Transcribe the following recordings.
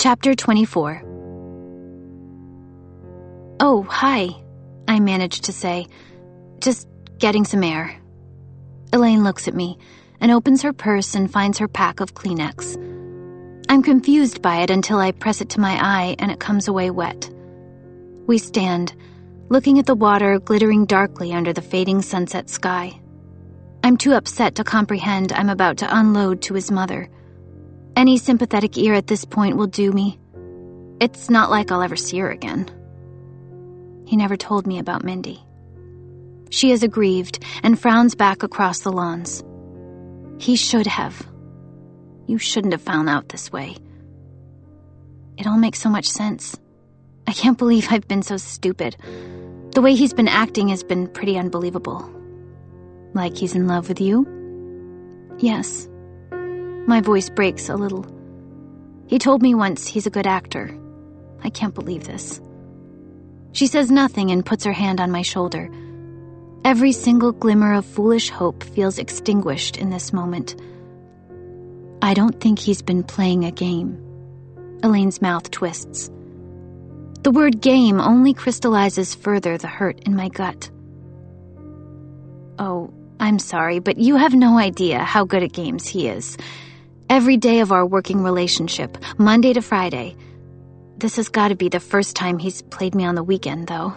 Chapter 24. "Oh, hi," I managed to say. "Just getting some air." Elaine looks at me and opens her purse and finds her pack of Kleenex. I'm confused by it until I press it to my eye and it comes away wet. We stand, looking at the water glittering darkly under the fading sunset sky. I'm too upset to comprehend I'm about to unload to his mother. Any sympathetic ear at this point will do me. It's not like I'll ever see her again. He never told me about Mindy. She is aggrieved and frowns back across the lawns. He should have. You shouldn't have found out this way. It all makes so much sense. I can't believe I've been so stupid. The way he's been acting has been pretty unbelievable. Like he's in love with you? Yes. My voice breaks a little. He told me once he's a good actor. I can't believe this. She says nothing and puts her hand on my shoulder. Every single glimmer of foolish hope feels extinguished in this moment. I don't think he's been playing a game. Elaine's mouth twists. The word game only crystallizes further the hurt in my gut. Oh, I'm sorry, but you have no idea how good at games he is. Every day of our working relationship, Monday to Friday. This has got to be the first time he's played me on the weekend, though.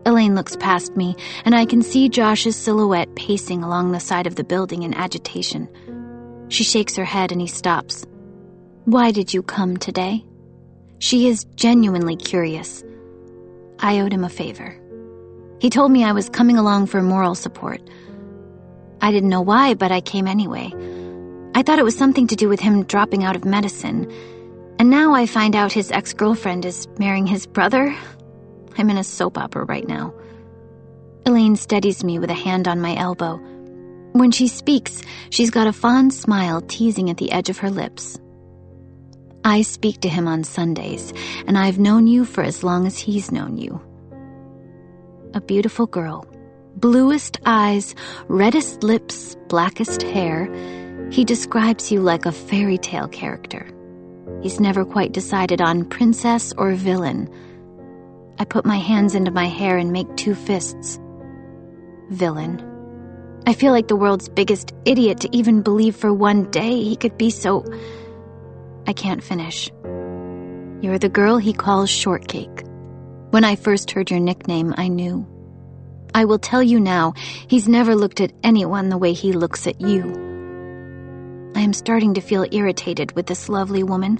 Elaine looks past me, and I can see Josh's silhouette pacing along the side of the building in agitation. She shakes her head and he stops. "Why did you come today?" She is genuinely curious. I owed him a favor. He told me I was coming along for moral support. I didn't know why, but I came anyway. I thought it was something to do with him dropping out of medicine, and now I find out his ex-girlfriend is marrying his brother. I'm in a soap opera right now. Elaine steadies me with a hand on my elbow. When she speaks, she's got a fond smile teasing at the edge of her lips. I speak to him on Sundays, and I've known you for as long as he's known you. A beautiful girl. Bluest eyes, reddest lips, blackest hair. He describes you like a fairy tale character. He's never quite decided on princess or villain. I put my hands into my hair and make two fists. Villain. I feel like the world's biggest idiot to even believe for one day he could be so... I can't finish. You're the girl he calls Shortcake. When I first heard your nickname, I knew. I will tell you now, he's never looked at anyone the way he looks at you. I am starting to feel irritated with this lovely woman.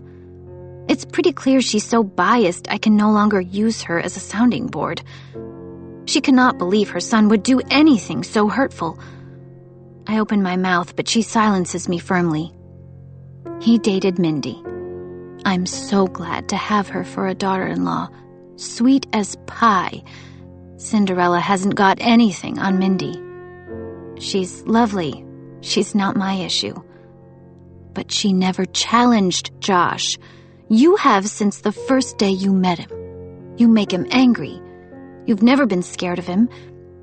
It's pretty clear she's so biased I can no longer use her as a sounding board. She cannot believe her son would do anything so hurtful. I open my mouth, but she silences me firmly. He dated Mindy. I'm so glad to have her for a daughter-in-law. Sweet as pie. Cinderella hasn't got anything on Mindy. She's lovely. She's not my issue. But she never challenged Josh. You have since the first day you met him. You make him angry. You've never been scared of him.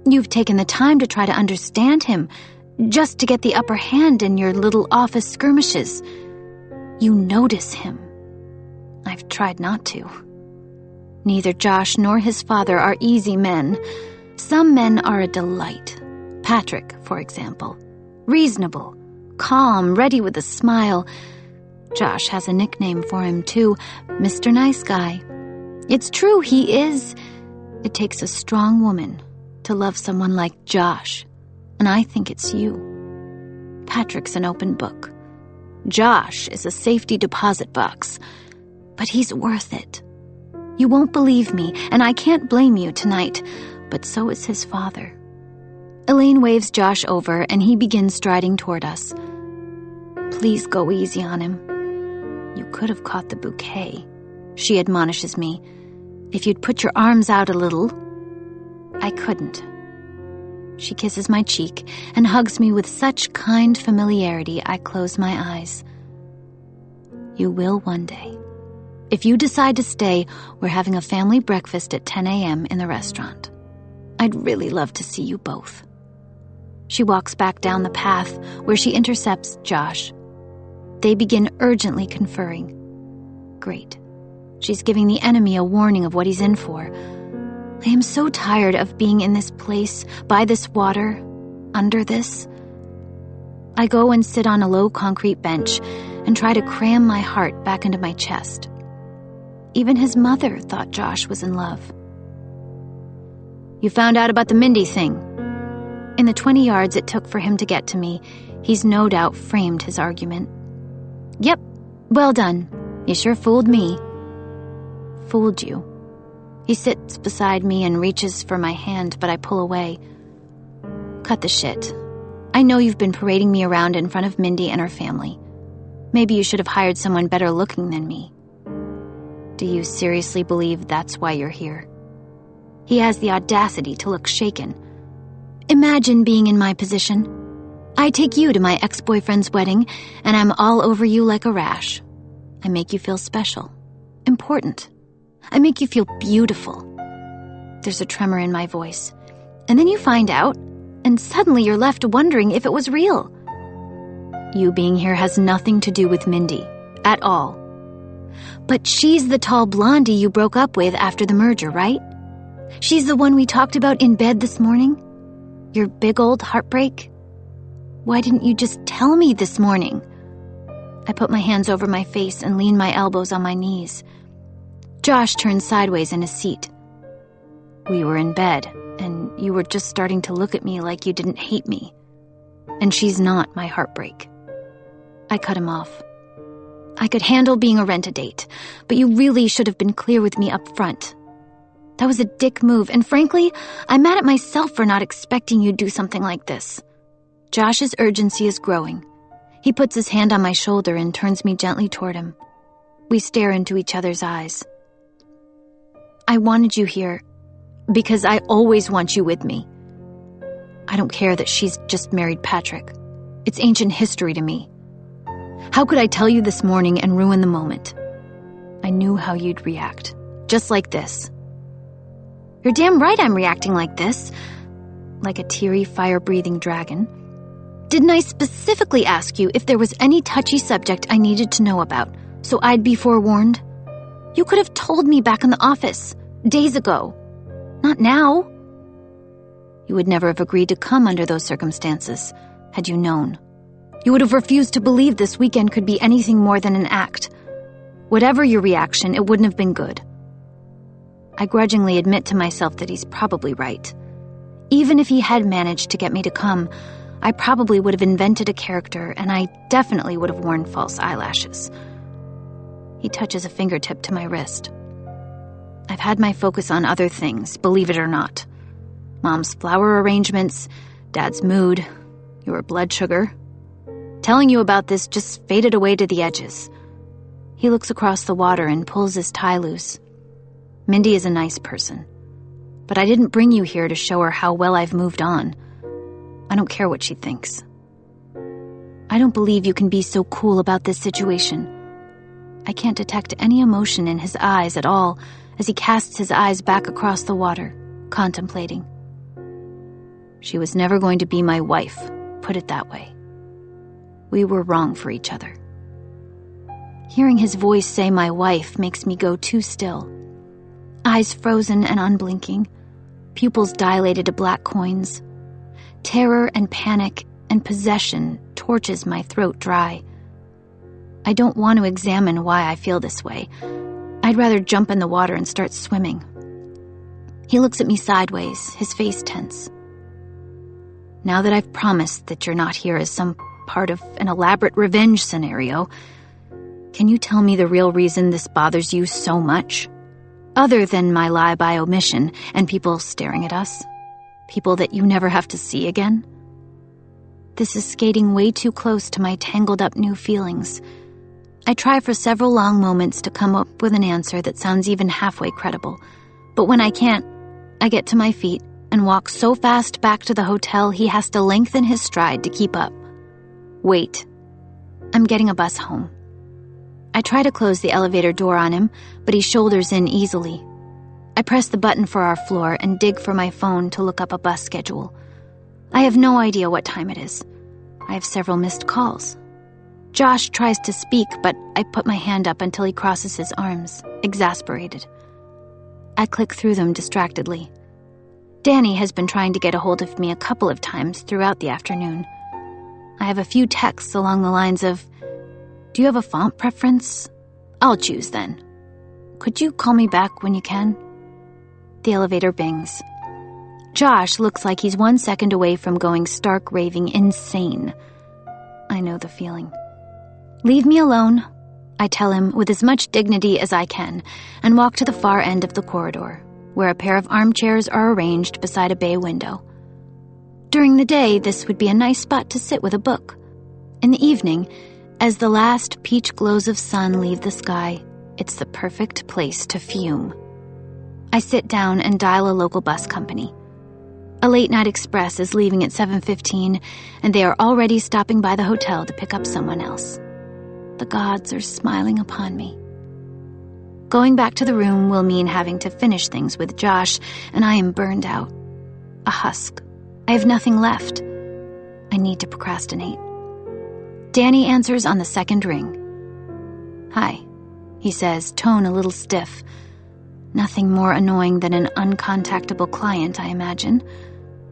You've taken the time to try to understand him, just to get the upper hand in your little office skirmishes. You notice him. I've tried not to. Neither Josh nor his father are easy men. Some men are a delight. Patrick, for example. Reasonable, calm, ready with a smile. Josh has a nickname for him, too, Mr. Nice Guy. It's true, he is. It takes a strong woman to love someone like Josh, and I think it's you. Patrick's an open book. Josh is a safety deposit box, but he's worth it. You won't believe me, and I can't blame you tonight, but so is his father. Elaine waves Josh over, and he begins striding toward us. Please go easy on him. You could have caught the bouquet, she admonishes me. If you'd put your arms out a little. I couldn't. She kisses my cheek and hugs me with such kind familiarity I close my eyes. You will one day. If you decide to stay, we're having a family breakfast at 10 a.m. in the restaurant. I'd really love to see you both. She walks back down the path where she intercepts Josh. They begin urgently conferring. Great. She's giving the enemy a warning of what he's in for. I am so tired of being in this place, by this water, under this. I go and sit on a low concrete bench and try to cram my heart back into my chest. Even his mother thought Josh was in love. You found out about the Mindy thing. In the 20 yards it took for him to get to me, he's no doubt framed his argument. Yep, well done. You sure fooled me. Fooled you. He sits beside me and reaches for my hand, but I pull away. Cut the shit. I know you've been parading me around in front of Mindy and her family. Maybe you should have hired someone better looking than me. Do you seriously believe that's why you're here? He has the audacity to look shaken. Imagine being in my position. I take you to my ex-boyfriend's wedding, and I'm all over you like a rash. I make you feel special, important. I make you feel beautiful. There's a tremor in my voice. And then you find out, and suddenly you're left wondering if it was real. You being here has nothing to do with Mindy, at all. But she's the tall blondie you broke up with after the merger, right? She's the one we talked about in bed this morning? Your big old heartbreak? Why didn't you just tell me this morning? I put my hands over my face and lean my elbows on my knees. Josh turned sideways in his seat. We were in bed, and you were just starting to look at me like you didn't hate me. And she's not my heartbreak. I cut him off. I could handle being a rent-a-date, but you really should have been clear with me up front. That was a dick move, and frankly, I'm mad at myself for not expecting you'd do something like this. Josh's urgency is growing. He puts his hand on my shoulder and turns me gently toward him. We stare into each other's eyes. I wanted you here because I always want you with me. I don't care that she's just married Patrick. It's ancient history to me. How could I tell you this morning and ruin the moment? I knew how you'd react, just like this. You're damn right I'm reacting like this, like a teary, fire-breathing dragon. Didn't I specifically ask you if there was any touchy subject I needed to know about, so I'd be forewarned? You could have told me back in the office, days ago. Not now. You would never have agreed to come under those circumstances, had you known. You would have refused to believe this weekend could be anything more than an act. Whatever your reaction, it wouldn't have been good. I grudgingly admit to myself that he's probably right. Even if he had managed to get me to come, I probably would have invented a character, and I definitely would have worn false eyelashes. He touches a fingertip to my wrist. I've had my focus on other things, believe it or not. Mom's flower arrangements, Dad's mood, your blood sugar. Telling you about this just faded away to the edges. He looks across the water and pulls his tie loose. Mindy is a nice person, but I didn't bring you here to show her how well I've moved on. I don't care what she thinks. I don't believe you can be so cool about this situation. I can't detect any emotion in his eyes at all as he casts his eyes back across the water, contemplating. She was never going to be my wife, put it that way. We were wrong for each other. Hearing his voice say my wife makes me go too still. Eyes frozen and unblinking, pupils dilated to black coins. Terror and panic and possession torches my throat dry. I don't want to examine why I feel this way. I'd rather jump in the water and start swimming. He looks at me sideways, his face tense. Now that I've promised that you're not here as some part of an elaborate revenge scenario, can you tell me the real reason this bothers you so much? Other than my lie by omission and people staring at us? People that you never have to see again? This is skating way too close to my tangled up new feelings. I try for several long moments to come up with an answer that sounds even halfway credible. But when I can't, I get to my feet and walk so fast back to the hotel he has to lengthen his stride to keep up. Wait. I'm getting a bus home. I try to close the elevator door on him, but he shoulders in easily. I press the button for our floor and dig for my phone to look up a bus schedule. I have no idea what time it is. I have several missed calls. Josh tries to speak, but I put my hand up until he crosses his arms, exasperated. I click through them distractedly. Danny has been trying to get a hold of me a couple of times throughout the afternoon. I have a few texts along the lines of, "Do you have a font preference? I'll choose then. Could you call me back when you can?" The elevator bings. Josh looks like he's 1 second away from going stark raving insane. I know the feeling. "Leave me alone," I tell him with as much dignity as I can, and walk to the far end of the corridor, where a pair of armchairs are arranged beside a bay window. During the day, this would be a nice spot to sit with a book. In the evening, as the last peach glows of sun leave the sky, it's the perfect place to fume. I sit down and dial a local bus company. A late-night express is leaving at 7:15, and they are already stopping by the hotel to pick up someone else. The gods are smiling upon me. Going back to the room will mean having to finish things with Josh, and I am burned out. A husk. I have nothing left. I need to procrastinate. Danny answers on the second ring. "Hi," he says, tone a little stiff. Nothing more annoying than an uncontactable client, I imagine.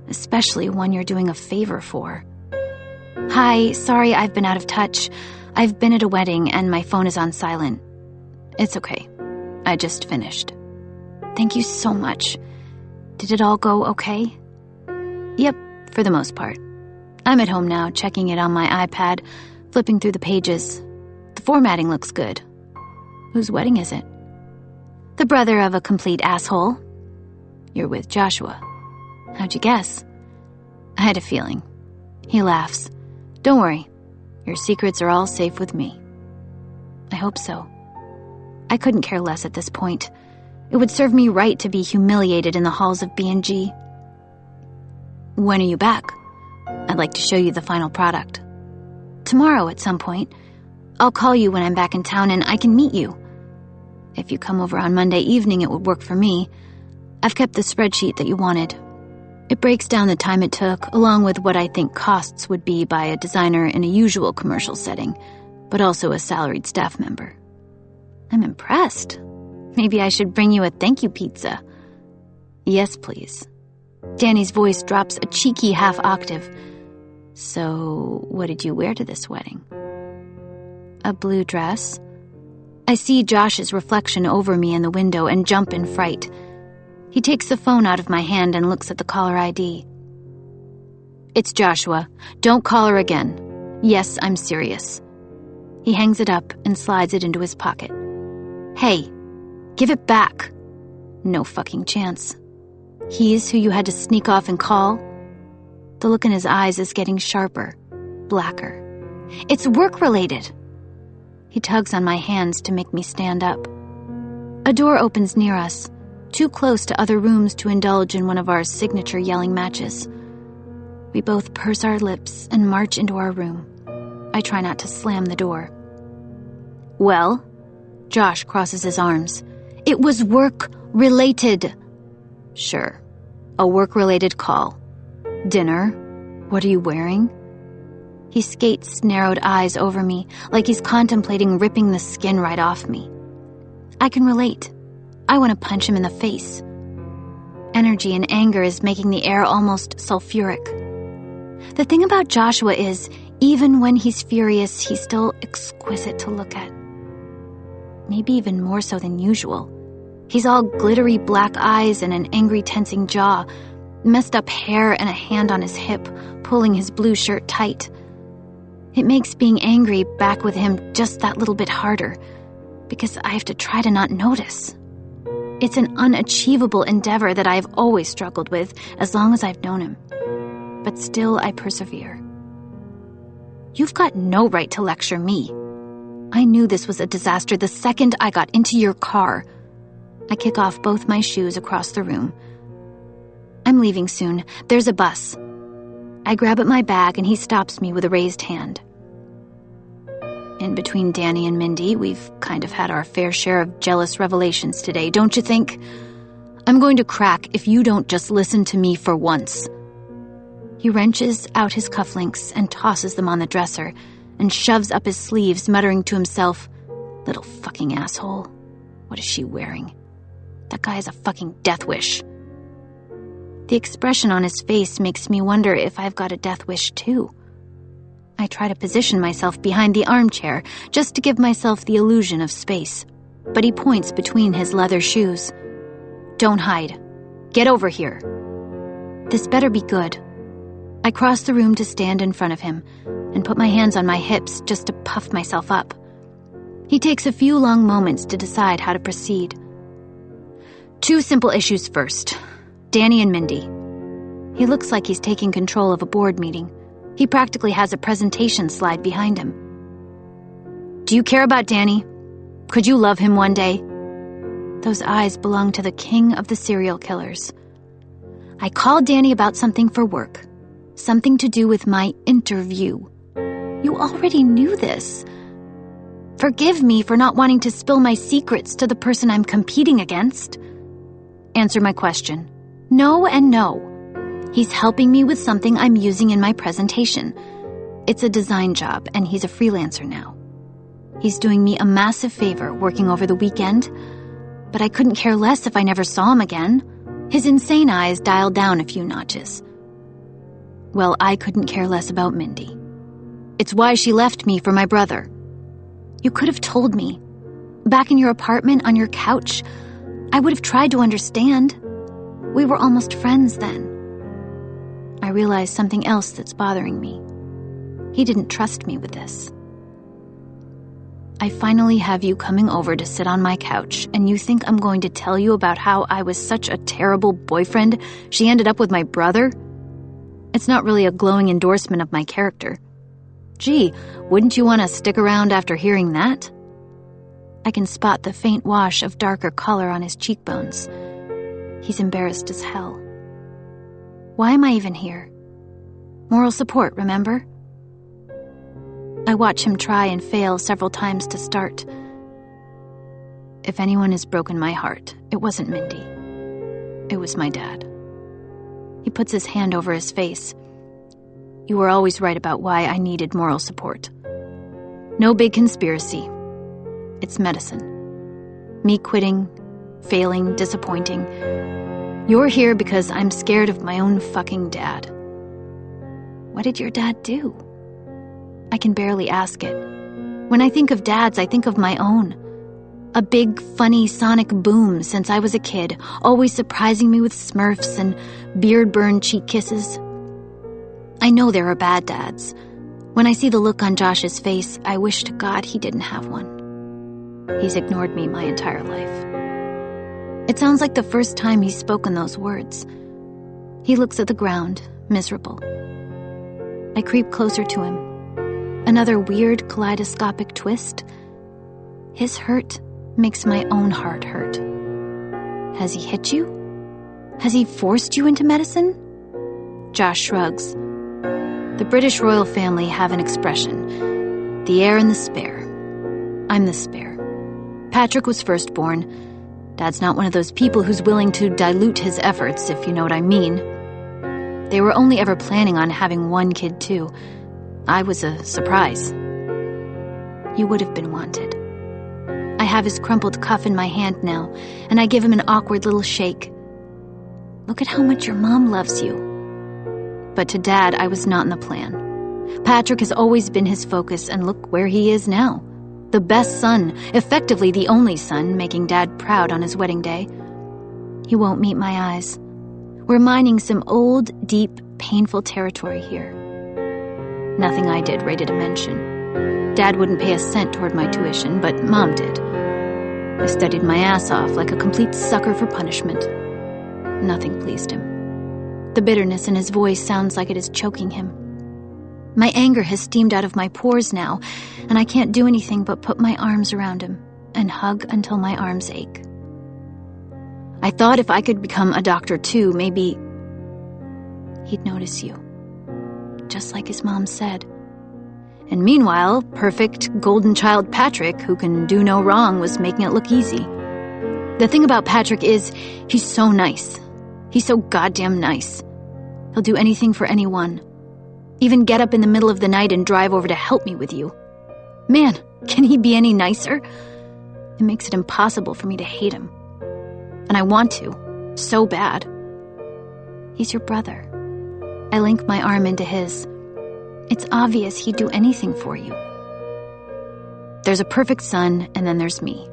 Especially one you're doing a favor for. "Hi, sorry I've been out of touch. I've been at a wedding and my phone is on silent." "It's okay. I just finished." "Thank you so much. Did it all go okay?" "Yep, for the most part. I'm at home now, checking it on my iPad, flipping through the pages. The formatting looks good." "Whose wedding is it?" "The brother of a complete asshole." "You're with Joshua." "How'd you guess?" "I had a feeling." He laughs. "Don't worry. Your secrets are all safe with me." I hope so. I couldn't care less at this point. It would serve me right to be humiliated in the halls of B&G. "When are you back? I'd like to show you the final product." "Tomorrow at some point. I'll call you when I'm back in town and I can meet you. If you come over on Monday evening, it would work for me. I've kept the spreadsheet that you wanted. It breaks down the time it took, along with what I think costs would be by a designer in a usual commercial setting, but also a salaried staff member." I'm impressed. Maybe I should bring you a thank you pizza. "Yes, please." Danny's voice drops a cheeky half octave. "So, what did you wear to this wedding?" "A blue dress." I see Josh's reflection over me in the window and jump in fright. He takes the phone out of my hand and looks at the caller ID. "It's Joshua. Don't call her again. Yes, I'm serious." He hangs it up and slides it into his pocket. "Hey, give it back." No fucking chance. He's who you had to sneak off and call? The look in his eyes is getting sharper, blacker. "It's work-related." He tugs on my hands to make me stand up. A door opens near us, too close to other rooms to indulge in one of our signature yelling matches. We both purse our lips and march into our room. I try not to slam the door. "Well?" Josh crosses his arms. "It was work-related." "Sure. A work-related call. Dinner? What are you wearing?" He skates narrowed eyes over me, like he's contemplating ripping the skin right off me. I can relate. I want to punch him in the face. Energy and anger is making the air almost sulfuric. The thing about Joshua is, even when he's furious, he's still exquisite to look at. Maybe even more so than usual. He's all glittery black eyes and an angry tensing jaw, messed up hair and a hand on his hip, pulling his blue shirt tight. It makes being angry back with him just that little bit harder, because I have to try to not notice. It's an unachievable endeavor that I've always struggled with as long as I've known him. But still I persevere. "You've got no right to lecture me. I knew this was a disaster the second I got into your car." I kick off both my shoes across the room. "I'm leaving soon. There's a bus." I grab at my bag and he stops me with a raised hand. In between Danny and Mindy, we've kind of had our fair share of jealous revelations today, don't you think? I'm going to crack if you don't just listen to me for once. He wrenches out his cufflinks and tosses them on the dresser, and shoves up his sleeves, muttering to himself, "Little fucking asshole. What is she wearing? That guy has a fucking death wish." The expression on his face makes me wonder if I've got a death wish too. I try to position myself behind the armchair just to give myself the illusion of space, but he points between his leather shoes. "Don't hide. Get over here." This better be good. I cross the room to stand in front of him and put my hands on my hips just to puff myself up. He takes a few long moments to decide how to proceed. "Two simple issues first. Danny and Mindy." He looks like he's taking control of a board meeting. He practically has a presentation slide behind him. "Do you care about Danny? Could you love him one day?" Those eyes belong to the king of the serial killers. "I called Danny about something for work. Something to do with my interview. You already knew this. Forgive me for not wanting to spill my secrets to the person I'm competing against. Answer my question. No and no. He's helping me with something I'm using in my presentation. It's a design job, and he's a freelancer now. He's doing me a massive favor working over the weekend, but I couldn't care less if I never saw him again." His insane eyes dialed down a few notches. "Well, I couldn't care less about Mindy. It's why she left me for my brother. You could have told me. Back in your apartment on your couch, I would have tried to understand. We were almost friends then." I realize something else that's bothering me. He didn't trust me with this. "I finally have you coming over to sit on my couch, and you think I'm going to tell you about how I was such a terrible boyfriend she ended up with my brother? It's not really a glowing endorsement of my character. Gee, wouldn't you want to stick around after hearing that?" I can spot the faint wash of darker color on his cheekbones. He's embarrassed as hell. Why am I even here? Moral support, remember? I watch him try and fail several times to start. If anyone has broken my heart, it wasn't Mindy. It was my dad. He puts his hand over his face. You were always right about why I needed moral support. No big conspiracy. It's medicine. Me quitting, failing, disappointing. You're here because I'm scared of my own fucking dad. What did your dad do? I can barely ask it. When I think of dads, I think of my own. A big, funny sonic boom since I was a kid, always surprising me with smurfs and beard-burned cheek kisses. I know there are bad dads. When I see the look on Josh's face, I wish to God he didn't have one. He's ignored me my entire life. It sounds like the first time he's spoken those words. He looks at the ground, miserable. I creep closer to him. Another weird kaleidoscopic twist. His hurt makes my own heart hurt. Has he hit you? Has he forced you into medicine? Josh shrugs. The British royal family have an expression. The heir and the spare. I'm the spare. Patrick was firstborn. Dad's not one of those people who's willing to dilute his efforts, if you know what I mean. They were only ever planning on having one kid, too. I was a surprise. You would have been wanted. I have his crumpled cuff in my hand now, and I give him an awkward little shake. Look at how much your mom loves you. But to Dad, I was not in the plan. Patrick has always been his focus, and look where he is now. The best son, effectively the only son, making Dad proud on his wedding day. He won't meet my eyes. We're mining some old, deep, painful territory here. Nothing I did rated a mention. Dad wouldn't pay a cent toward my tuition, but Mom did. I studied my ass off like a complete sucker for punishment. Nothing pleased him. The bitterness in his voice sounds like it is choking him. My anger has steamed out of my pores now, and I can't do anything but put my arms around him and hug until my arms ache. I thought if I could become a doctor too, maybe he'd notice you. Just like his mom said. And meanwhile, perfect golden child Patrick, who can do no wrong, was making it look easy. The thing about Patrick is, he's so nice. He's so goddamn nice. He'll do anything for anyone. Even get up in the middle of the night and drive over to help me with you. Man, can he be any nicer? It makes it impossible for me to hate him. And I want to, so bad. He's your brother. I link my arm into his. It's obvious he'd do anything for you. There's a perfect son, and then there's me.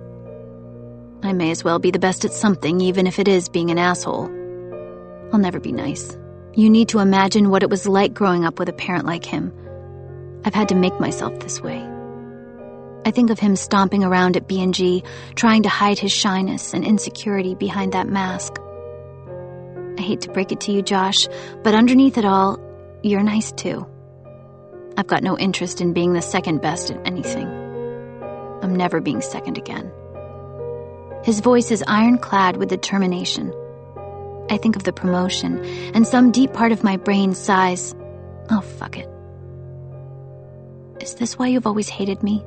I may as well be the best at something, even if it is being an asshole. I'll never be nice. You need to imagine what it was like growing up with a parent like him. I've had to make myself this way. I think of him stomping around at B&G, trying to hide his shyness and insecurity behind that mask. I hate to break it to you, Josh, but underneath it all, you're nice too. I've got no interest in being the second best at anything. I'm never being second again. His voice is ironclad with determination. I think of the promotion, and some deep part of my brain sighs, oh, fuck it. Is this why you've always hated me?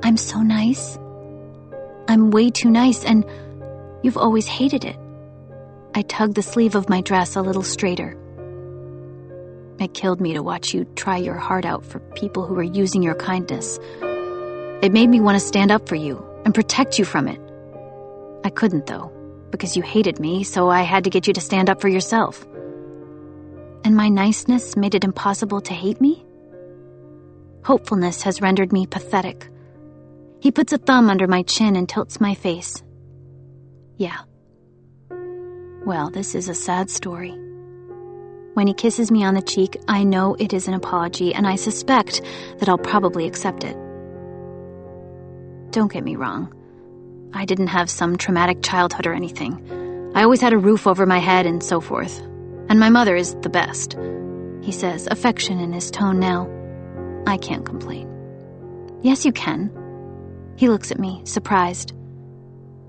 I'm so nice. I'm way too nice, and you've always hated it. I tugged the sleeve of my dress a little straighter. It killed me to watch you try your heart out for people who were using your kindness. It made me want to stand up for you and protect you from it. I couldn't, though, because you hated me, so I had to get you to stand up for yourself. And my niceness made it impossible to hate me? Hopefulness has rendered me pathetic. He puts a thumb under my chin and tilts my face. Yeah. Well, this is a sad story. When he kisses me on the cheek, I know it is an apology, and I suspect that I'll probably accept it. Don't get me wrong. I didn't have some traumatic childhood or anything. I always had a roof over my head and so forth. And my mother is the best, he says, affection in his tone now. I can't complain. Yes, you can. He looks at me, surprised.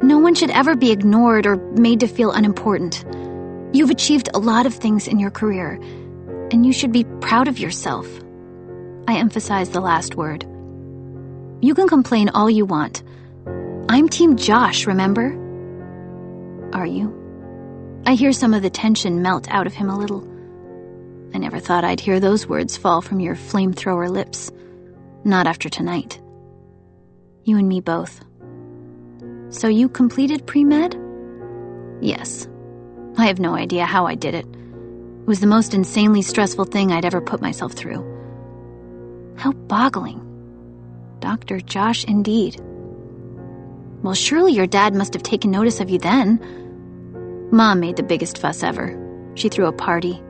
No one should ever be ignored or made to feel unimportant. You've achieved a lot of things in your career, and you should be proud of yourself. I emphasize the last word. You can complain all you want. I'm Team Josh, remember? Are you? I hear some of the tension melt out of him a little. I never thought I'd hear those words fall from your flamethrower lips. Not after tonight. You and me both. So you completed pre-med? Yes. I have no idea how I did it. It was the most insanely stressful thing I'd ever put myself through. How boggling. Dr. Josh, indeed. Well, surely your dad must have taken notice of you then. Mom made the biggest fuss ever. She threw a party.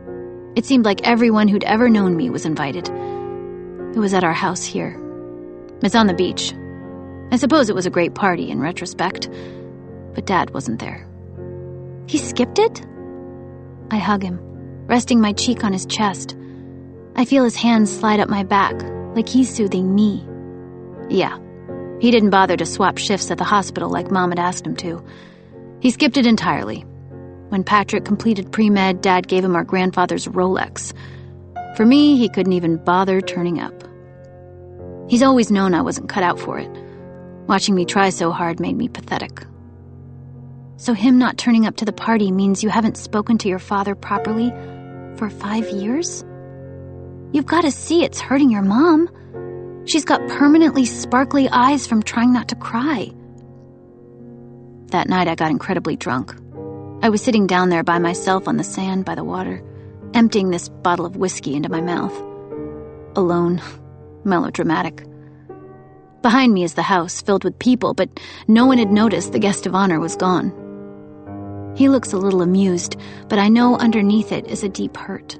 It seemed like everyone who'd ever known me was invited. It was at our house here. It's on the beach. I suppose it was a great party in retrospect, but Dad wasn't there. He skipped it? I hug him, resting my cheek on his chest. I feel his hands slide up my back, like he's soothing me. Yeah, he didn't bother to swap shifts at the hospital like Mom had asked him to. He skipped it entirely. When Patrick completed pre-med, Dad gave him our grandfather's Rolex. For me, he couldn't even bother turning up. He's always known I wasn't cut out for it. Watching me try so hard made me pathetic. So him not turning up to the party means you haven't spoken to your father properly for 5 years? You've got to see it's hurting your mom. She's got permanently sparkly eyes from trying not to cry. That night I got incredibly drunk. I was sitting down there by myself on the sand by the water, emptying this bottle of whiskey into my mouth. Alone, melodramatic. Behind me is the house, filled with people, but no one had noticed the guest of honor was gone. He looks a little amused, but I know underneath it is a deep hurt.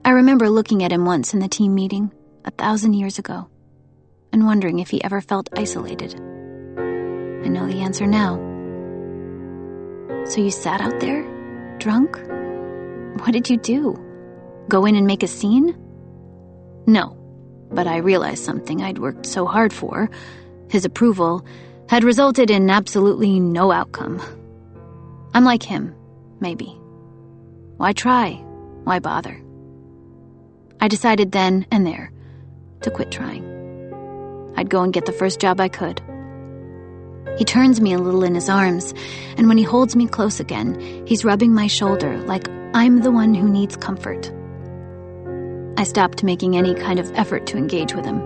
I remember looking at him once in the team meeting, 1,000 years ago, and wondering if he ever felt isolated. I know the answer now. So you sat out there, drunk? What did you do? Go in and make a scene? No. But I realized something I'd worked so hard for, his approval, had resulted in absolutely no outcome. I'm like him, maybe. Why try? Why bother? I decided then and there to quit trying. I'd go and get the first job I could. He turns me a little in his arms, and when he holds me close again, he's rubbing my shoulder like I'm the one who needs comfort. I I stopped making any kind of effort to engage with him,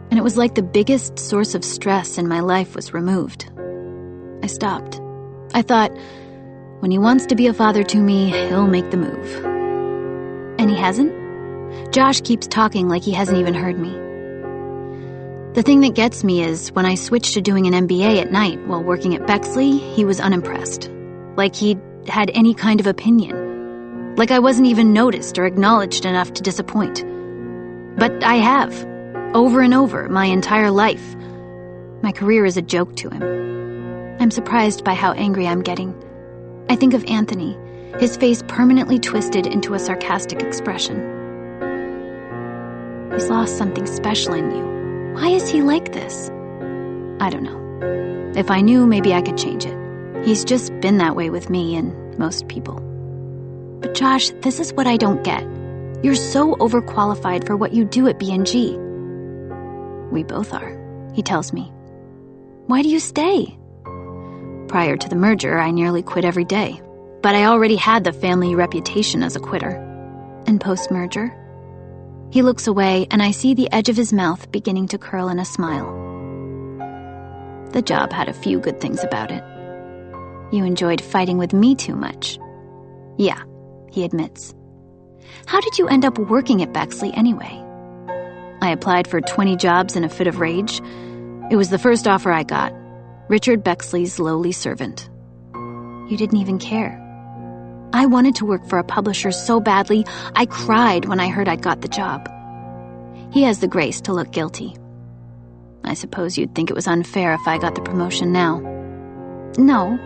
and it was like the biggest source of stress in my life was removed. I stopped. I thought, when he wants to be a father to me, he'll make the move. And he hasn't? Josh keeps talking like he hasn't even heard me. The thing that gets me is when I switched to doing an MBA at night while working at Bexley, he was unimpressed. Like he'd had any kind of opinion. Like I wasn't even noticed or acknowledged enough to disappoint. But I have. Over and over, my entire life. My career is a joke to him. I'm surprised by how angry I'm getting. I think of Anthony, his face permanently twisted into a sarcastic expression. He's lost something special in you. Why is he like this? I don't know. If I knew, maybe I could change it. He's just been that way with me and most people. But Josh, this is what I don't get. You're so overqualified for what you do at B&G. We both are, he tells me. Why do you stay? Prior to the merger, I nearly quit every day. But I already had the family reputation as a quitter. And post-merger? He looks away, and I see the edge of his mouth beginning to curl in a smile. The job had a few good things about it. You enjoyed fighting with me too much. Yeah, he admits. How did you end up working at Bexley anyway? I applied for 20 jobs in a fit of rage. It was the first offer I got. Richard Bexley's lowly servant. You didn't even care. I wanted to work for a publisher so badly, I cried when I heard I'd got the job. He has the grace to look guilty. I suppose you'd think it was unfair if I got the promotion now. No,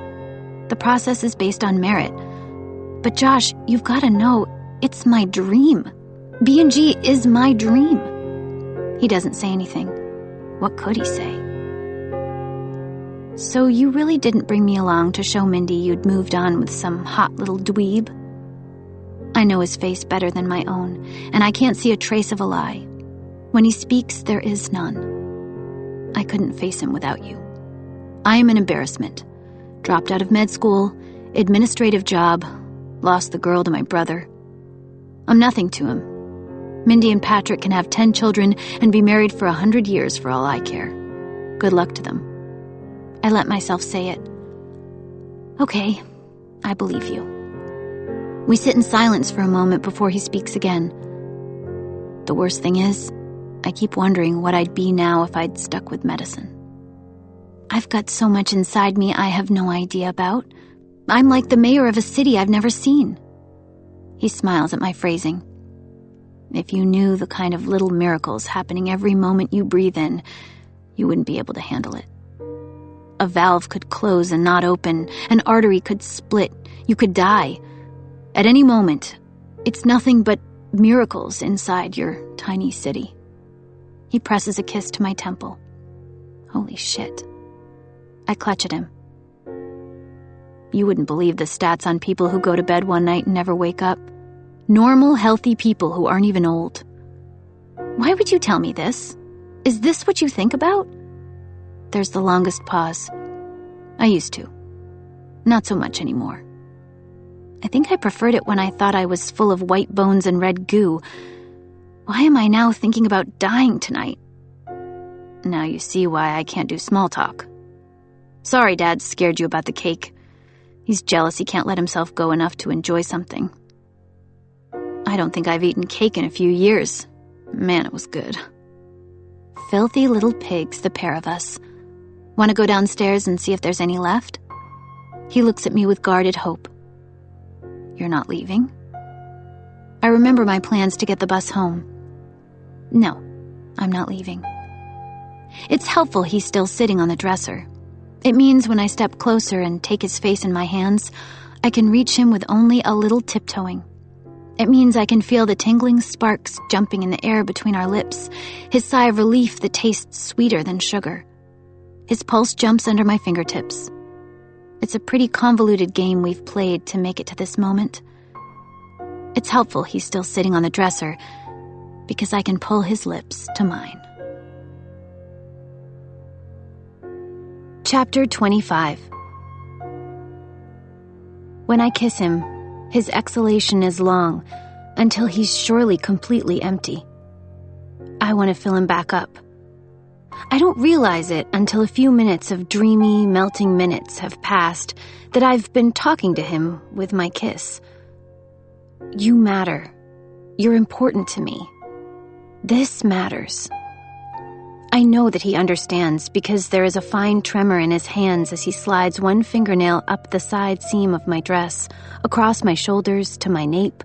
the process is based on merit. But Josh, you've got to know, it's my dream. B&G is my dream. He doesn't say anything. What could he say? So you really didn't bring me along to show Mindy you'd moved on with some hot little dweeb? I know his face better than my own, and I can't see a trace of a lie. When he speaks, there is none. I couldn't face him without you. I am an embarrassment. Dropped out of med school, administrative job, lost the girl to my brother. I'm nothing to him. Mindy and Patrick can have 10 children and be married for 100 years for all I care. Good luck to them. I let myself say it. Okay, I believe you. We sit in silence for a moment before he speaks again. The worst thing is, I keep wondering what I'd be now if I'd stuck with medicine. I've got so much inside me I have no idea about. I'm like the mayor of a city I've never seen. He smiles at my phrasing. If you knew the kind of little miracles happening every moment you breathe in, you wouldn't be able to handle it. A valve could close and not open. An artery could split. You could die. At any moment, it's nothing but miracles inside your tiny city. He presses a kiss to my temple. Holy shit. I clutch at him. You wouldn't believe the stats on people who go to bed one night and never wake up. Normal, healthy people who aren't even old. Why would you tell me this? Is this what you think about? There's the longest pause. I used to. Not so much anymore. I think I preferred it when I thought I was full of white bones and red goo. Why am I now thinking about dying tonight? Now you see why I can't do small talk. Sorry Dad scared you about the cake. He's jealous he can't let himself go enough to enjoy something. I don't think I've eaten cake in a few years. Man, it was good. Filthy little pigs, the pair of us. Want to go downstairs and see if there's any left? He looks at me with guarded hope. You're not leaving? I remember my plans to get the bus home. No, I'm not leaving. It's helpful he's still sitting on the dresser. It means when I step closer and take his face in my hands, I can reach him with only a little tiptoeing. It means I can feel the tingling sparks jumping in the air between our lips, his sigh of relief that tastes sweeter than sugar. His pulse jumps under my fingertips. It's a pretty convoluted game we've played to make it to this moment. It's helpful he's still sitting on the dresser, because I can pull his lips to mine. Chapter 25. When I kiss him, his exhalation is long, until he's surely completely empty. I want to fill him back up. I don't realize it until a few minutes of dreamy, melting minutes have passed that I've been talking to him with my kiss. You matter. You're important to me. This matters. I know that he understands because there is a fine tremor in his hands as he slides one fingernail up the side seam of my dress, across my shoulders to my nape.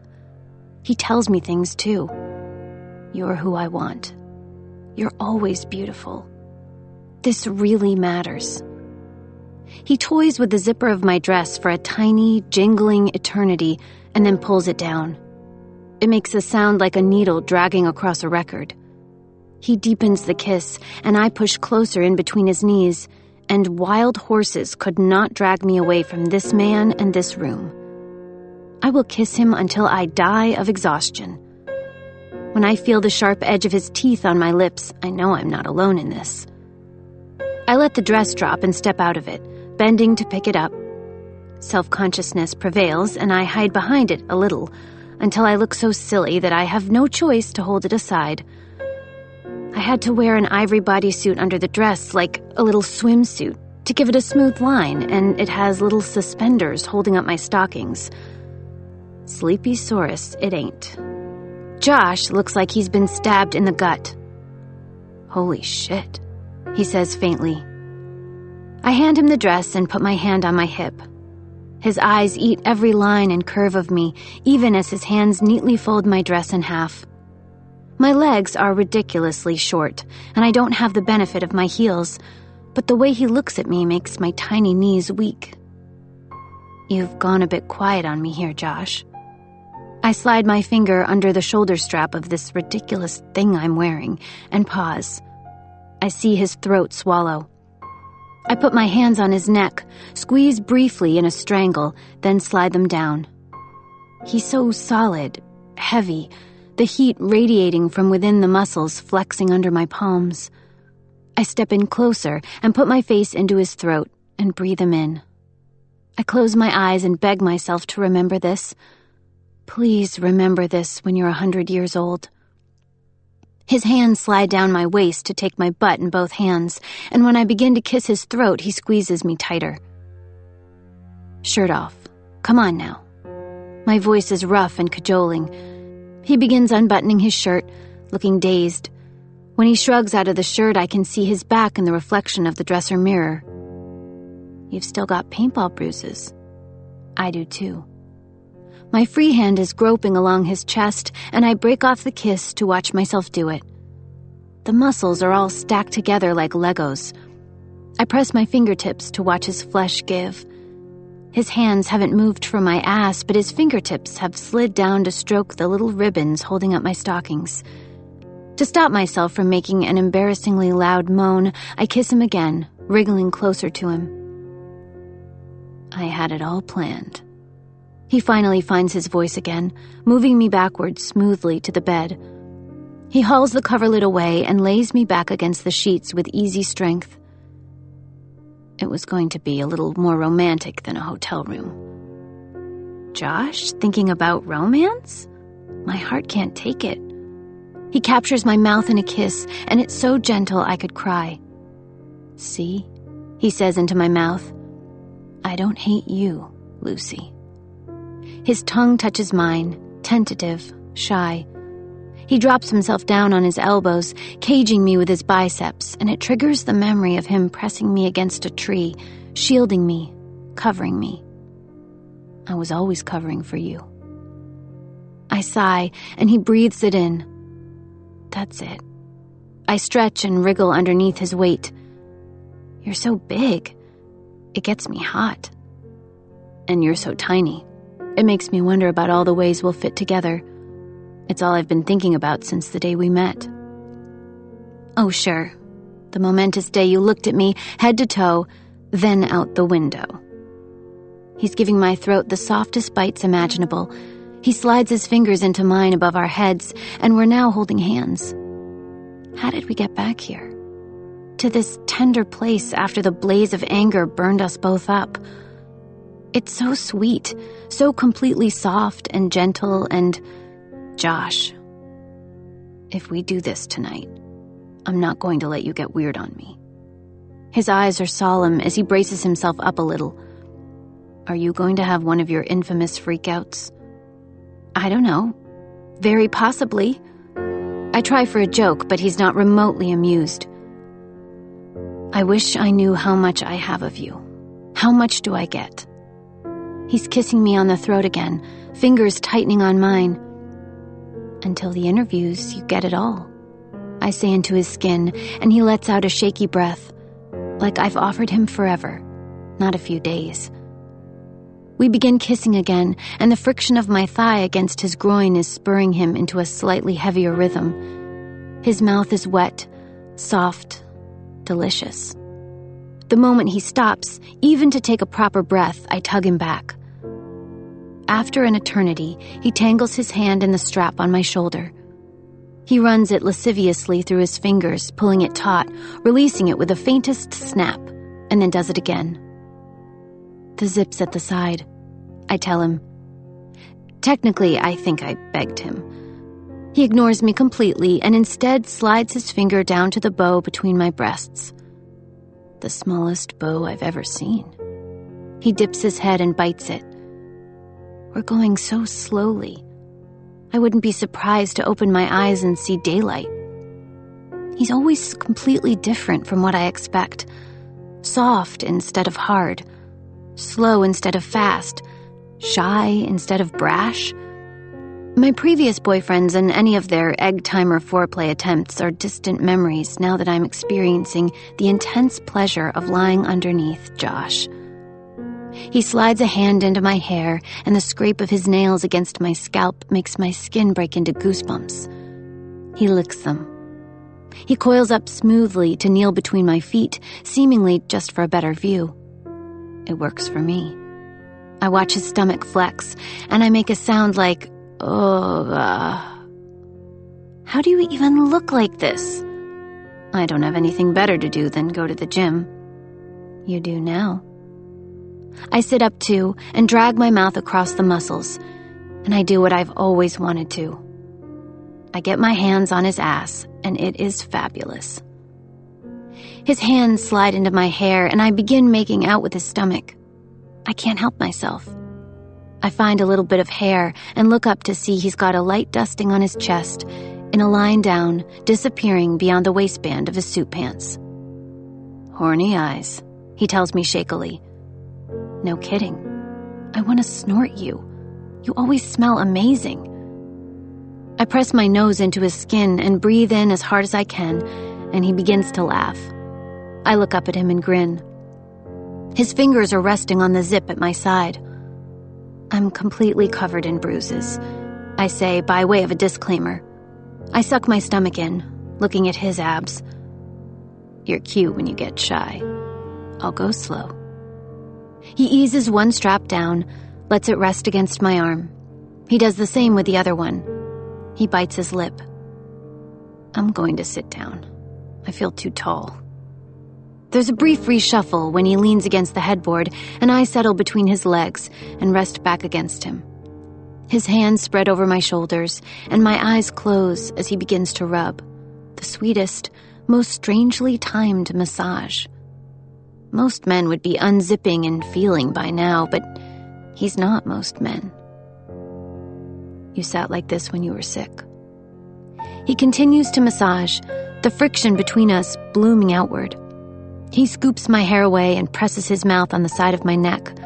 He tells me things too. You're who I want. You're always beautiful. This really matters. He toys with the zipper of my dress for a tiny, jingling eternity and then pulls it down. It makes a sound like a needle dragging across a record. He deepens the kiss, and I push closer in between his knees, and wild horses could not drag me away from this man and this room. I will kiss him until I die of exhaustion. When I feel the sharp edge of his teeth on my lips, I know I'm not alone in this. I let the dress drop and step out of it, bending to pick it up. Self-consciousness prevails, and I hide behind it a little, until I look so silly that I have no choice to hold it aside. I had to wear an ivory bodysuit under the dress, like a little swimsuit, to give it a smooth line, and it has little suspenders holding up my stockings. Sleepy-saurus, it ain't. Josh looks like he's been stabbed in the gut. Holy shit, he says faintly. I hand him the dress and put my hand on my hip. His eyes eat every line and curve of me, even as his hands neatly fold my dress in half. My legs are ridiculously short, and I don't have the benefit of my heels, but the way he looks at me makes my tiny knees weak. You've gone a bit quiet on me here, Josh. I slide my finger under the shoulder strap of this ridiculous thing I'm wearing and pause. I see his throat swallow. I put my hands on his neck, squeeze briefly in a strangle, then slide them down. He's so solid, heavy, the heat radiating from within the muscles flexing under my palms. I step in closer and put my face into his throat and breathe him in. I close my eyes and beg myself to remember this. Please remember this when you're 100 years old. His hands slide down my waist to take my butt in both hands, and when I begin to kiss his throat, he squeezes me tighter. Shirt off. Come on now. My voice is rough and cajoling. He begins unbuttoning his shirt, looking dazed. When he shrugs out of the shirt, I can see his back in the reflection of the dresser mirror. You've still got paintball bruises. I do too. My free hand is groping along his chest, and I break off the kiss to watch myself do it. The muscles are all stacked together like Legos. I press my fingertips to watch his flesh give. His hands haven't moved from my ass, but his fingertips have slid down to stroke the little ribbons holding up my stockings. To stop myself from making an embarrassingly loud moan, I kiss him again, wriggling closer to him. I had it all planned. He finally finds his voice again, moving me backwards smoothly to the bed. He hauls the coverlid away and lays me back against the sheets with easy strength. It was going to be a little more romantic than a hotel room. Josh, thinking about romance? My heart can't take it. He captures my mouth in a kiss, and it's so gentle I could cry. See, he says into my mouth, I don't hate you, Lucy. His tongue touches mine, tentative, shy. He drops himself down on his elbows, caging me with his biceps, and it triggers the memory of him pressing me against a tree, shielding me, covering me. I was always covering for you. I sigh, and he breathes it in. That's it. I stretch and wriggle underneath his weight. You're so big. It gets me hot. And you're so tiny. It makes me wonder about all the ways we'll fit together. It's all I've been thinking about since the day we met. Oh, sure. The momentous day you looked at me, head to toe, then out the window. He's giving my throat the softest bites imaginable. He slides his fingers into mine above our heads, and we're now holding hands. How did we get back here? To this tender place after the blaze of anger burned us both up. It's so sweet, so completely soft and gentle and Josh, if we do this tonight, I'm not going to let you get weird on me. His eyes are solemn as he braces himself up a little. Are you going to have one of your infamous freakouts? I don't know. Very possibly. I try for a joke, but he's not remotely amused. I wish I knew how much I have of you. How much do I get? He's kissing me on the throat again, fingers tightening on mine. Until the interviews, you get it all. I say into his skin, and he lets out a shaky breath, like I've offered him forever, not a few days. We begin kissing again, and the friction of my thigh against his groin is spurring him into a slightly heavier rhythm. His mouth is wet, soft, delicious. The moment he stops, even to take a proper breath, I tug him back. After an eternity, he tangles his hand in the strap on my shoulder. He runs it lasciviously through his fingers, pulling it taut, releasing it with the faintest snap, and then does it again. The zip's at the side, I tell him. Technically, I think I begged him. He ignores me completely and instead slides his finger down to the bow between my breasts. The smallest bow I've ever seen. He dips his head and bites it. We're going so slowly. I wouldn't be surprised to open my eyes and see daylight. He's always completely different from what I expect. Soft instead of hard. Slow instead of fast. Shy instead of brash. My previous boyfriends and any of their egg timer foreplay attempts are distant memories now that I'm experiencing the intense pleasure of lying underneath Josh. He slides a hand into my hair, and the scrape of his nails against my scalp makes my skin break into goosebumps. He licks them. He coils up smoothly to kneel between my feet, seemingly just for a better view. It works for me. I watch his stomach flex, and I make a sound like, oh, How do you even look like this? I don't have anything better to do than go to the gym. You do now. I sit up too and drag my mouth across the muscles, and I do what I've always wanted to. I get my hands on his ass, and it is fabulous. His hands slide into my hair, and I begin making out with his stomach. I can't help myself. I find a little bit of hair and look up to see he's got a light dusting on his chest, in a line down, disappearing beyond the waistband of his suit pants. Horny eyes, he tells me shakily. No kidding. I want to snort you. You always smell amazing. I press my nose into his skin and breathe in as hard as I can, and he begins to laugh. I look up at him and grin. His fingers are resting on the zip at my side. I'm completely covered in bruises, I say by way of a disclaimer. I suck my stomach in, looking at his abs. You're cute when you get shy. I'll go slow. He eases one strap down, lets it rest against my arm. He does the same with the other one. He bites his lip. I'm going to sit down. I feel too tall. There's a brief reshuffle when he leans against the headboard, and I settle between his legs and rest back against him. His hands spread over my shoulders, and my eyes close as he begins to rub. The sweetest, most strangely timed massage. Most men would be unzipping and feeling by now, but he's not most men. You sat like this when you were sick. He continues to massage, the friction between us blooming outward. He scoops my hair away and presses his mouth on the side of my neck.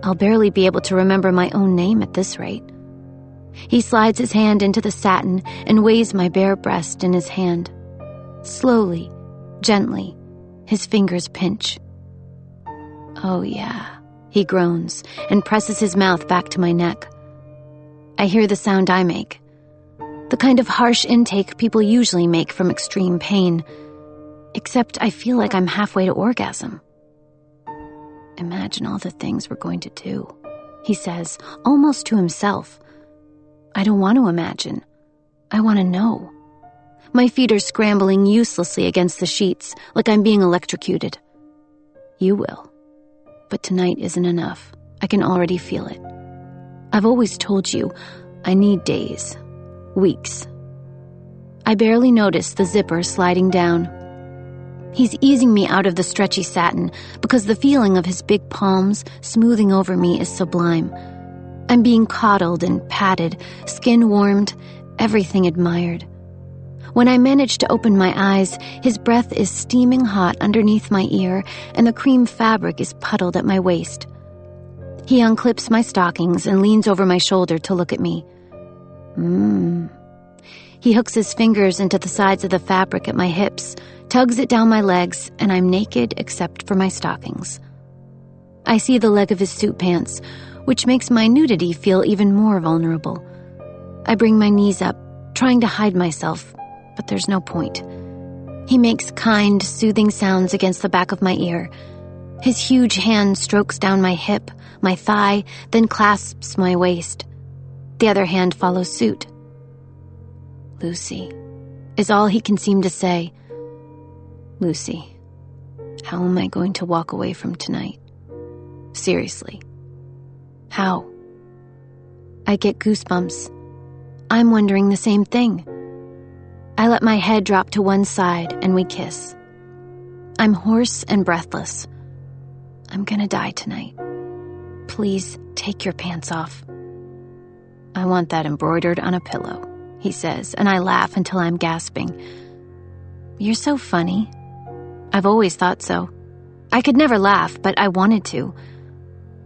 I'll barely be able to remember my own name at this rate. He slides his hand into the satin and weighs my bare breast in his hand. Slowly, gently, his fingers pinch. Oh yeah, he groans and presses his mouth back to my neck. I hear the sound I make, the kind of harsh intake people usually make from extreme pain, except I feel like I'm halfway to orgasm. Imagine all the things we're going to do, he says, almost to himself. I don't want to imagine. I want to know. My feet are scrambling uselessly against the sheets, like I'm being electrocuted. You will. But tonight isn't enough. I can already feel it. I've always told you, I need days, Weeks. I barely notice the zipper sliding down. He's easing me out of the stretchy satin because the feeling of his big palms smoothing over me is sublime. I'm being coddled and patted, skin warmed, everything admired. When I manage to open my eyes, his breath is steaming hot underneath my ear and the cream fabric is puddled at my waist. He unclips my stockings and leans over my shoulder to look at me. He hooks his fingers into the sides of the fabric at my hips, tugs it down my legs, and I'm naked except for my stockings. I see the leg of his suit pants, which makes my nudity feel even more vulnerable. I bring my knees up, trying to hide myself, but there's no point. He makes kind, soothing sounds against the back of my ear. His huge hand strokes down my hip, my thigh, then clasps my waist. The other hand follows suit. "Lucy," is all he can seem to say. "Lucy, how am I going to walk away from tonight? Seriously. How?" I get goosebumps. I'm wondering the same thing. I let my head drop to one side and we kiss. I'm hoarse and breathless. "I'm gonna die tonight. Please take your pants off." "I want that embroidered on a pillow," he says, and I laugh until I'm gasping. "You're so funny." I've always thought so. I could never laugh, but I wanted to.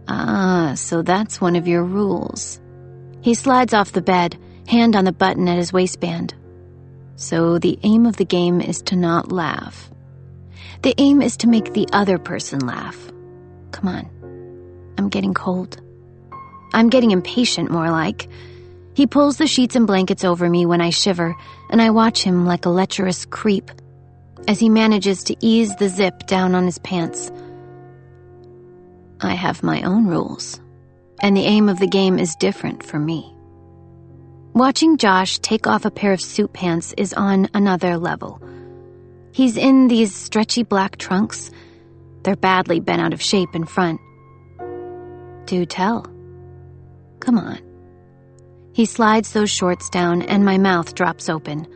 "Ah, so that's one of your rules." He slides off the bed, hand on the button at his waistband. "So the aim of the game is to not laugh. The aim is to make the other person laugh. Come on." I'm getting cold. I'm getting impatient, more like. He pulls the sheets and blankets over me when I shiver, and I watch him like a lecherous creep as he manages to ease the zip down on his pants. I have my own rules, and the aim of the game is different for me. Watching Josh take off a pair of suit pants is on another level. He's in these stretchy black trunks. They're badly bent out of shape in front. Do tell. Come on. He slides those shorts down and my mouth drops open.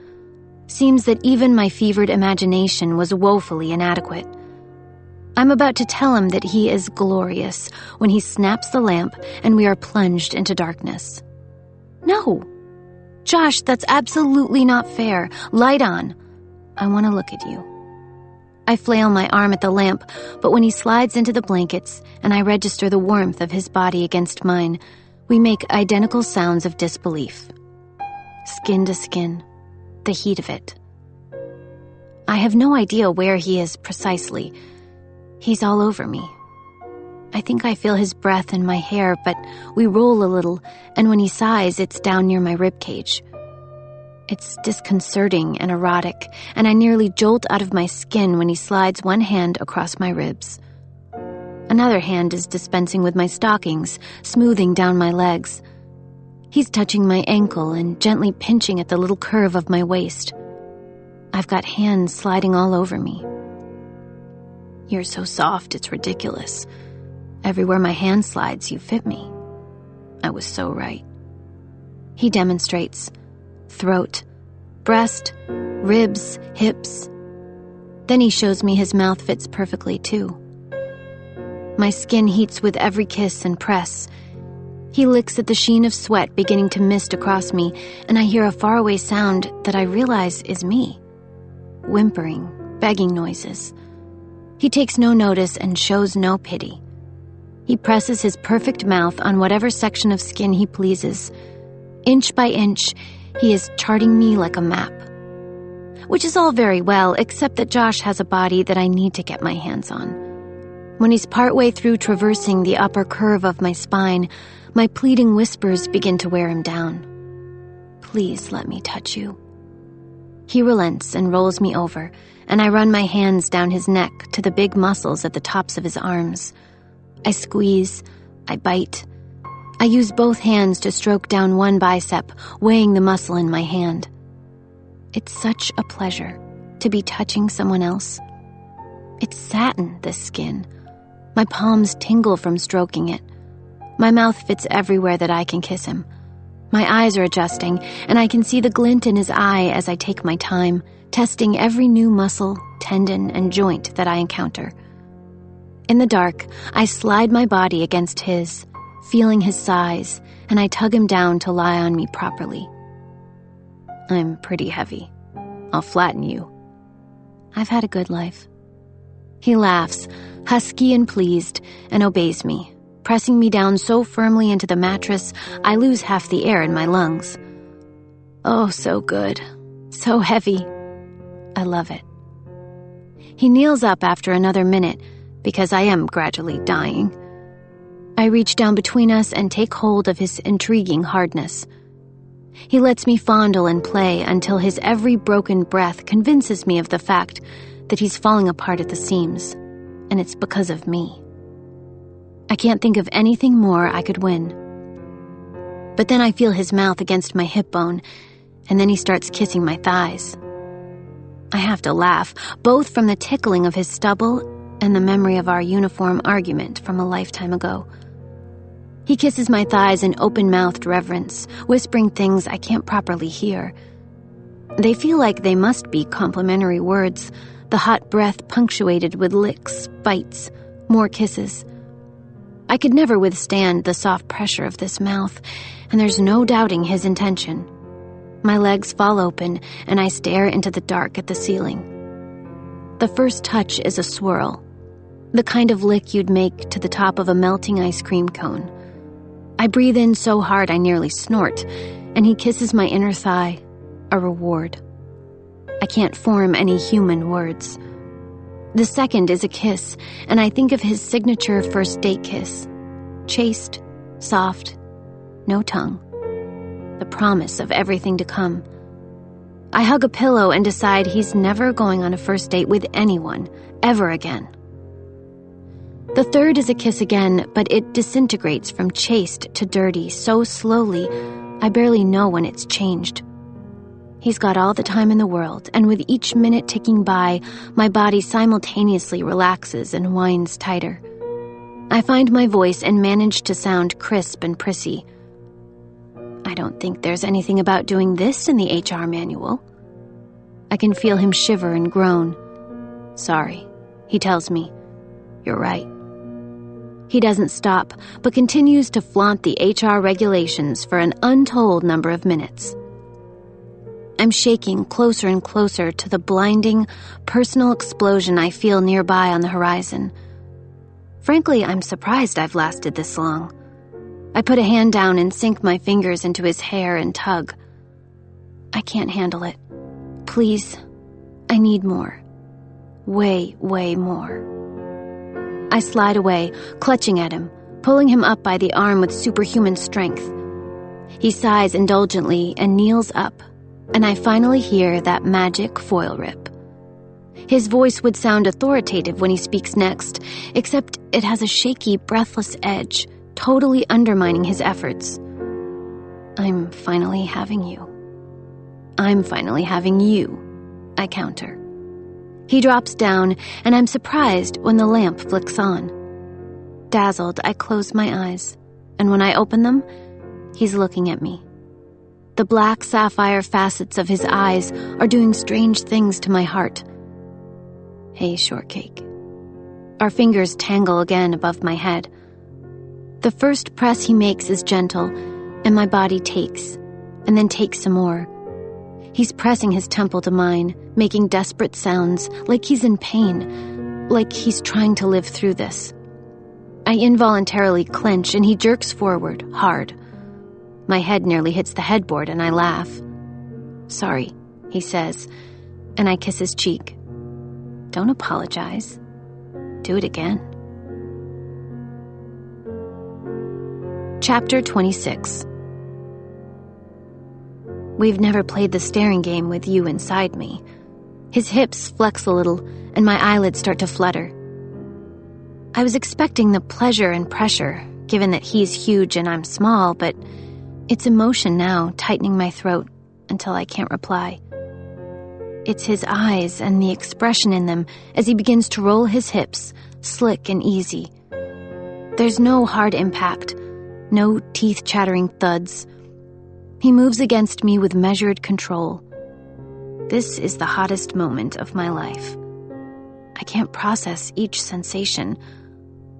Seems that even my fevered imagination was woefully inadequate. I'm about to tell him that he is glorious when he snaps the lamp and we are plunged into darkness. No! Josh, that's absolutely not fair. Light on. I want to look at you. I flail my arm at the lamp, but when he slides into the blankets and I register the warmth of his body against mine, we make identical sounds of disbelief. Skin to skin. The heat of it. I have no idea where he is precisely. He's all over me. I think I feel his breath in my hair, but we roll a little, and when he sighs, it's down near my ribcage. It's disconcerting and erotic, and I nearly jolt out of my skin when he slides one hand across my ribs. Another hand is dispensing with my stockings, smoothing down my legs. He's touching my ankle and gently pinching at the little curve of my waist. I've got hands sliding all over me. You're so soft, it's ridiculous. Everywhere my hand slides, you fit me. I was so right. He demonstrates. Throat, breast, ribs, hips. Then he shows me his mouth fits perfectly, too. My skin heats with every kiss and press. He licks at the sheen of sweat beginning to mist across me, and I hear a faraway sound that I realize is me. Whimpering, begging noises. He takes no notice and shows no pity. He presses his perfect mouth on whatever section of skin he pleases. Inch by inch, he is charting me like a map. Which is all very well, except that Josh has a body that I need to get my hands on. When he's partway through traversing the upper curve of my spine, my pleading whispers begin to wear him down. Please let me touch you. He relents and rolls me over, and I run my hands down his neck to the big muscles at the tops of his arms. I squeeze, I bite. I use both hands to stroke down one bicep, weighing the muscle in my hand. It's such a pleasure to be touching someone else. It's satin, this skin. My palms tingle from stroking it. My mouth fits everywhere that I can kiss him. My eyes are adjusting, and I can see the glint in his eye as I take my time, testing every new muscle, tendon, and joint that I encounter. In the dark, I slide my body against his, feeling his size, and I tug him down to lie on me properly. I'm pretty heavy. I'll flatten you. I've had a good life. He laughs, husky and pleased, and obeys me, pressing me down so firmly into the mattress I lose half the air in my lungs. Oh, so good. So heavy. I love it. He kneels up after another minute, because I am gradually dying. I reach down between us and take hold of his intriguing hardness. He lets me fondle and play until his every broken breath convinces me of the fact that he's falling apart at the seams, and it's because of me. I can't think of anything more I could win. But then I feel his mouth against my hip bone, and then he starts kissing my thighs. I have to laugh, both from the tickling of his stubble and the memory of our uniform argument from a lifetime ago. He kisses my thighs in open-mouthed reverence, whispering things I can't properly hear. They feel like they must be complimentary words, the hot breath punctuated with licks, bites, more kisses. I could never withstand the soft pressure of this mouth, and there's no doubting his intention. My legs fall open, and I stare into the dark at the ceiling. The first touch is a swirl, the kind of lick you'd make to the top of a melting ice cream cone. I breathe in so hard I nearly snort, and he kisses my inner thigh, a reward. I can't form any human words. The second is a kiss, and I think of his signature first date kiss. Chaste, soft, no tongue. The promise of everything to come. I hug a pillow and decide he's never going on a first date with anyone, ever again. The third is a kiss again, but it disintegrates from chaste to dirty so slowly, I barely know when it's changed. He's got all the time in the world, and with each minute ticking by, my body simultaneously relaxes and winds tighter. I find my voice and manage to sound crisp and prissy. I don't think there's anything about doing this in the HR manual. I can feel him shiver and groan. Sorry, he tells me. You're right. He doesn't stop, but continues to flaunt the HR regulations for an untold number of minutes. I'm shaking closer and closer to the blinding, personal explosion I feel nearby on the horizon. Frankly, I'm surprised I've lasted this long. I put a hand down and sink my fingers into his hair and tug. I can't handle it. Please, I need more. Way, way more. I slide away, clutching at him, pulling him up by the arm with superhuman strength. He sighs indulgently and kneels up, and I finally hear that magic foil rip. His voice would sound authoritative when he speaks next, except it has a shaky, breathless edge, totally undermining his efforts. I'm finally having you. I'm finally having you, I counter. He drops down, and I'm surprised when the lamp flicks on. Dazzled, I close my eyes, and when I open them, he's looking at me. The black sapphire facets of his eyes are doing strange things to my heart. Hey, shortcake. Our fingers tangle again above my head. The first press he makes is gentle, and my body takes, and then takes some more. He's pressing his temple to mine, making desperate sounds, like he's in pain, like he's trying to live through this. I involuntarily clench, and he jerks forward, hard. My head nearly hits the headboard, and I laugh. Sorry, he says, and I kiss his cheek. Don't apologize. Do it again. Chapter 26. We've never played the staring game with you inside me. His hips flex a little, and my eyelids start to flutter. I was expecting the pleasure and pressure, given that he's huge and I'm small, but it's emotion now tightening my throat until I can't reply. It's his eyes and the expression in them as he begins to roll his hips, slick and easy. There's no hard impact, no teeth-chattering thuds. He moves against me with measured control. This is the hottest moment of my life. I can't process each sensation.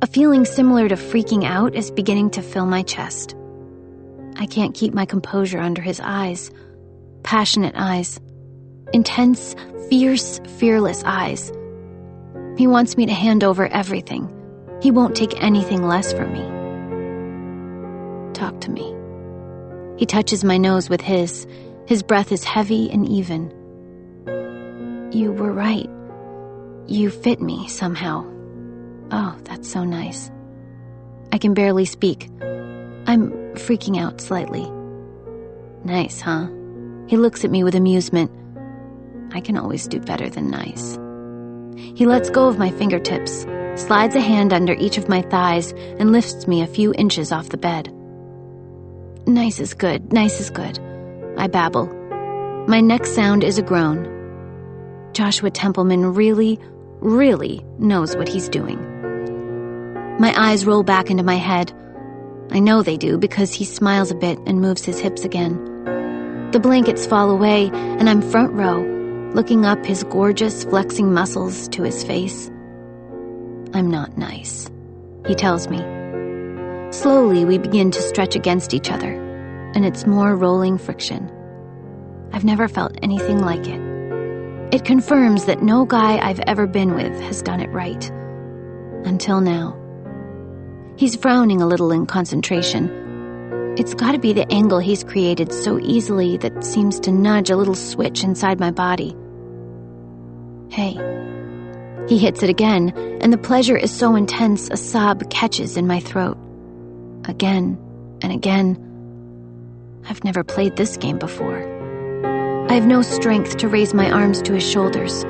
A feeling similar to freaking out is beginning to fill my chest. I can't keep my composure under his eyes. Passionate eyes. Intense, fierce, fearless eyes. He wants me to hand over everything. He won't take anything less from me. Talk to me. He touches my nose with his. His breath is heavy and even. You were right. You fit me somehow. Oh, that's so nice. I can barely speak. I'm freaking out slightly. Nice, huh? He looks at me with amusement. I can always do better than nice. He lets go of my fingertips, slides a hand under each of my thighs, and lifts me a few inches off the bed. Nice is good, nice is good, I babble. My next sound is a groan. Joshua Templeman really knows what he's doing. My eyes roll back into my head. I know they do because he smiles a bit and moves his hips again. The blankets fall away, and I'm front row, looking up his gorgeous, flexing muscles to his face. I'm not nice, he tells me. Slowly, we begin to stretch against each other, and it's more rolling friction. I've never felt anything like it. It confirms that no guy I've ever been with has done it right. Until now. He's frowning a little in concentration. It's gotta be the angle he's created so easily that seems to nudge a little switch inside my body. Hey. He hits it again, and the pleasure is so intense a sob catches in my throat. Again and again. I've never played this game before. I have no strength to raise my arms to his shoulders.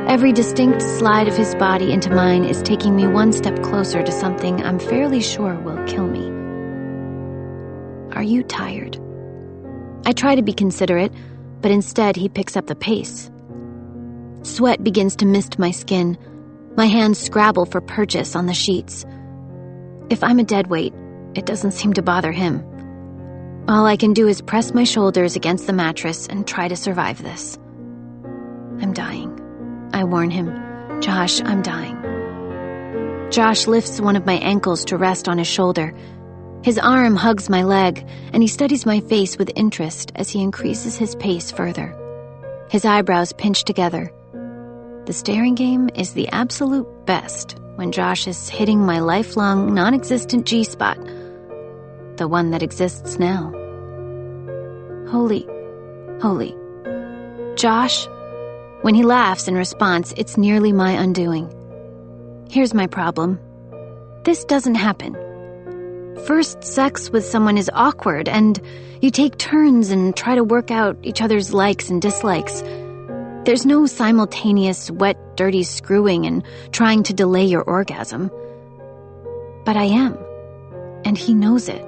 Every distinct slide of his body into mine is taking me one step closer to something I'm fairly sure will kill me. Are you tired? I try to be considerate, but instead he picks up the pace. Sweat begins to mist my skin. My hands scrabble for purchase on the sheets. If I'm a deadweight, it doesn't seem to bother him. All I can do is press my shoulders against the mattress and try to survive this. I'm dying. I warn him. Josh, I'm dying. Josh lifts one of my ankles to rest on his shoulder. His arm hugs my leg, and he studies my face with interest as he increases his pace further. His eyebrows pinch together. The staring game is the absolute best when Josh is hitting my lifelong, non-existent G-spot. The one that exists now. Holy. Josh? When he laughs in response, it's nearly my undoing. Here's my problem. This doesn't happen. First sex with someone is awkward, and you take turns and try to work out each other's likes and dislikes. There's no simultaneous wet, dirty screwing and trying to delay your orgasm. But I am, and he knows it.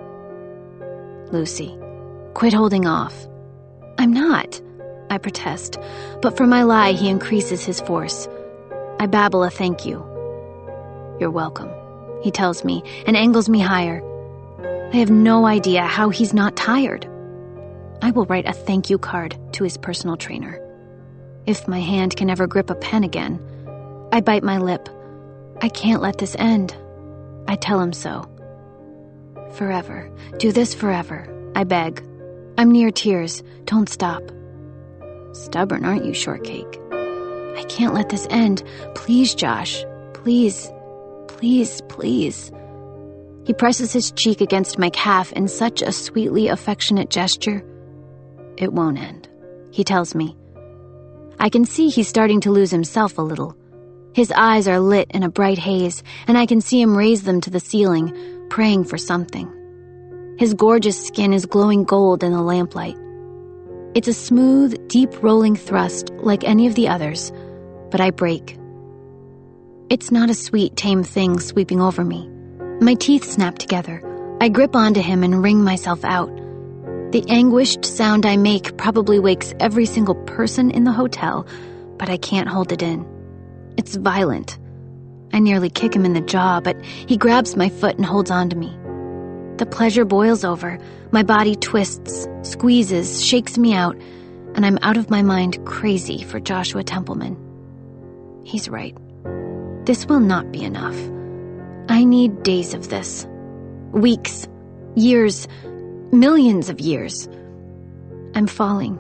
Lucy, quit holding off. I'm not, I protest, but for my lie he increases his force. I babble a thank you. You're welcome, he tells me, and angles me higher. I have no idea how he's not tired. I will write a thank you card to his personal trainer. If my hand can ever grip a pen again. I bite my lip. I can't let this end. I tell him so. Forever. Do this forever, I beg. I'm near tears. Don't stop. Stubborn, aren't you, shortcake? I can't let this end. Please, Josh. Please. Please, please. He presses his cheek against my calf in such a sweetly affectionate gesture. It won't end, he tells me. I can see he's starting to lose himself a little. His eyes are lit in a bright haze, and I can see him raise them to the ceiling, praying for something. His gorgeous skin is glowing gold in the lamplight. It's a smooth, deep-rolling thrust like any of the others, but I break. It's not a sweet, tame thing sweeping over me. My teeth snap together. I grip onto him and wring myself out. The anguished sound I make probably wakes every single person in the hotel, but I can't hold it in. It's violent. I nearly kick him in the jaw, but he grabs my foot and holds on to me. The pleasure boils over. My body twists, squeezes, shakes me out, and I'm out of my mind crazy for Joshua Templeman. He's right. This will not be enough. I need days of this. Weeks, years, millions of years. I'm falling,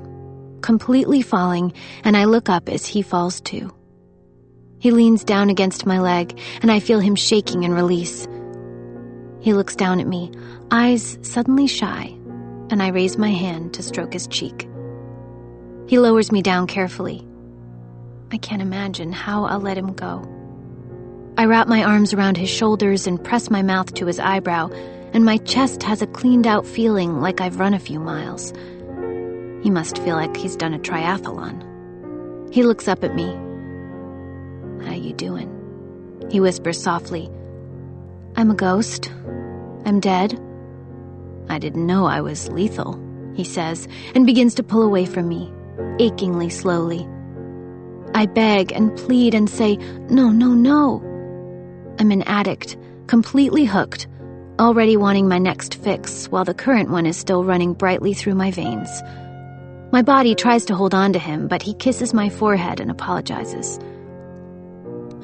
completely falling, and I look up as he falls too. He leans down against my leg, and I feel him shaking and release. He looks down at me, eyes suddenly shy, and I raise my hand to stroke his cheek. He lowers me down carefully. I can't imagine how I'll let him go. I wrap my arms around his shoulders and press my mouth to his eyebrow, and my chest has a cleaned-out feeling like I've run a few miles. He must feel like he's done a triathlon. He looks up at me. "How you doing?" He whispers softly. "I'm a ghost. I'm dead." "I didn't know I was lethal," he says, and begins to pull away from me, achingly slowly. I beg and plead and say, "No, no, no." I'm an addict, completely hooked, already wanting my next fix while the current one is still running brightly through my veins. My body tries to hold on to him, but he kisses my forehead and apologizes.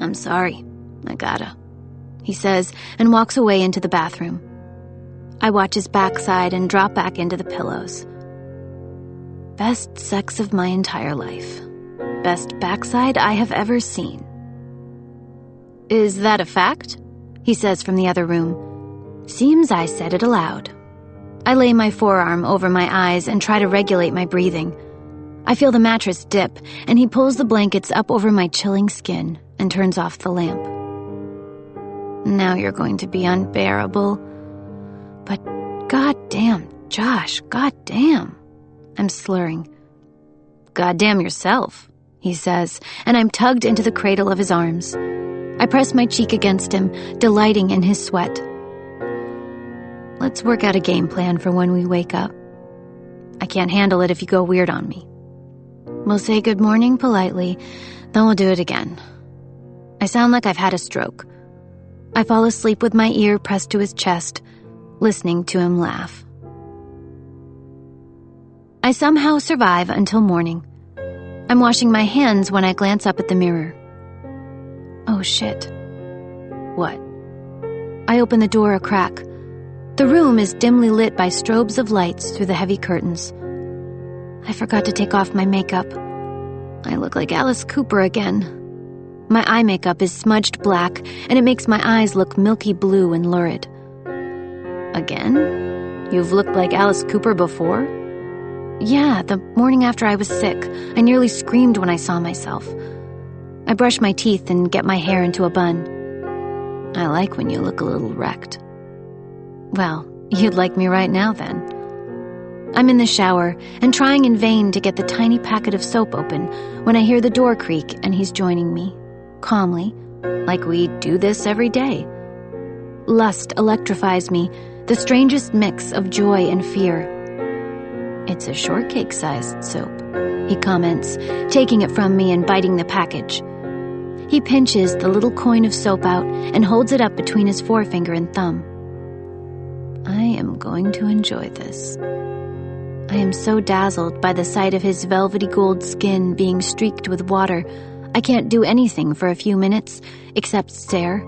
"I'm sorry. I gotta," he says, and walks away into the bathroom. I watch his backside and drop back into the pillows. Best sex of my entire life. Best backside I have ever seen. "Is that a fact?" he says from the other room. Seems I said it aloud. I lay my forearm over my eyes and try to regulate my breathing. I feel the mattress dip, and he pulls the blankets up over my chilling skin and turns off the lamp. "Now you're going to be unbearable." "But goddamn, Josh, goddamn." I'm slurring. "Goddamn yourself," he says, and I'm tugged into the cradle of his arms. I press my cheek against him, delighting in his sweat. "Let's work out a game plan for when we wake up. I can't handle it if you go weird on me. We'll say good morning politely, then we'll do it again." I sound like I've had a stroke. I fall asleep with my ear pressed to his chest, listening to him laugh. I somehow survive until morning. I'm washing my hands when I glance up at the mirror. Oh shit. What? I open the door a crack. The room is dimly lit by strobes of lights through the heavy curtains. I forgot to take off my makeup. I look like Alice Cooper again. My eye makeup is smudged black, and it makes my eyes look milky blue and lurid. Again? You've looked like Alice Cooper before? Yeah, the morning after I was sick. I nearly screamed when I saw myself. I brush my teeth and get my hair into a bun. I like when you look a little wrecked. Well, you'd like me right now then. I'm in the shower and trying in vain to get the tiny packet of soap open when I hear the door creak and he's joining me, calmly, like we do this every day. Lust electrifies me, the strangest mix of joy and fear. "It's a shortcake-sized soap," he comments, taking it from me and biting the package. He pinches the little coin of soap out and holds it up between his forefinger and thumb. I am going to enjoy this. I am so dazzled by the sight of his velvety gold skin being streaked with water, I can't do anything for a few minutes except stare,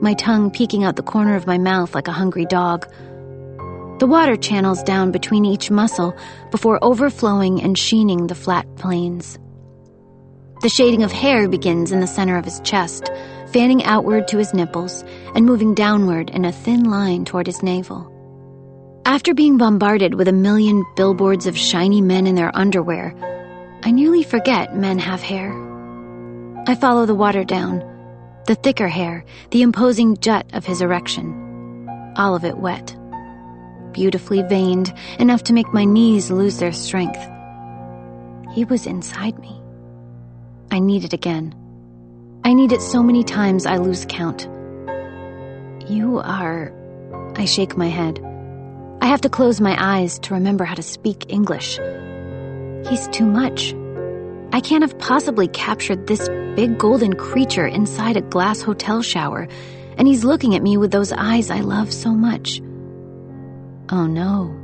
my tongue peeking out the corner of my mouth like a hungry dog. The water channels down between each muscle before overflowing and sheening the flat plains. The shading of hair begins in the center of his chest, fanning outward to his nipples and moving downward in a thin line toward his navel. After being bombarded with a million billboards of shiny men in their underwear, I nearly forget men have hair. I follow the water down, the thicker hair, the imposing jut of his erection, all of it wet. Beautifully veined, enough to make my knees lose their strength. He was inside me. I need it again. I need it so many times I lose count. You are... I shake my head. I have to close my eyes to remember how to speak English. He's too much. I can't have possibly captured this big golden creature inside a glass hotel shower, and he's looking at me with those eyes I love so much. "Oh no,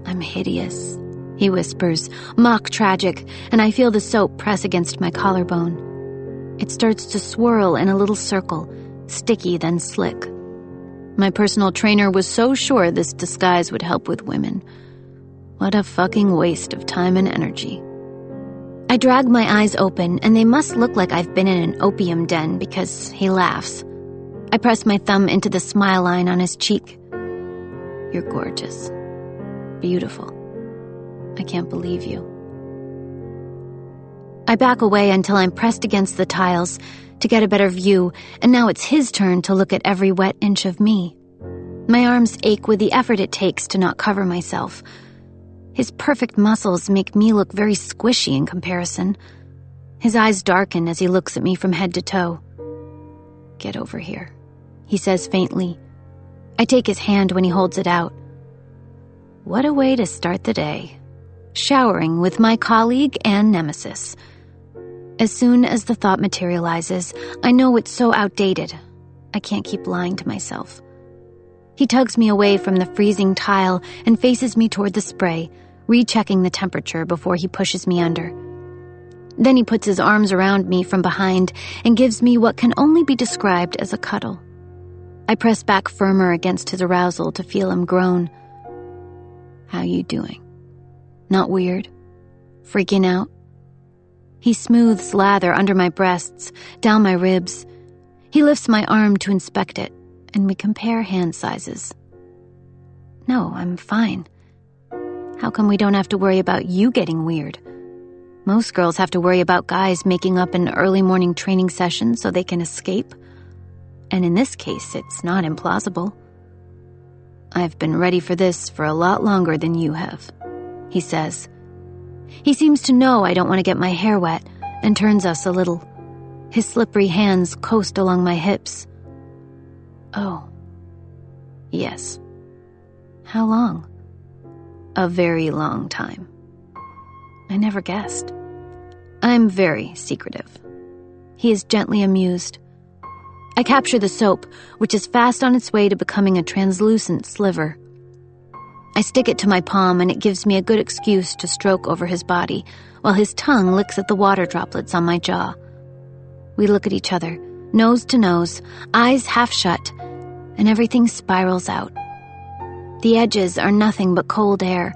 I'm hideous," he whispers, mock tragic, and I feel the soap press against my collarbone. It starts to swirl in a little circle, sticky then slick. My personal trainer was so sure this disguise would help with women. What a fucking waste of time and energy. I drag my eyes open, and they must look like I've been in an opium den because he laughs. I press my thumb into the smile line on his cheek. "You're gorgeous. Beautiful. I can't believe you." I back away until I'm pressed against the tiles to get a better view, and now it's his turn to look at every wet inch of me. My arms ache with the effort it takes to not cover myself. His perfect muscles make me look very squishy in comparison. His eyes darken as he looks at me from head to toe. "Get over here," he says faintly. I take his hand when he holds it out. What a way to start the day. Showering with my colleague and Nemesis. As soon as the thought materializes, I know it's so outdated. I can't keep lying to myself. He tugs me away from the freezing tile and faces me toward the spray, rechecking the temperature before he pushes me under. Then he puts his arms around me from behind and gives me what can only be described as a cuddle. I press back firmer against his arousal to feel him groan. "How you doing? Not weird? Freaking out?" He smooths lather under my breasts, down my ribs. He lifts my arm to inspect it, and we compare hand sizes. "No, I'm fine. How come we don't have to worry about you getting weird? Most girls have to worry about guys making up an early morning training session so they can escape. And in this case, it's not implausible." "I've been ready for this for a lot longer than you have," he says. He seems to know I don't want to get my hair wet and turns us a little. His slippery hands coast along my hips. "Oh. Yes. How long?" "A very long time." I never guessed. I'm very secretive. He is gently amused. I capture the soap, which is fast on its way to becoming a translucent sliver. I stick it to my palm, and it gives me a good excuse to stroke over his body, while his tongue licks at the water droplets on my jaw. We look at each other, nose to nose, eyes half shut, and everything spirals out. The edges are nothing but cold air,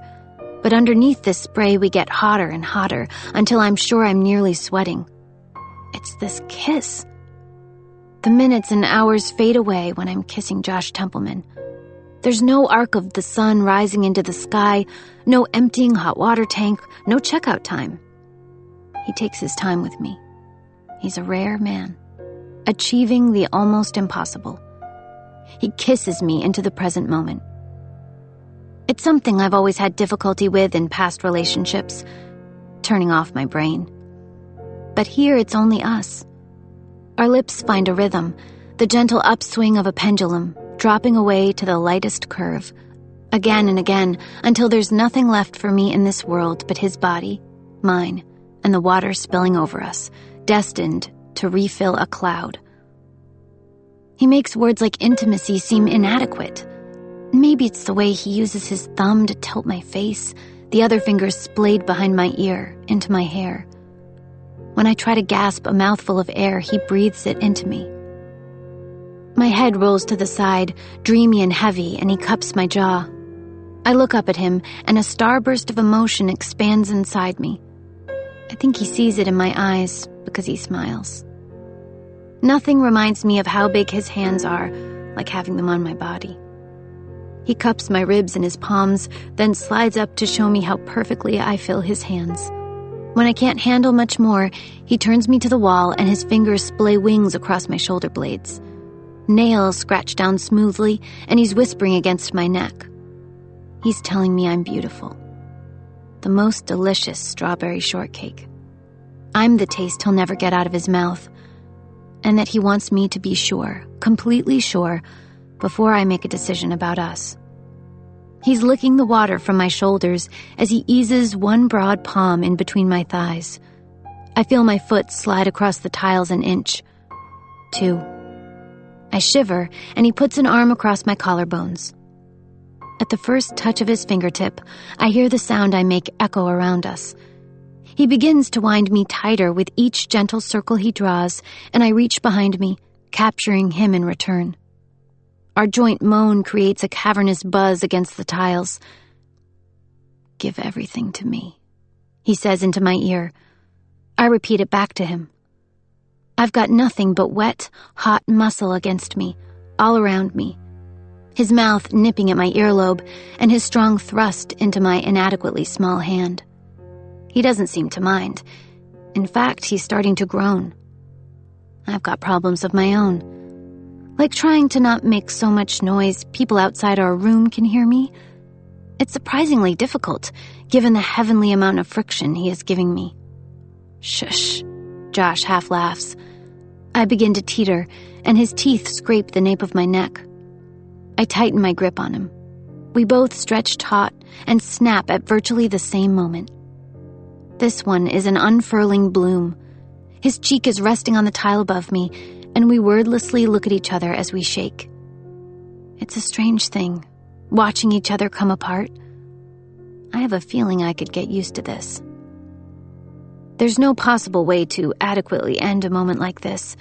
but underneath this spray we get hotter and hotter until I'm sure I'm nearly sweating. It's this kiss. The minutes and hours fade away when I'm kissing Josh Templeman. There's no arc of the sun rising into the sky, no emptying hot water tank, no checkout time. He takes his time with me. He's a rare man, achieving the almost impossible. He kisses me into the present moment. It's something I've always had difficulty with in past relationships, turning off my brain. But here it's only us. Our lips find a rhythm, the gentle upswing of a pendulum, dropping away to the lightest curve, again and again, until there's nothing left for me in this world but his body, mine, and the water spilling over us, destined to refill a cloud. He makes words like intimacy seem inadequate. Maybe it's the way he uses his thumb to tilt my face, the other finger splayed behind my ear, into my hair. When I try to gasp a mouthful of air, he breathes it into me. My head rolls to the side, dreamy and heavy, and he cups my jaw. I look up at him, and a starburst of emotion expands inside me. I think he sees it in my eyes because he smiles. Nothing reminds me of how big his hands are, like having them on my body. He cups my ribs in his palms, then slides up to show me how perfectly I fill his hands. When I can't handle much more, he turns me to the wall, and his fingers splay wings across my shoulder blades. Nails scratch down smoothly, and he's whispering against my neck. He's telling me I'm beautiful. The most delicious strawberry shortcake. I'm the taste he'll never get out of his mouth, and that he wants me to be sure, completely sure, before I make a decision about us. He's licking the water from my shoulders as he eases one broad palm in between my thighs. I feel my foot slide across the tiles an inch. 2. I shiver, and he puts an arm across my collarbones. At the first touch of his fingertip, I hear the sound I make echo around us. He begins to wind me tighter with each gentle circle he draws, and I reach behind me, capturing him in return. Our joint moan creates a cavernous buzz against the tiles. "Give everything to me," he says into my ear. I repeat it back to him. I've got nothing but wet, hot muscle against me, all around me. His mouth nipping at my earlobe, and his strong thrust into my inadequately small hand. He doesn't seem to mind. In fact, he's starting to groan. I've got problems of my own. Like trying to not make so much noise people outside our room can hear me. It's surprisingly difficult, given the heavenly amount of friction he is giving me. "Shush," Josh half laughs. I begin to teeter, and his teeth scrape the nape of my neck. I tighten my grip on him. We both stretch taut and snap at virtually the same moment. This one is an unfurling bloom. His cheek is resting on the tile above me, and we wordlessly look at each other as we shake. It's a strange thing, watching each other come apart. I have a feeling I could get used to this. There's no possible way to adequately end a moment like this.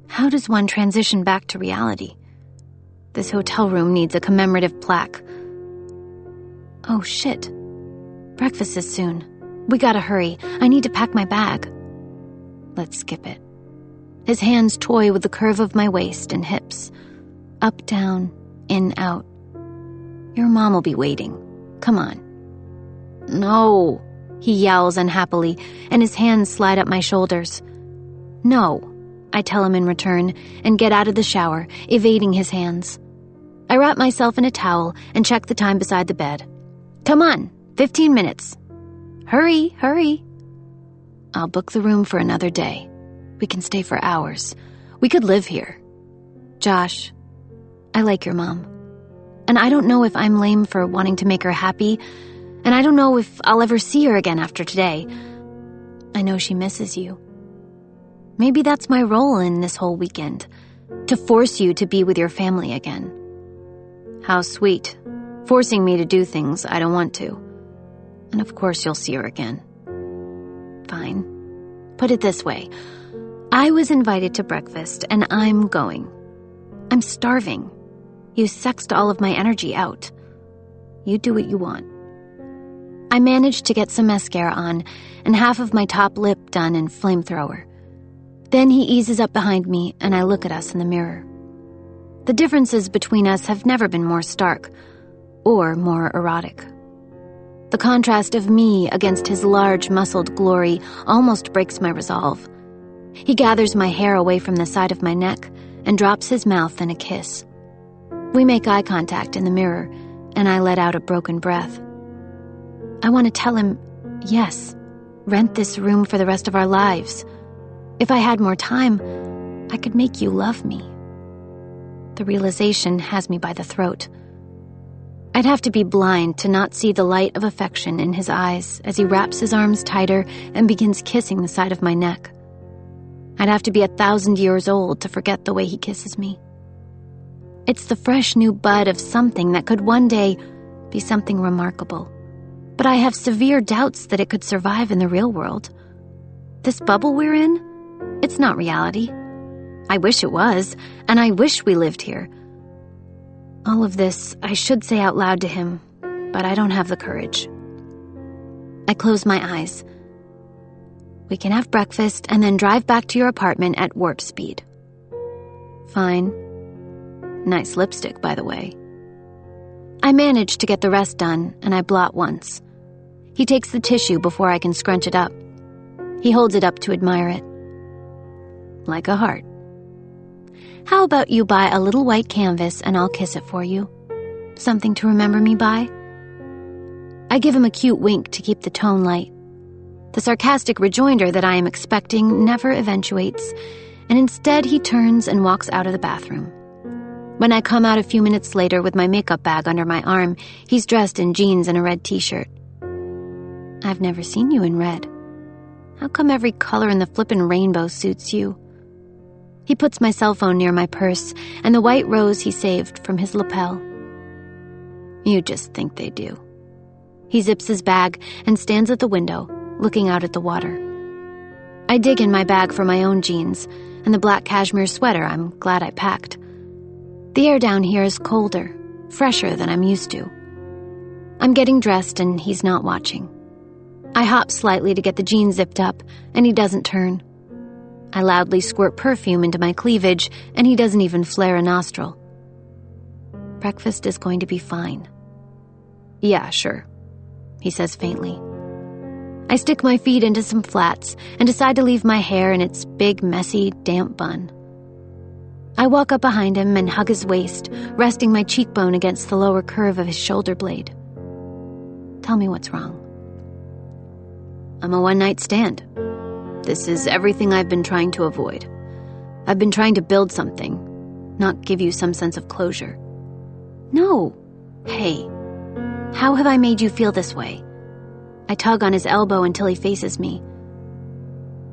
How does one transition back to reality? This hotel room needs a commemorative plaque. Oh shit. Breakfast is soon. We gotta hurry. I need to pack my bag. Let's skip it. His hands toy with the curve of my waist and hips. Up, down, in, out. Your mom will be waiting. Come on. No, he yowls unhappily, and his hands slide up my shoulders. No, I tell him in return, and get out of the shower, evading his hands. I wrap myself in a towel and check the time beside the bed. Come on, 15 minutes. Hurry, hurry. I'll book the room for another day. We can stay for hours. We could live here. Josh, I like your mom. And I don't know if I'm lame for wanting to make her happy, and I don't know if I'll ever see her again after today. I know she misses you. Maybe that's my role in this whole weekend, to force you to be with your family again. How sweet, forcing me to do things I don't want to. And of course you'll see her again. Fine. Put it this way. I was invited to breakfast, and I'm going. I'm starving. You sexed all of my energy out. You do what you want. I managed to get some mascara on and half of my top lip done in flamethrower. Then he eases up behind me, and I look at us in the mirror. The differences between us have never been more stark or more erotic. The contrast of me against his large, muscled glory almost breaks my resolve. He gathers my hair away from the side of my neck and drops his mouth in a kiss. We make eye contact in the mirror, and I let out a broken breath. I want to tell him, yes, rent this room for the rest of our lives. If I had more time, I could make you love me. The realization has me by the throat. I'd have to be blind to not see the light of affection in his eyes as he wraps his arms tighter and begins kissing the side of my neck. I'd have to be 1,000 years old to forget the way he kisses me. It's the fresh new bud of something that could one day be something remarkable. But I have severe doubts that it could survive in the real world. This bubble we're in, it's not reality. I wish it was, and I wish we lived here. All of this I should say out loud to him, but I don't have the courage. I close my eyes. We can have breakfast and then drive back to your apartment at warp speed. Fine. Nice lipstick, by the way. I manage to get the rest done, and I blot once. He takes the tissue before I can scrunch it up. He holds it up to admire it. Like a heart. How about you buy a little white canvas and I'll kiss it for you? Something to remember me by? I give him a cute wink to keep the tone light. The sarcastic rejoinder that I am expecting never eventuates, and instead he turns and walks out of the bathroom. When I come out a few minutes later with my makeup bag under my arm, he's dressed in jeans and a red t-shirt. I've never seen you in red. How come every color in the flippin' rainbow suits you? He puts my cell phone near my purse and the white rose he saved from his lapel. You just think they do. He zips his bag and stands at the window, looking out at the water. I dig in my bag for my own jeans and the black cashmere sweater I'm glad I packed. The air down here is colder, fresher than I'm used to. I'm getting dressed and he's not watching. I hop slightly to get the jeans zipped up, and he doesn't turn. I loudly squirt perfume into my cleavage, and he doesn't even flare a nostril. Breakfast is going to be fine. Yeah, sure, he says faintly. I stick my feet into some flats and decide to leave my hair in its big, messy, damp bun. I walk up behind him and hug his waist, resting my cheekbone against the lower curve of his shoulder blade. Tell me what's wrong. I'm a one-night stand. This is everything I've been trying to avoid. I've been trying to build something, not give you some sense of closure. No. Hey, how have I made you feel this way? I tug on his elbow until he faces me.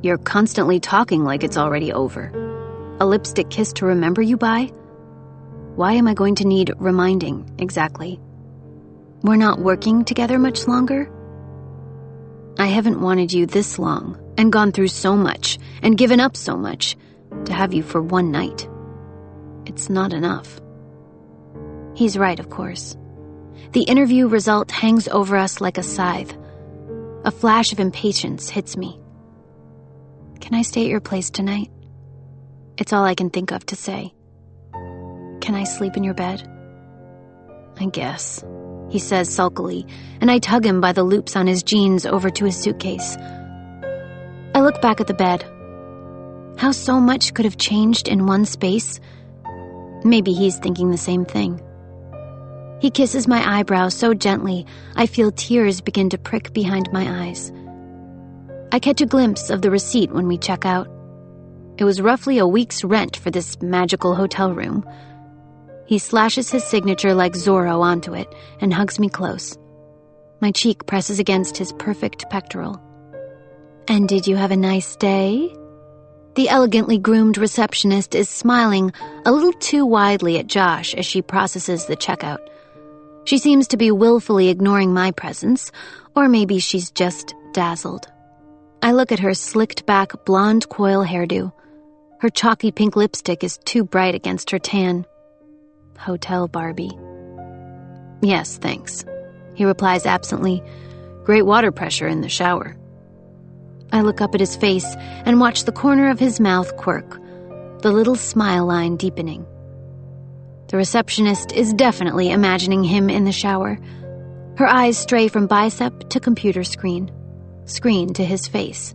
You're constantly talking like it's already over. A lipstick kiss to remember you by? Why am I going to need reminding, exactly? We're not working together much longer? I haven't wanted you this long, and gone through so much, and given up so much, to have you for one night. It's not enough. He's right, of course. The interview result hangs over us like a scythe. A flash of impatience hits me. Can I stay at your place tonight? It's all I can think of to say. Can I sleep in your bed? I guess, he says sulkily, and I tug him by the loops on his jeans over to his suitcase. I look back at the bed. How so much could have changed in one space? Maybe he's thinking the same thing. He kisses my eyebrows so gently, I feel tears begin to prick behind my eyes. I catch a glimpse of the receipt when we check out. It was roughly a week's rent for this magical hotel room. He slashes his signature like Zorro onto it and hugs me close. My cheek presses against his perfect pectoral. And did you have a nice day? The elegantly groomed receptionist is smiling a little too widely at Josh as she processes the checkout. She seems to be willfully ignoring my presence, or maybe she's just dazzled. I look at her slicked-back blonde coil hairdo. Her chalky pink lipstick is too bright against her tan. Hotel Barbie. Yes, thanks, he replies absently. Great water pressure in the shower. I look up at his face and watch the corner of his mouth quirk, the little smile line deepening. The receptionist is definitely imagining him in the shower. Her eyes stray from bicep to computer screen to his face.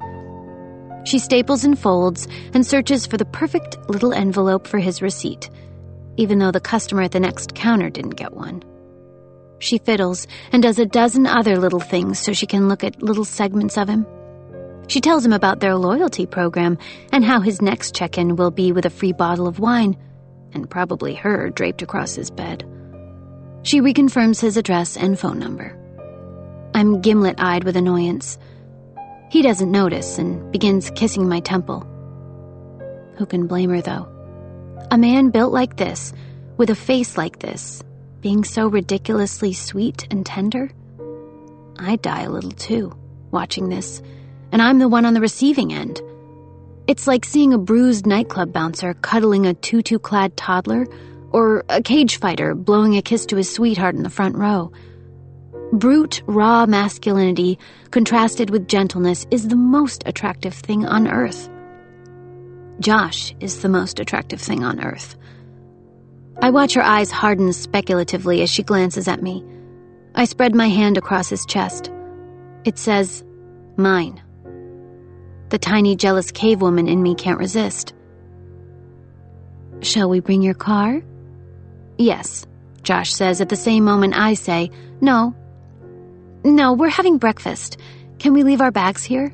She staples and folds and searches for the perfect little envelope for his receipt, even though the customer at the next counter didn't get one. She fiddles and does a dozen other little things so she can look at little segments of him. She tells him about their loyalty program and how his next check-in will be with a free bottle of wine, and probably her draped across his bed. She reconfirms his address and phone number. I'm gimlet-eyed with annoyance. He doesn't notice and begins kissing my temple. Who can blame her, though? A man built like this, with a face like this, being so ridiculously sweet and tender? I'd die a little too, watching this, and I'm the one on the receiving end. It's like seeing a bruised nightclub bouncer cuddling a tutu-clad toddler, or a cage fighter blowing a kiss to his sweetheart in the front row. Brute, raw masculinity contrasted with gentleness is the most attractive thing on earth. Josh is the most attractive thing on earth. I watch her eyes harden speculatively as she glances at me. I spread my hand across his chest. It says, mine. The tiny, jealous cave woman in me can't resist. Shall we bring your car? Yes, Josh says at the same moment I say, no. No, we're having breakfast. Can we leave our bags here?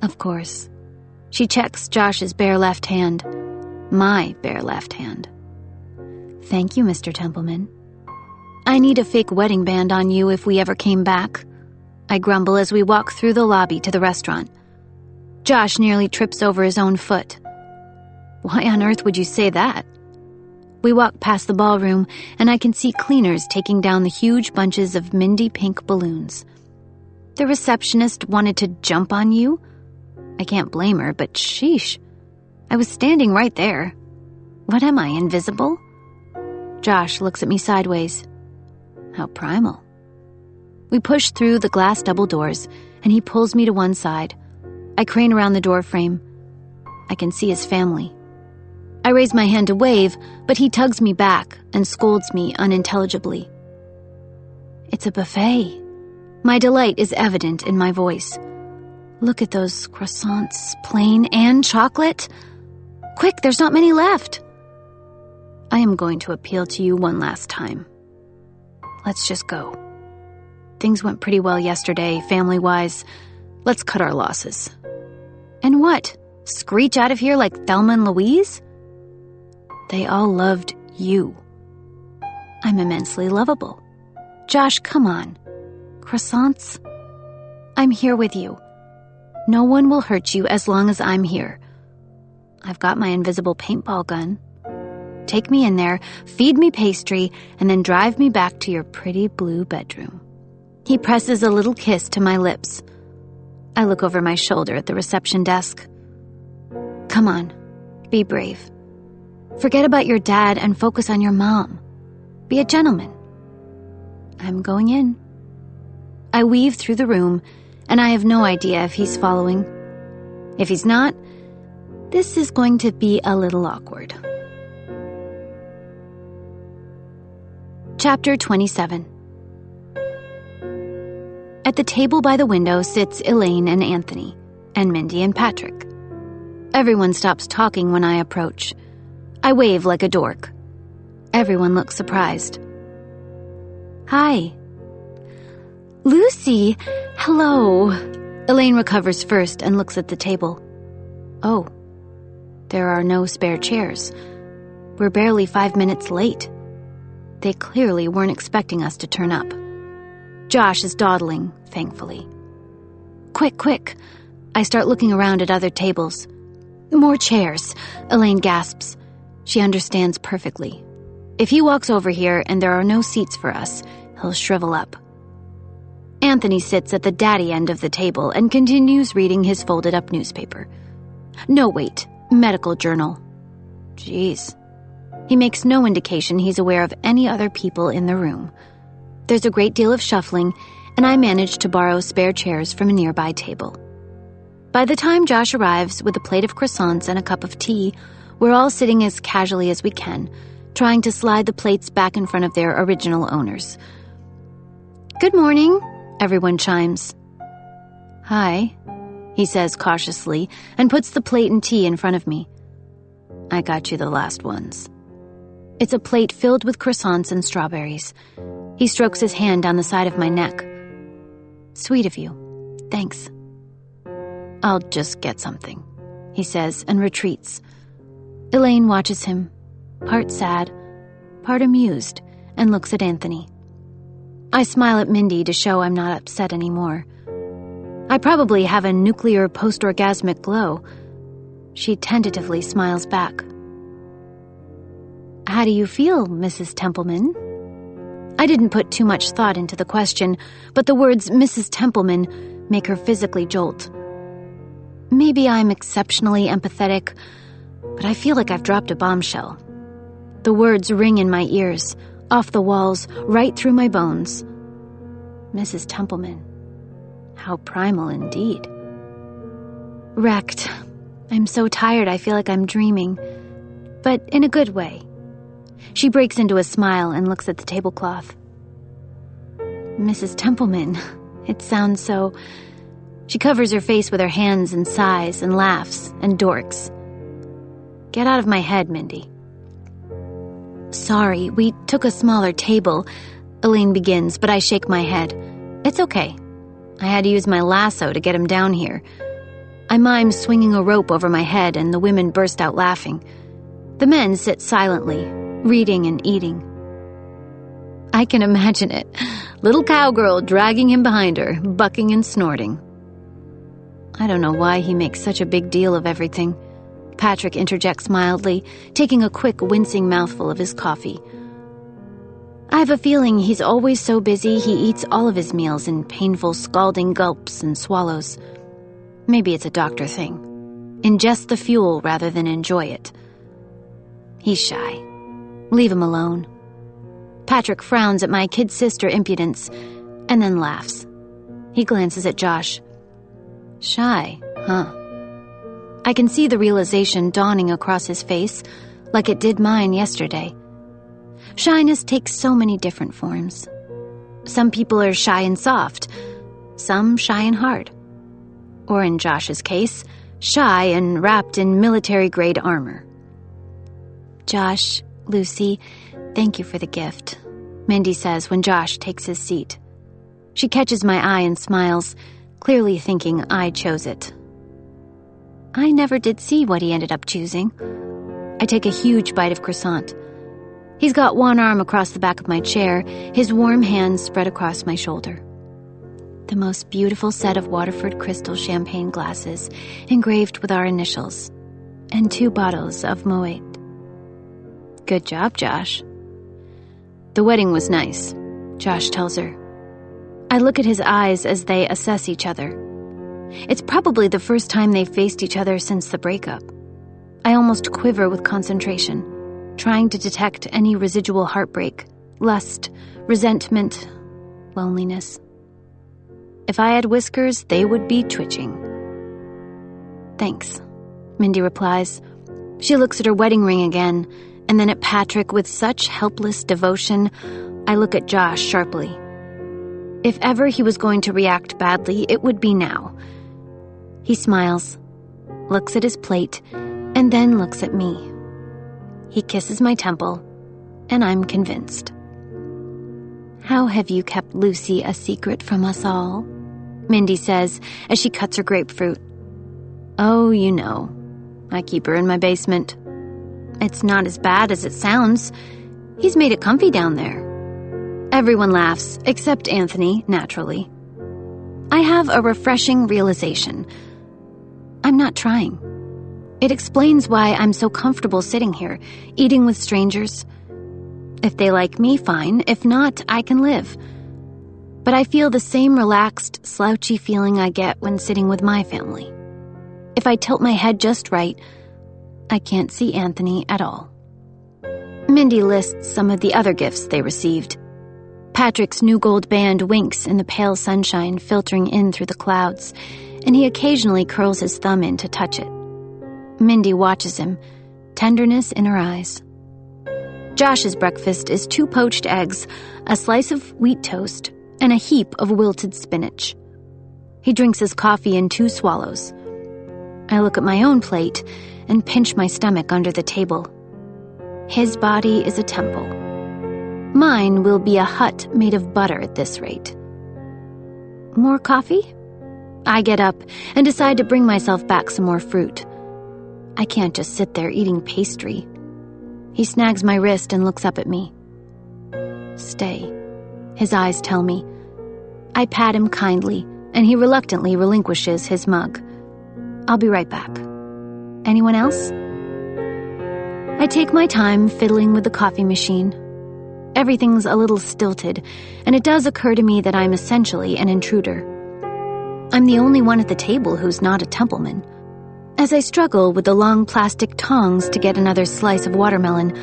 Of course. She checks Josh's bare left hand. My bare left hand. Thank you, Mr. Templeman. I need a fake wedding band on you if we ever came back. I grumble as we walk through the lobby to the restaurant. Josh nearly trips over his own foot. Why on earth would you say that? We walk past the ballroom, and I can see cleaners taking down the huge bunches of minty pink balloons. The receptionist wanted to jump on you? I can't blame her, but sheesh. I was standing right there. What am I, invisible? Josh looks at me sideways. How primal. We push through the glass double doors, and he pulls me to one side. I crane around the door frame. I can see his family. I raise my hand to wave, but he tugs me back and scolds me unintelligibly. It's a buffet. My delight is evident in my voice. Look at those croissants, plain and chocolate. Quick, there's not many left. I am going to appeal to you one last time. Let's just go. Things went pretty well yesterday, family-wise. Let's cut our losses. And what? Screech out of here like Thelma and Louise? They all loved you. I'm immensely lovable. Josh, come on. Croissants? I'm here with you. No one will hurt you as long as I'm here. I've got my invisible paintball gun. Take me in there, feed me pastry, and then drive me back to your pretty blue bedroom. He presses a little kiss to my lips. I look over my shoulder at the reception desk. Come on, be brave. Forget about your dad and focus on your mom. Be a gentleman. I'm going in. I weave through the room, and I have no idea if he's following. If he's not, this is going to be a little awkward. Chapter 27. At the table by the window sits Elaine and Anthony, and Mindy and Patrick. Everyone stops talking when I approach. I wave like a dork. Everyone looks surprised. Hi. Lucy, hello. Elaine recovers first and looks at the table. Oh, there are no spare chairs. We're barely 5 minutes late. They clearly weren't expecting us to turn up. Josh is dawdling, thankfully. Quick. I start looking around at other tables. More chairs, Elaine gasps. She understands perfectly. If he walks over here and there are no seats for us, he'll shrivel up. Anthony sits at the daddy end of the table and continues reading his folded-up newspaper. No, wait, medical journal. Jeez. He makes no indication he's aware of any other people in the room. There's a great deal of shuffling, and I manage to borrow spare chairs from a nearby table. By the time Josh arrives with a plate of croissants and a cup of tea, we're all sitting as casually as we can, trying to slide the plates back in front of their original owners. Good morning, everyone chimes. Hi, he says cautiously, and puts the plate and tea in front of me. I got you the last ones. It's a plate filled with croissants and strawberries. He strokes his hand down the side of my neck. Sweet of you. Thanks. I'll just get something, he says and retreats. Elaine watches him, part sad, part amused, and looks at Anthony. I smile at Mindy to show I'm not upset anymore. I probably have a nuclear post-orgasmic glow. She tentatively smiles back. How do you feel, Mrs. Templeman? I didn't put too much thought into the question, but the words Mrs. Templeman make her physically jolt. Maybe I'm exceptionally empathetic, but I feel like I've dropped a bombshell. The words ring in my ears, off the walls, right through my bones. Mrs. Templeman. How primal indeed. Wrecked. I'm so tired I feel like I'm dreaming, but in a good way. She breaks into a smile and looks at the tablecloth. Mrs. Templeman, it sounds so... She covers her face with her hands and sighs and laughs and dorks. Get out of my head, Mindy. Sorry, we took a smaller table, Elaine begins, but I shake my head. It's okay. I had to use my lasso to get him down here. I mime swinging a rope over my head and the women burst out laughing. The men sit silently, reading and eating. I can imagine it. Little cowgirl dragging him behind her, bucking and snorting. I don't know why he makes such a big deal of everything. Patrick interjects mildly, taking a quick, wincing mouthful of his coffee. I have a feeling he's always so busy he eats all of his meals in painful, scalding gulps and swallows. Maybe it's a doctor thing. Ingest the fuel rather than enjoy it. He's shy. Leave him alone. Patrick frowns at my kid sister impudence and then laughs. He glances at Josh. Shy, huh? I can see the realization dawning across his face, like it did mine yesterday. Shyness takes so many different forms. Some people are shy and soft, some shy and hard. Or in Josh's case, shy and wrapped in military-grade armor. Josh, Lucy, thank you for the gift, Mindy says when Josh takes his seat. She catches my eye and smiles, clearly thinking I chose it. I never did see what he ended up choosing. I take a huge bite of croissant. He's got one arm across the back of my chair, his warm hands spread across my shoulder. The most beautiful set of Waterford crystal champagne glasses, engraved with our initials, and 2 bottles of Moet. Good job, Josh. The wedding was nice, Josh tells her. I look at his eyes as they assess each other. It's probably the first time they've faced each other since the breakup. I almost quiver with concentration, trying to detect any residual heartbreak, lust, resentment, loneliness. If I had whiskers, they would be twitching. Thanks, Mindy replies. She looks at her wedding ring again, and then at Patrick with such helpless devotion. I look at Josh sharply. If ever he was going to react badly, it would be now. He smiles, looks at his plate, and then looks at me. He kisses my temple, and I'm convinced. How have you kept Lucy a secret from us all? Mindy says as she cuts her grapefruit. Oh, you know, I keep her in my basement. It's not as bad as it sounds. He's made it comfy down there. Everyone laughs, except Anthony, naturally. I have a refreshing realization. I'm not trying. It explains why I'm so comfortable sitting here, eating with strangers. If they like me, fine. If not, I can live. But I feel the same relaxed, slouchy feeling I get when sitting with my family. If I tilt my head just right, I can't see Anthony at all. Mindy lists some of the other gifts they received. Patrick's new gold band winks in the pale sunshine filtering in through the clouds, and he occasionally curls his thumb in to touch it. Mindy watches him, tenderness in her eyes. Josh's breakfast is 2 poached eggs, a slice of wheat toast, and a heap of wilted spinach. He drinks his coffee in 2 swallows. I look at my own plate and pinch my stomach under the table. His body is a temple. Mine will be a hut made of butter at this rate. More coffee? I get up and decide to bring myself back some more fruit. I can't just sit there eating pastry. He snags my wrist and looks up at me. Stay, his eyes tell me. I pat him kindly, and he reluctantly relinquishes his mug. I'll be right back. Anyone else? I take my time fiddling with the coffee machine. Everything's a little stilted, and it does occur to me that I'm essentially an intruder. I'm the only one at the table who's not a Templeman. As I struggle with the long plastic tongs to get another slice of watermelon,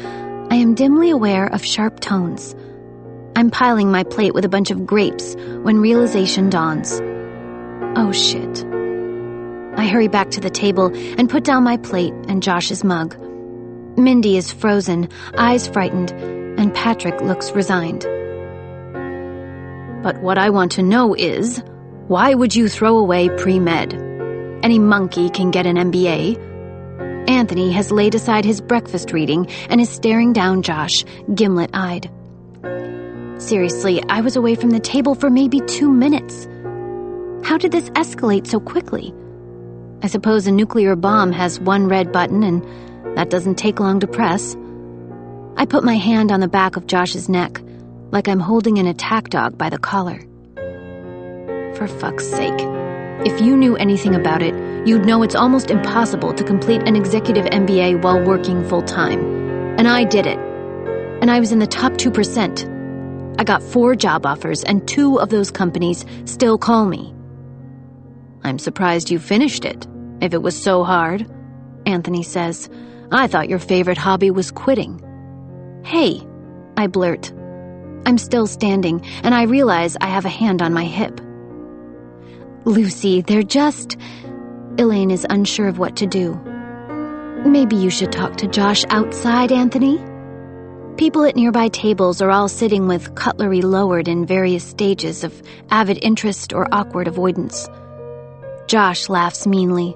I am dimly aware of sharp tones. I'm piling my plate with a bunch of grapes when realization dawns. Oh shit. I hurry back to the table and put down my plate and Josh's mug. Mindy is frozen, eyes frightened, and Patrick looks resigned. But what I want to know is, why would you throw away pre-med? Any monkey can get an MBA. Anthony has laid aside his breakfast reading and is staring down Josh, gimlet-eyed. Seriously, I was away from the table for maybe 2 minutes. How did this escalate so quickly? I suppose a nuclear bomb has 1 red button, and that doesn't take long to press. I put my hand on the back of Josh's neck, like I'm holding an attack dog by the collar. For fuck's sake, if you knew anything about it, you'd know it's almost impossible to complete an executive MBA while working full-time. And I did it. And I was in the top 2%. I got 4 job offers, and 2 of those companies still call me. I'm surprised you finished it, if it was so hard, Anthony says. I thought your favorite hobby was quitting. Hey, I blurt. I'm still standing, and I realize I have a hand on my hip. Lucy, they're just... Elaine is unsure of what to do. Maybe you should talk to Josh outside, Anthony? People at nearby tables are all sitting with cutlery lowered in various stages of avid interest or awkward avoidance. Josh laughs meanly.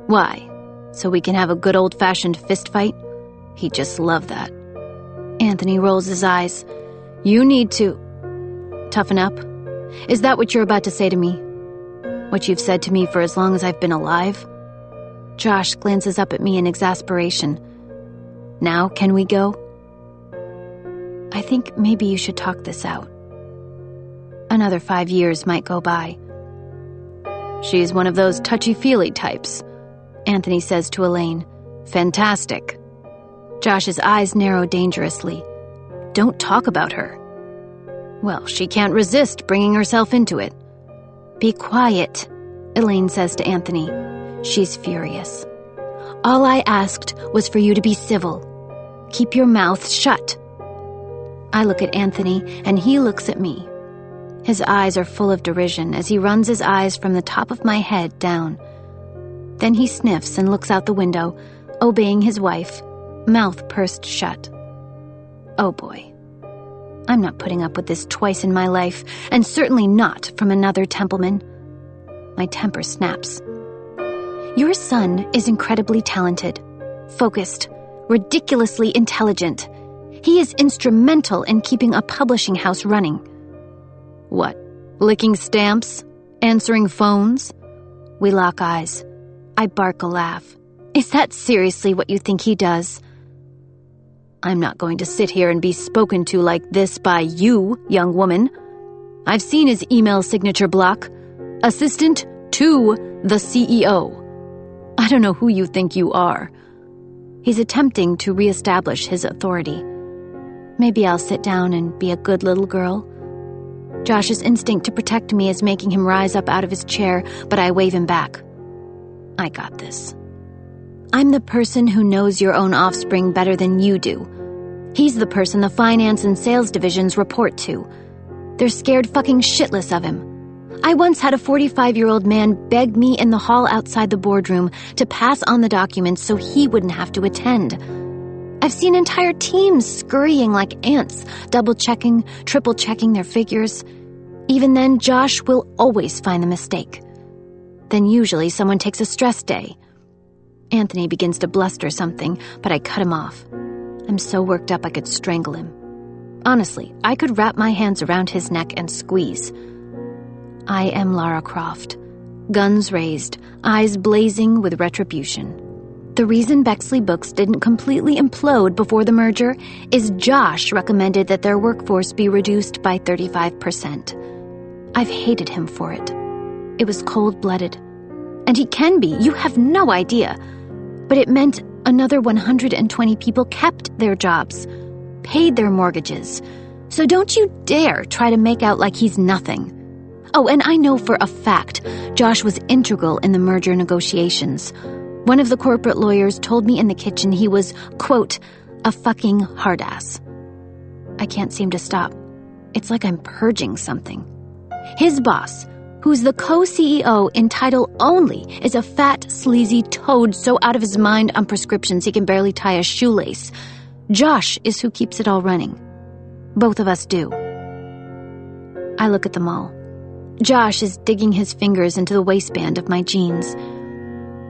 Why? So we can have a good old-fashioned fist fight? He'd just love that. Anthony rolls his eyes. You need to... Toughen up? Is that what you're about to say to me? What you've said to me for as long as I've been alive? Josh glances up at me in exasperation. Now, can we go? I think maybe you should talk this out. Another 5 years might go by. She's one of those touchy-feely types, Anthony says to Elaine. Fantastic. Josh's eyes narrow dangerously. Don't talk about her. Well, she can't resist bringing herself into it. Be quiet, Elaine says to Anthony. She's furious. All I asked was for you to be civil. Keep your mouth shut. I look at Anthony, and he looks at me. His eyes are full of derision as he runs his eyes from the top of my head down. Then he sniffs and looks out the window, obeying his wife, mouth pursed shut. Oh boy. I'm not putting up with this twice in my life, and certainly not from another Templeman. My temper snaps. Your son is incredibly talented, focused, ridiculously intelligent. He is instrumental in keeping a publishing house running. What? Licking stamps? Answering phones? We lock eyes. I bark a laugh. Is that seriously what you think he does? I'm not going to sit here and be spoken to like this by you, young woman. I've seen his email signature block. Assistant to the CEO. I don't know who you think you are. He's attempting to reestablish his authority. Maybe I'll sit down and be a good little girl. Josh's instinct to protect me is making him rise up out of his chair, but I wave him back. I got this. I'm the person who knows your own offspring better than you do. He's the person the finance and sales divisions report to. They're scared fucking shitless of him. I once had a 45-year-old man beg me in the hall outside the boardroom to pass on the documents so he wouldn't have to attend. I've seen entire teams scurrying like ants, double-checking, triple-checking their figures. Even then, Josh will always find the mistake. Then usually someone takes a stress day. Anthony begins to bluster something, but I cut him off. I'm so worked up I could strangle him. Honestly, I could wrap my hands around his neck and squeeze. I am Lara Croft. Guns raised, eyes blazing with retribution. The reason Bexley Books didn't completely implode before the merger is Josh recommended that their workforce be reduced by 35%. I've hated him for it. It was cold-blooded. And he can be, you have no idea. But it meant another 120 people kept their jobs, paid their mortgages. So don't you dare try to make out like he's nothing. Oh, and I know for a fact Josh was integral in the merger negotiations. One of the corporate lawyers told me in the kitchen he was, quote, a fucking hard-ass. I can't seem to stop. It's like I'm purging something. His boss, who's the co-CEO in title only, is a fat, sleazy toad so out of his mind on prescriptions he can barely tie a shoelace. Josh is who keeps it all running. Both of us do. I look at them all. Josh is digging his fingers into the waistband of my jeans.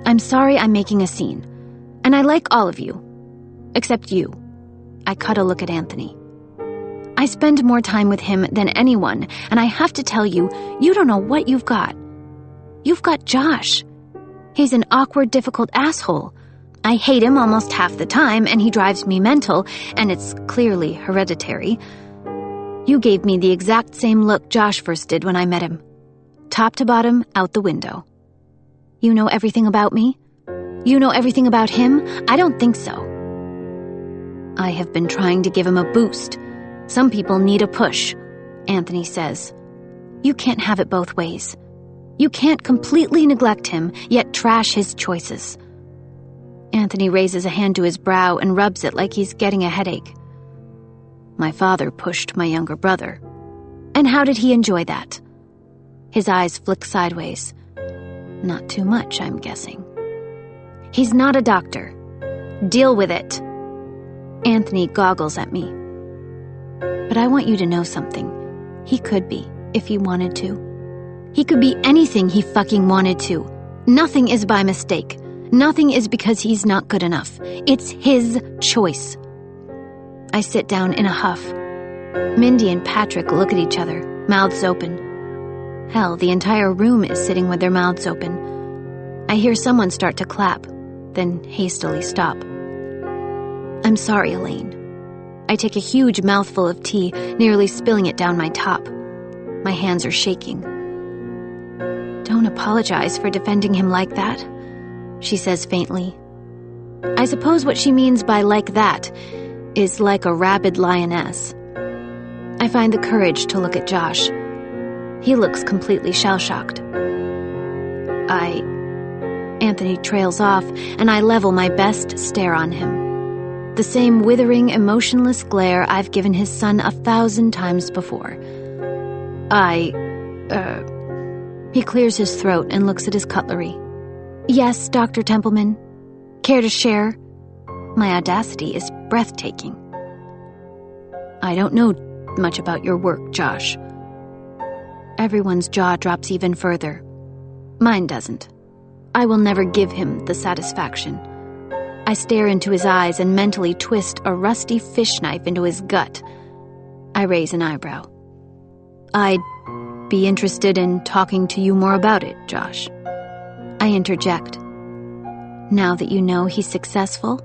I'm sorry I'm making a scene. And I like all of you. Except you. I cut a look at Anthony. I spend more time with him than anyone, and I have to tell you, you don't know what you've got. You've got Josh. He's an awkward, difficult asshole. I hate him almost half the time, and he drives me mental, and it's clearly hereditary. You gave me the exact same look Josh first did when I met him. Top to bottom, out the window. You know everything about me? You know everything about him? I don't think so. I have been trying to give him a boost. Some people need a push, Anthony says. You can't have it both ways. You can't completely neglect him, yet trash his choices. Anthony raises a hand to his brow and rubs it like he's getting a headache. My father pushed my younger brother. And how did he enjoy that? His eyes flick sideways. Not too much, I'm guessing. He's not a doctor. Deal with it. Anthony goggles at me. But I want you to know something. He could be, if he wanted to. He could be anything he fucking wanted to. Nothing is by mistake. Nothing is because he's not good enough. It's his choice. I sit down in a huff. Mindy and Patrick look at each other, mouths open. Hell, the entire room is sitting with their mouths open. I hear someone start to clap, then hastily stop. I'm sorry, Elaine. I take a huge mouthful of tea, nearly spilling it down my top. My hands are shaking. Don't apologize for defending him like that, she says faintly. I suppose what she means by like that is like a rabid lioness. I find the courage to look at Josh. He looks completely shell-shocked. Anthony trails off, and I level my best stare on him. The same withering, emotionless glare I've given his son 1,000 times before. He clears his throat and looks at his cutlery. Yes, Dr. Templeman. Care to share? My audacity is breathtaking. I don't know much about your work, Josh. Everyone's jaw drops even further. Mine doesn't. I will never give him the satisfaction. I stare into his eyes and mentally twist a rusty fish knife into his gut. I raise an eyebrow. I'd be interested in talking to you more about it, Josh. I interject. Now that you know he's successful?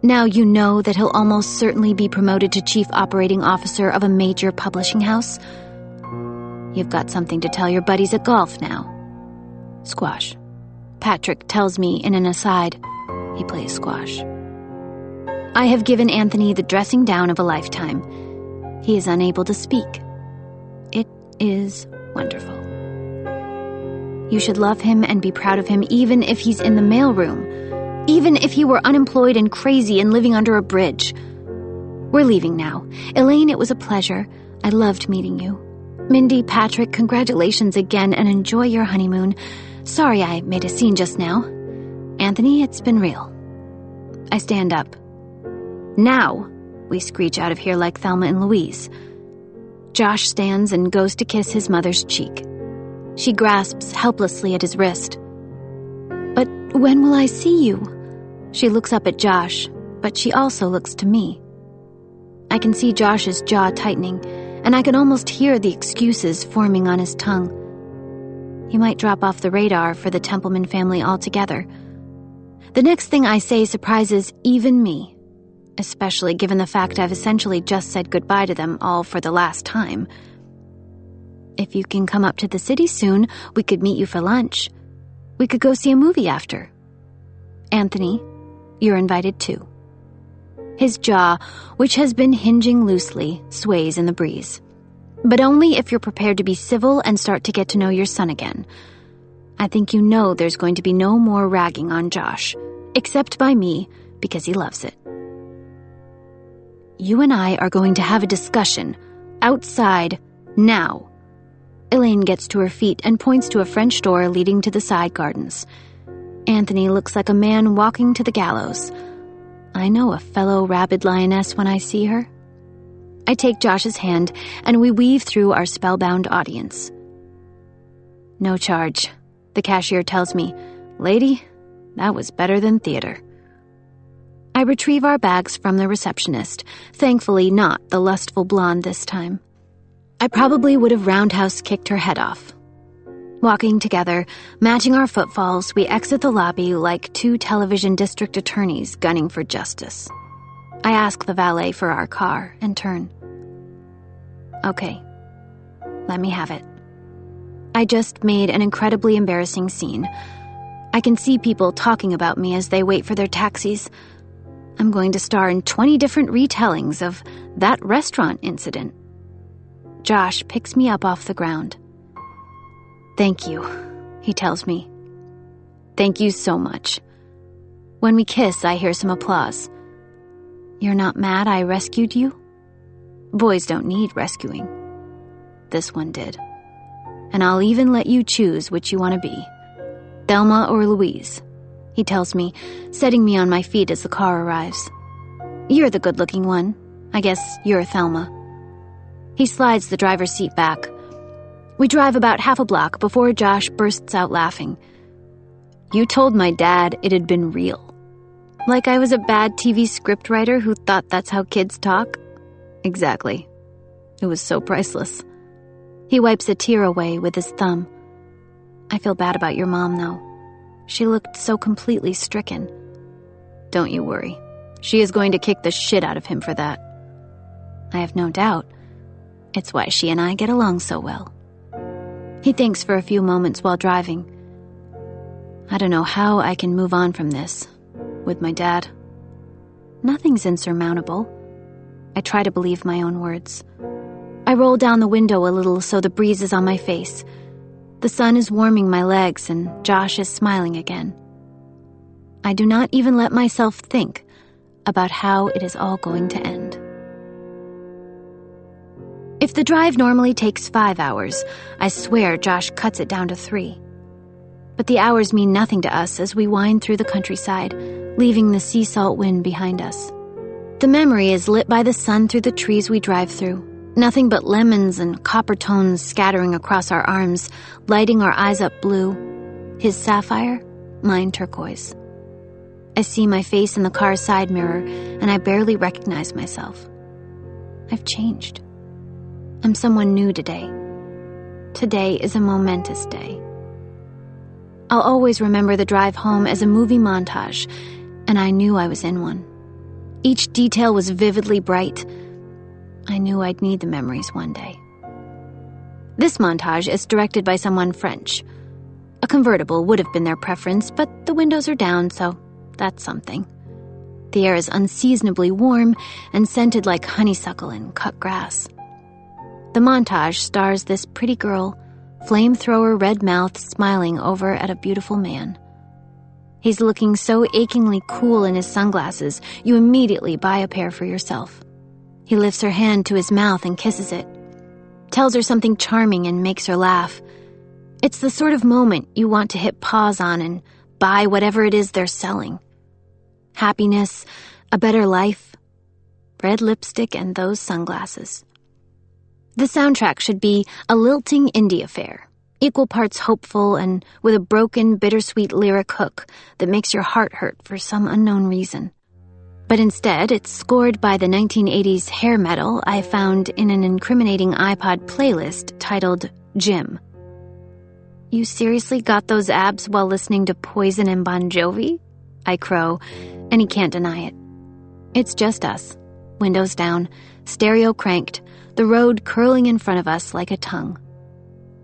Now you know that he'll almost certainly be promoted to chief operating officer of a major publishing house? You've got something to tell your buddies at golf now. Squash. Patrick tells me in an aside. He plays squash. I have given Anthony the dressing down of a lifetime. He is unable to speak. It is wonderful. You should love him and be proud of him even if he's in the mailroom. Even if he were unemployed and crazy and living under a bridge. We're leaving now. Elaine, it was a pleasure. I loved meeting you. Mindy, Patrick, congratulations again and enjoy your honeymoon. Sorry I made a scene just now. Anthony, it's been real. I stand up. Now, we screech out of here like Thelma and Louise. Josh stands and goes to kiss his mother's cheek. She grasps helplessly at his wrist. But when will I see you? She looks up at Josh, but she also looks to me. I can see Josh's jaw tightening, and I can almost hear the excuses forming on his tongue. He might drop off the radar for the Templeman family altogether. The next thing I say surprises even me, especially given the fact I've essentially just said goodbye to them all for the last time. If you can come up to the city soon, we could meet you for lunch. We could go see a movie after. Anthony, you're invited too. His jaw, which has been hinging loosely, sways in the breeze. But only if you're prepared to be civil and start to get to know your son again. I think you know there's going to be no more ragging on Josh, except by me, because he loves it. You and I are going to have a discussion, outside, now. Elaine gets to her feet and points to a French door leading to the side gardens. Anthony looks like a man walking to the gallows. I know a fellow rabid lioness when I see her. I take Josh's hand, and we weave through our spellbound audience. No charge, the cashier tells me. Lady, that was better than theater. I retrieve our bags from the receptionist, thankfully not the lustful blonde this time. I probably would have roundhouse kicked her head off. Walking together, matching our footfalls, we exit the lobby like two television district attorneys gunning for justice. I ask the valet for our car and turn. Okay, let me have it. I just made an incredibly embarrassing scene. I can see people talking about me as they wait for their taxis. I'm going to star in 20 different retellings of that restaurant incident. Josh picks me up off the ground. "Thank you," he tells me. "Thank you so much." When we kiss, I hear some applause. "You're not mad I rescued you?" Boys don't need rescuing. This one did. "And I'll even let you choose which you want to be. Thelma or Louise," he tells me, setting me on my feet as the car arrives. "You're the good-looking one. I guess you're Thelma." He slides the driver's seat back. We drive about half a block before Josh bursts out laughing. "You told my dad it had been real. Like I was a bad TV scriptwriter who thought that's how kids talk?" Exactly. It was so priceless. He wipes a tear away with his thumb. "I feel bad about your mom, though. She looked so completely stricken." "Don't you worry. She is going to kick the shit out of him for that." "I have no doubt. It's why she and I get along so well." He thinks for a few moments while driving. "I don't know how I can move on from this, with my dad." Nothing's insurmountable. I try to believe my own words. I roll down the window a little so the breeze is on my face. The sun is warming my legs and Josh is smiling again. I do not even let myself think about how it is all going to end. If the drive normally takes 5 hours, I swear Josh cuts it down to 3. But the hours mean nothing to us as we wind through the countryside, leaving the sea salt wind behind us. The memory is lit by the sun through the trees we drive through. Nothing but lemons and copper tones scattering across our arms, lighting our eyes up blue. His sapphire, mine turquoise. I see my face in the car's side mirror, and I barely recognize myself. I've changed. I'm someone new today. Today is a momentous day. I'll always remember the drive home as a movie montage, and I knew I was in one. Each detail was vividly bright. I knew I'd need the memories one day. This montage is directed by someone French. A convertible would have been their preference, but the windows are down, so that's something. The air is unseasonably warm and scented like honeysuckle and cut grass. The montage stars this pretty girl, flamethrower red mouth smiling over at a beautiful man. He's looking so achingly cool in his sunglasses, you immediately buy a pair for yourself. He lifts her hand to his mouth and kisses it. Tells her something charming and makes her laugh. It's the sort of moment you want to hit pause on and buy whatever it is they're selling. Happiness, a better life, red lipstick and those sunglasses. The soundtrack should be a lilting indie affair, equal parts hopeful and with a broken, bittersweet lyric hook that makes your heart hurt for some unknown reason. But instead, it's scored by the 1980s hair metal I found in an incriminating iPod playlist titled Jim. "You seriously got those abs while listening to Poison and Bon Jovi?" I crow, and he can't deny it. It's just us, windows down, stereo cranked, the road curling in front of us like a tongue.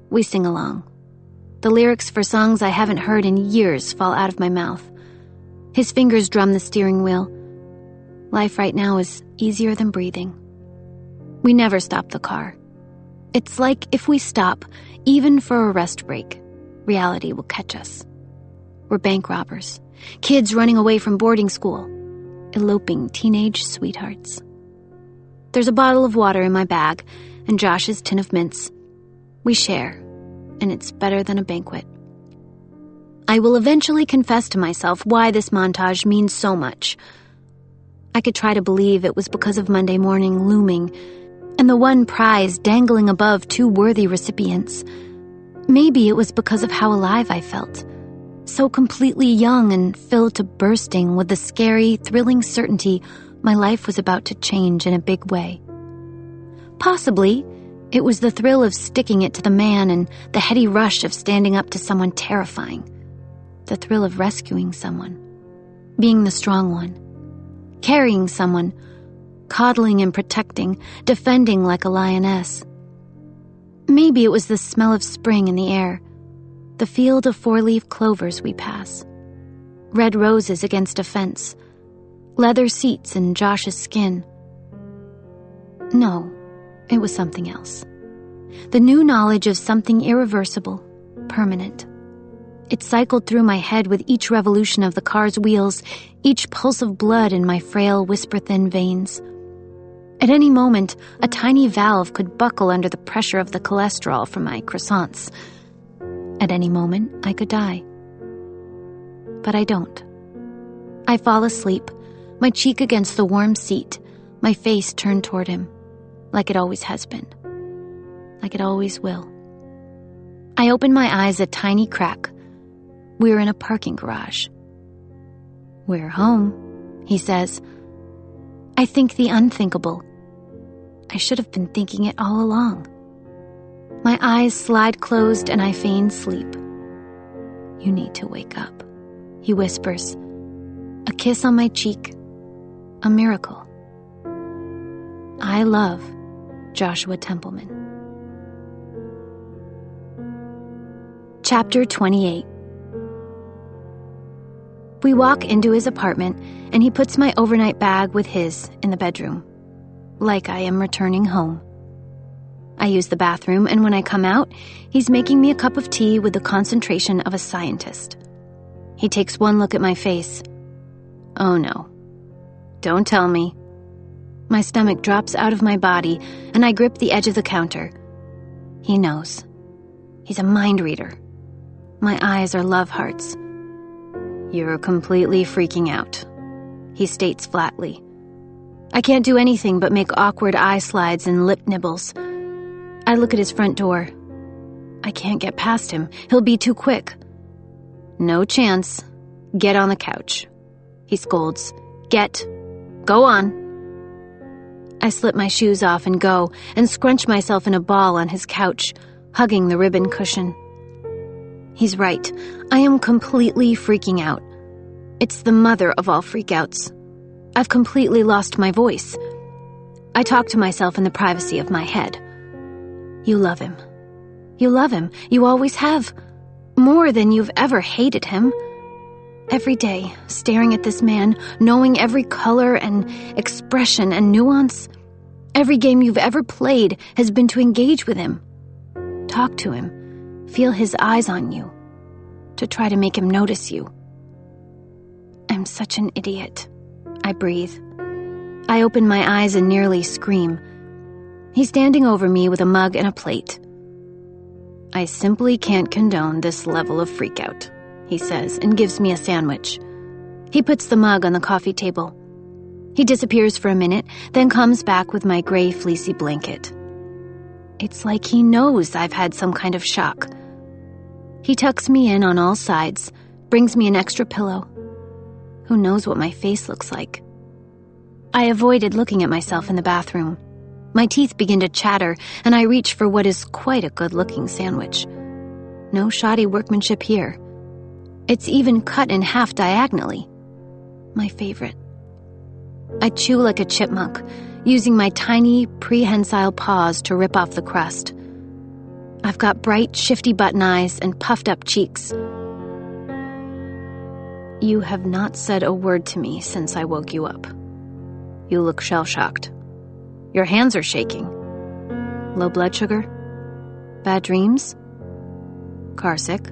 We sing along. The lyrics for songs I haven't heard in years fall out of my mouth. His fingers drum the steering wheel. Life right now is easier than breathing. We never stop the car. It's like if we stop, even for a rest break, reality will catch us. We're bank robbers, kids running away from boarding school, eloping teenage sweethearts. There's a bottle of water in my bag and Josh's tin of mints. We share, and it's better than a banquet. I will eventually confess to myself why this montage means so much. I could try to believe it was because of Monday morning looming and the one prize dangling above 2 worthy recipients. Maybe it was because of how alive I felt, so completely young and filled to bursting with the scary, thrilling certainty my life was about to change in a big way. Possibly, it was the thrill of sticking it to the man and the heady rush of standing up to someone terrifying. The thrill of rescuing someone, being the strong one, carrying someone, coddling and protecting, defending like a lioness. Maybe it was the smell of spring in the air, the field of four-leaf clovers we pass. Red roses against a fence. Leather seats and Josh's skin. No, it was something else. The new knowledge of something irreversible, permanent. It cycled through my head with each revolution of the car's wheels, each pulse of blood in my frail, whisper-thin veins. At any moment, a tiny valve could buckle under the pressure of the cholesterol from my croissants. At any moment, I could die. But I don't. I fall asleep, my cheek against the warm seat, my face turned toward him, like it always has been, like it always will. I open my eyes a tiny crack. We're in a parking garage. We're home, he says. I think the unthinkable. I should have been thinking it all along. My eyes slide closed and I feign sleep. You need to wake up, he whispers. A kiss on my cheek. A miracle. I love Joshua Templeman. Chapter 28. We walk into his apartment, and he puts my overnight bag with his in the bedroom, like I am returning home. I use the bathroom, and when I come out, he's making me a cup of tea with the concentration of a scientist. He takes one look at my face. Oh no. Don't tell me. My stomach drops out of my body, and I grip the edge of the counter. He knows. He's a mind reader. My eyes are love hearts. You're completely freaking out, he states flatly. I can't do anything but make awkward eye slides and lip nibbles. I look at his front door. I can't get past him. He'll be too quick. No chance. Get on the couch, he scolds. Go on. I slip my shoes off and go, and scrunch myself in a ball on his couch, hugging the ribbon cushion. He's right. I am completely freaking out. It's the mother of all freakouts. I've completely lost my voice. I talk to myself in the privacy of my head. You love him. You love him. You always have. More than you've ever hated him. Every day, staring at this man, knowing every color and expression and nuance. Every game you've ever played has been to engage with him. Talk to him. Feel his eyes on you, to try to make him notice you. I'm such an idiot. I breathe. I open my eyes and nearly scream. He's standing over me with a mug and a plate. I simply can't condone this level of freakout, he says, and gives me a sandwich. He puts the mug on the coffee table. He disappears for a minute, then comes back with my gray fleecy blanket. It's like he knows I've had some kind of shock. He tucks me in on all sides, brings me an extra pillow. Who knows what my face looks like? I avoided looking at myself in the bathroom. My teeth begin to chatter, and I reach for what is quite a good-looking sandwich. No shoddy workmanship here. It's even cut in half diagonally. My favorite. I chew like a chipmunk, using my tiny, prehensile paws to rip off the crust. I've got bright, shifty button eyes and puffed-up cheeks. You have not said a word to me since I woke you up. You look shell-shocked. Your hands are shaking. Low blood sugar? Bad dreams? Car sick?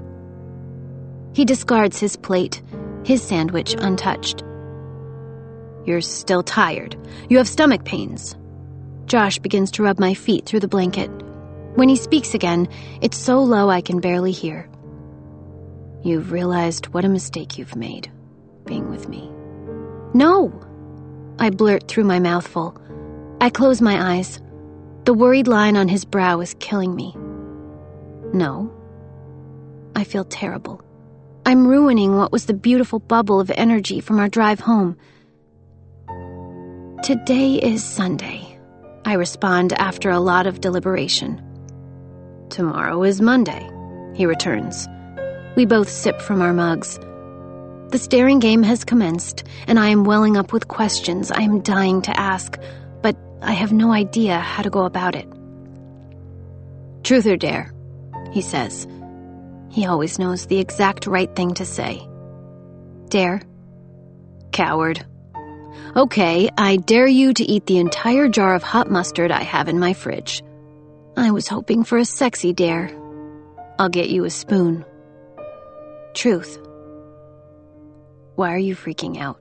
He discards his plate, his sandwich untouched. You're still tired. You have stomach pains. Josh begins to rub my feet through the blanket. When he speaks again, it's so low I can barely hear. You've realized what a mistake you've made, being with me. No! I blurt through my mouthful. I close my eyes. The worried line on his brow is killing me. No. I feel terrible. I'm ruining what was the beautiful bubble of energy from our drive home. Today is Sunday, I respond after a lot of deliberation. Tomorrow is Monday, he returns. We both sip from our mugs. The staring game has commenced, and I am welling up with questions I am dying to ask, but I have no idea how to go about it. Truth or dare, he says. He always knows the exact right thing to say. Dare? Coward. Okay, I dare you to eat the entire jar of hot mustard I have in my fridge. I was hoping for a sexy dare. I'll get you a spoon. Truth. Why are you freaking out?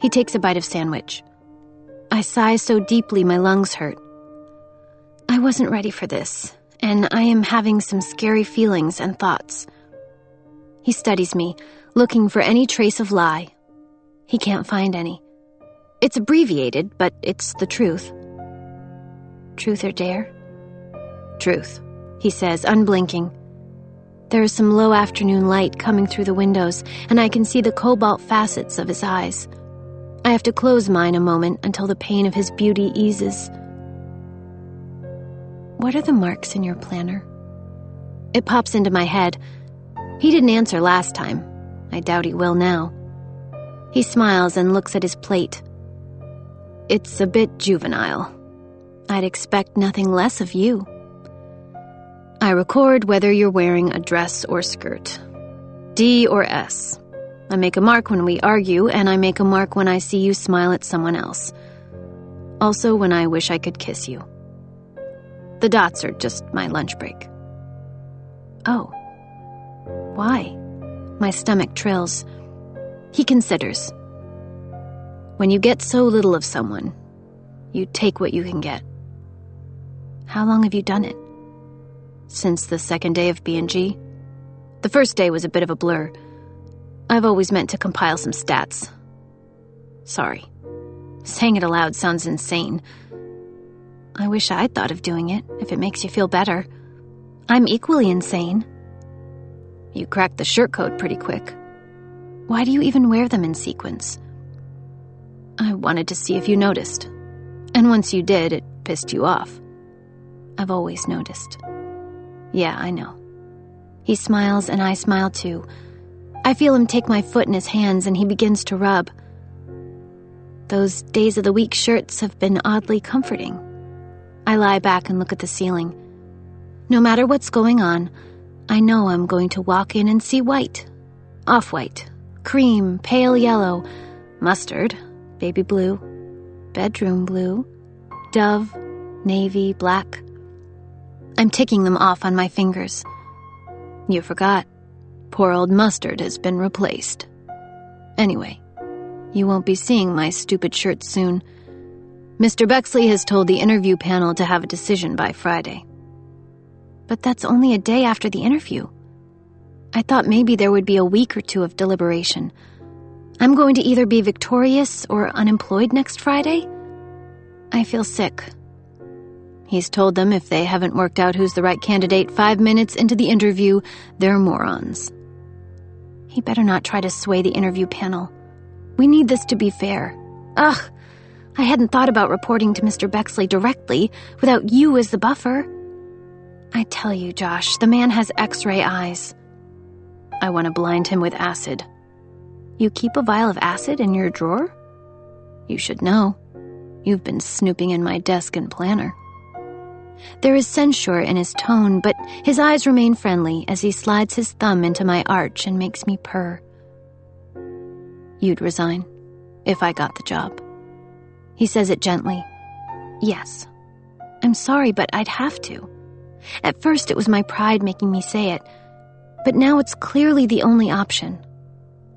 He takes a bite of sandwich. I sigh so deeply my lungs hurt. I wasn't ready for this, and I am having some scary feelings and thoughts. He studies me, looking for any trace of lie. He can't find any. It's abbreviated, but it's the truth. Truth or dare? Truth, he says, unblinking. There is some low afternoon light coming through the windows, and I can see the cobalt facets of his eyes. I have to close mine a moment until the pain of his beauty eases. What are the marks in your planner? It pops into my head. He didn't answer last time. I doubt he will now. He smiles and looks at his plate. It's a bit juvenile. I'd expect nothing less of you. I record whether you're wearing a dress or skirt. D or S. I make a mark when we argue, and I make a mark when I see you smile at someone else. Also when I wish I could kiss you. The dots are just my lunch break. Oh. Why? My stomach trills. He considers. When you get so little of someone, you take what you can get. How long have you done it? Since the second day of B&G. The first day was a bit of a blur. I've always meant to compile some stats. Sorry. Saying it aloud sounds insane. I wish I'd thought of doing it, if it makes you feel better. I'm equally insane. You cracked the shirt code pretty quick. Why do you even wear them in sequence? I wanted to see if you noticed. And once you did, it pissed you off. I've always noticed. Yeah, I know. He smiles and I smile too. I feel him take my foot in his hands and he begins to rub. Those days of the week shirts have been oddly comforting. I lie back and look at the ceiling. No matter what's going on, I know I'm going to walk in and see white. Off-white, cream, pale yellow, mustard, baby blue, bedroom blue, dove, navy, black. I'm ticking them off on my fingers. You forgot. Poor old mustard has been replaced. Anyway, you won't be seeing my stupid shirt soon. Mr. Bexley has told the interview panel to have a decision by Friday. But that's only a day after the interview. I thought maybe there would be a week or two of deliberation. I'm going to either be victorious or unemployed next Friday. I feel sick. He's told them if they haven't worked out who's the right candidate 5 minutes into the interview, they're morons. He better not try to sway the interview panel. We need this to be fair. Ugh, I hadn't thought about reporting to Mr. Bexley directly without you as the buffer. I tell you, Josh, the man has X-ray eyes. I want to blind him with acid. You keep a vial of acid in your drawer? You should know. You've been snooping in my desk and planner. There is censure in his tone, but his eyes remain friendly as he slides his thumb into my arch and makes me purr. You'd resign, if I got the job. He says it gently. Yes. I'm sorry, but I'd have to. At first it was my pride making me say it, but now it's clearly the only option.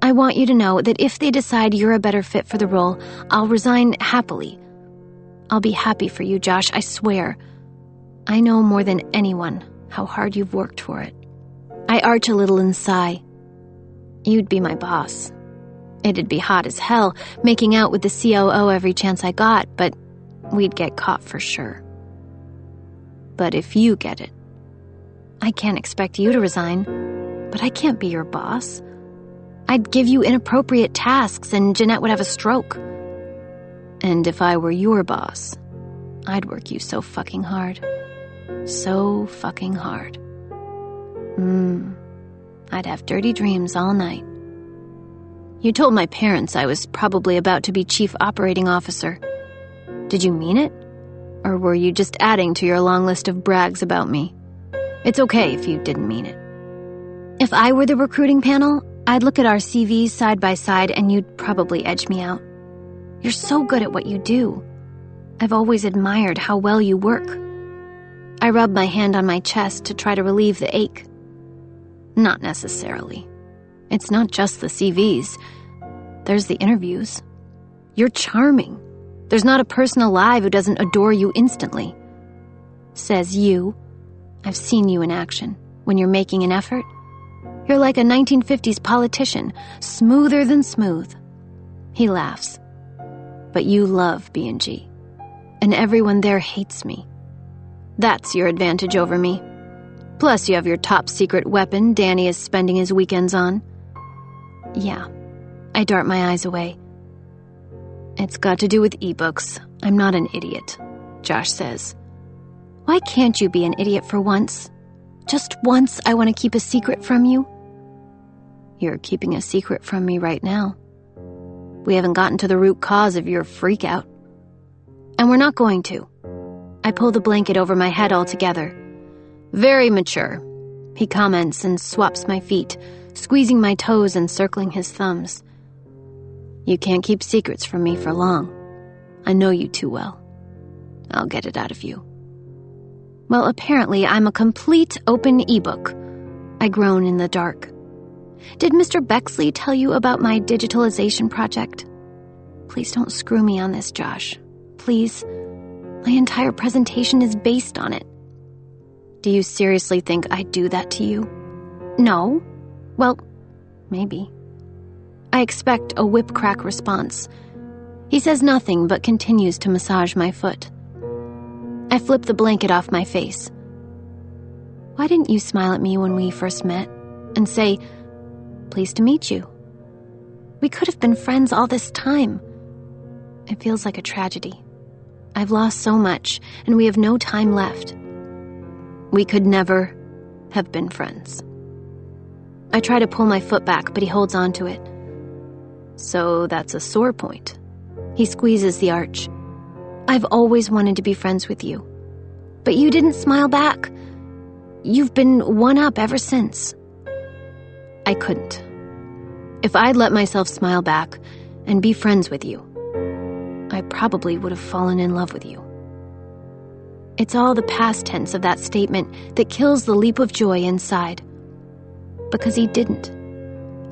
I want you to know that if they decide you're a better fit for the role, I'll resign happily. I'll be happy for you, Josh, I swear. I know more than anyone how hard you've worked for it. I arch a little and sigh. You'd be my boss. It'd be hot as hell, making out with the COO every chance I got, but we'd get caught for sure. But if you get it, I can't expect you to resign, but I can't be your boss. I'd give you inappropriate tasks and Jeanette would have a stroke. And if I were your boss, I'd work you so fucking hard. So fucking hard. I'd have dirty dreams all night. You told my parents I was probably about to be chief operating officer. Did you mean it? Or were you just adding to your long list of brags about me? It's okay if you didn't mean it. If I were the recruiting panel, I'd look at our CVs side by side and you'd probably edge me out. You're so good at what you do. I've always admired how well you work. I rub my hand on my chest to try to relieve the ache. Not necessarily. It's not just the CVs. There's the interviews. You're charming. There's not a person alive who doesn't adore you instantly. Says you. I've seen you in action. When you're making an effort, you're like a 1950s politician, smoother than smooth. He laughs. But you love B&G. And everyone there hates me. That's your advantage over me. Plus you have your top secret weapon Danny is spending his weekends on. Yeah. I dart my eyes away. It's got to do with ebooks. I'm not an idiot, Josh says. Why can't you be an idiot for once? Just once I want to keep a secret from you? You're keeping a secret from me right now. We haven't gotten to the root cause of your freak out. And we're not going to. I pull the blanket over my head altogether. Very mature, he comments and swaps my feet, squeezing my toes and circling his thumbs. You can't keep secrets from me for long. I know you too well. I'll get it out of you. Well, apparently I'm a complete open ebook. I groan in the dark. Did Mr. Bexley tell you about my digitalization project? Please don't screw me on this, Josh. Please. My entire presentation is based on it. Do you seriously think I'd do that to you? No. Well, maybe. I expect a whip-crack response. He says nothing but continues to massage my foot. I flip the blanket off my face. Why didn't you smile at me when we first met and say, "Pleased to meet you"? We could have been friends all this time. It feels like a tragedy. I've lost so much, and we have no time left. We could never have been friends. I try to pull my foot back, but he holds on to it. So that's a sore point. He squeezes the arch. I've always wanted to be friends with you. But you didn't smile back. You've been one-up ever since. I couldn't. If I'd let myself smile back and be friends with you, I probably would have fallen in love with you. It's all the past tense of that statement that kills the leap of joy inside. Because he didn't.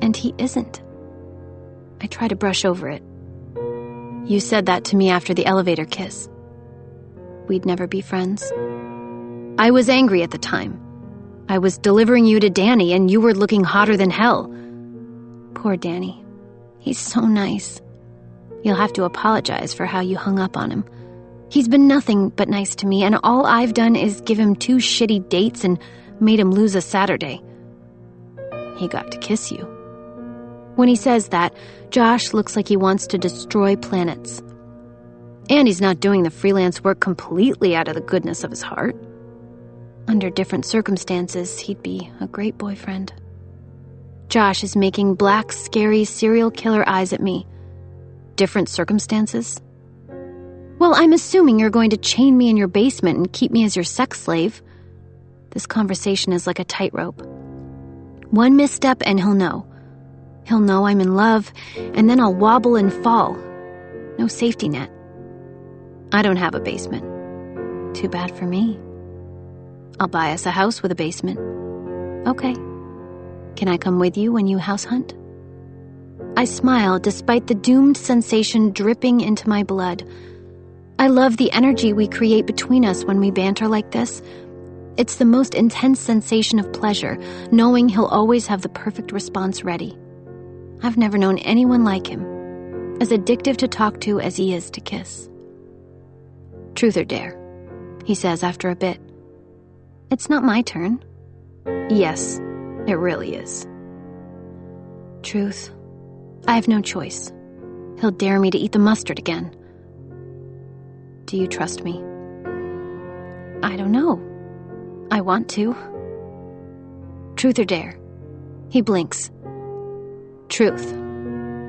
And he isn't. I try to brush over it. You said that to me after the elevator kiss. We'd never be friends. I was angry at the time. I was delivering you to Danny and you were looking hotter than hell. Poor Danny. He's so nice. You'll have to apologize for how you hung up on him. He's been nothing but nice to me, and all I've done is give him 2 shitty dates and made him lose a Saturday. He got to kiss you. When he says that, Josh looks like he wants to destroy planets. And he's not doing the freelance work completely out of the goodness of his heart. Under different circumstances, he'd be a great boyfriend. Josh is making black, scary serial killer eyes at me. Different circumstances? Well, I'm assuming you're going to chain me in your basement and keep me as your sex slave. This conversation is like a tightrope. One misstep and he'll know. He'll know I'm in love, and then I'll wobble and fall. No safety net. I don't have a basement. Too bad for me. I'll buy us a house with a basement. Okay. Can I come with you when you house hunt? I smile despite the doomed sensation dripping into my blood. I love the energy we create between us when we banter like this. It's the most intense sensation of pleasure, knowing he'll always have the perfect response ready. I've never known anyone like him, as addictive to talk to as he is to kiss. Truth or dare, he says after a bit. It's not my turn. Yes, it really is. Truth. I have no choice. He'll dare me to eat the mustard again. Do you trust me? I don't know. I want to. Truth or dare? He blinks. Truth.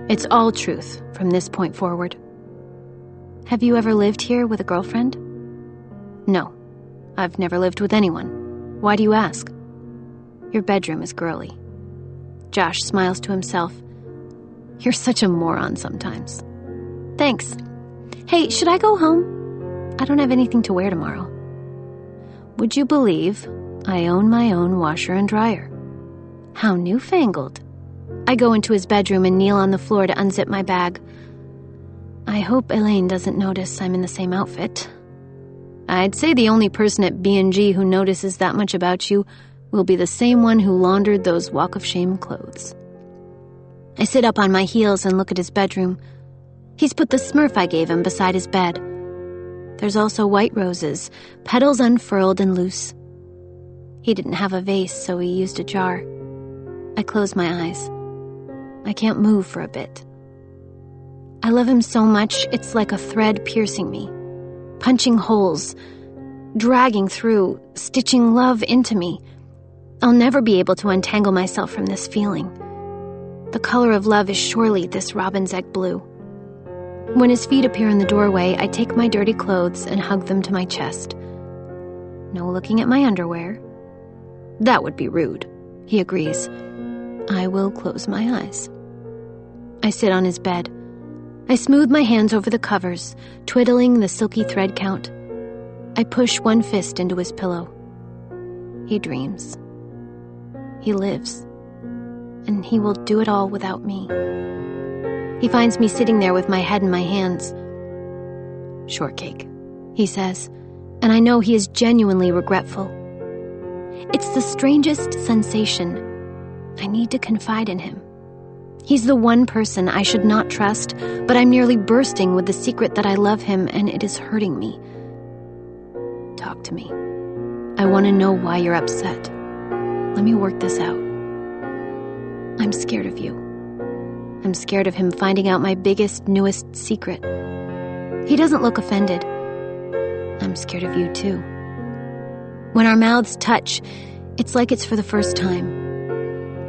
It's all truth from this point forward. Have you ever lived here with a girlfriend? No. I've never lived with anyone. Why do you ask? Your bedroom is girly. Josh smiles to himself. You're such a moron sometimes. Thanks. Hey, should I go home? I don't have anything to wear tomorrow. Would you believe I own my own washer and dryer? How newfangled. I go into his bedroom and kneel on the floor to unzip my bag. I hope Elaine doesn't notice I'm in the same outfit. I'd say the only person at B&G who notices that much about you will be the same one who laundered those walk of shame clothes. I sit up on my heels and look at his bedroom. He's put the Smurf I gave him beside his bed. There's also white roses, petals unfurled and loose. He didn't have a vase, so he used a jar. I close my eyes. I can't move for a bit. I love him so much, it's like a thread piercing me, punching holes, dragging through, stitching love into me. I'll never be able to untangle myself from this feeling. The color of love is surely this robin's egg blue. When his feet appear in the doorway, I take my dirty clothes and hug them to my chest. No looking at my underwear. That would be rude, he agrees. I will close my eyes. I sit on his bed. I smooth my hands over the covers, twiddling the silky thread count. I push one fist into his pillow. He dreams. He lives. And he will do it all without me. He finds me sitting there with my head in my hands. Shortcake, he says, and I know he is genuinely regretful. It's the strangest sensation. I need to confide in him. He's the one person I should not trust, but I'm nearly bursting with the secret that I love him and it is hurting me. Talk to me. I want to know why you're upset. Let me work this out. I'm scared of you. I'm scared of him finding out my biggest, newest secret. He doesn't look offended. I'm scared of you too. When our mouths touch, it's like it's for the first time.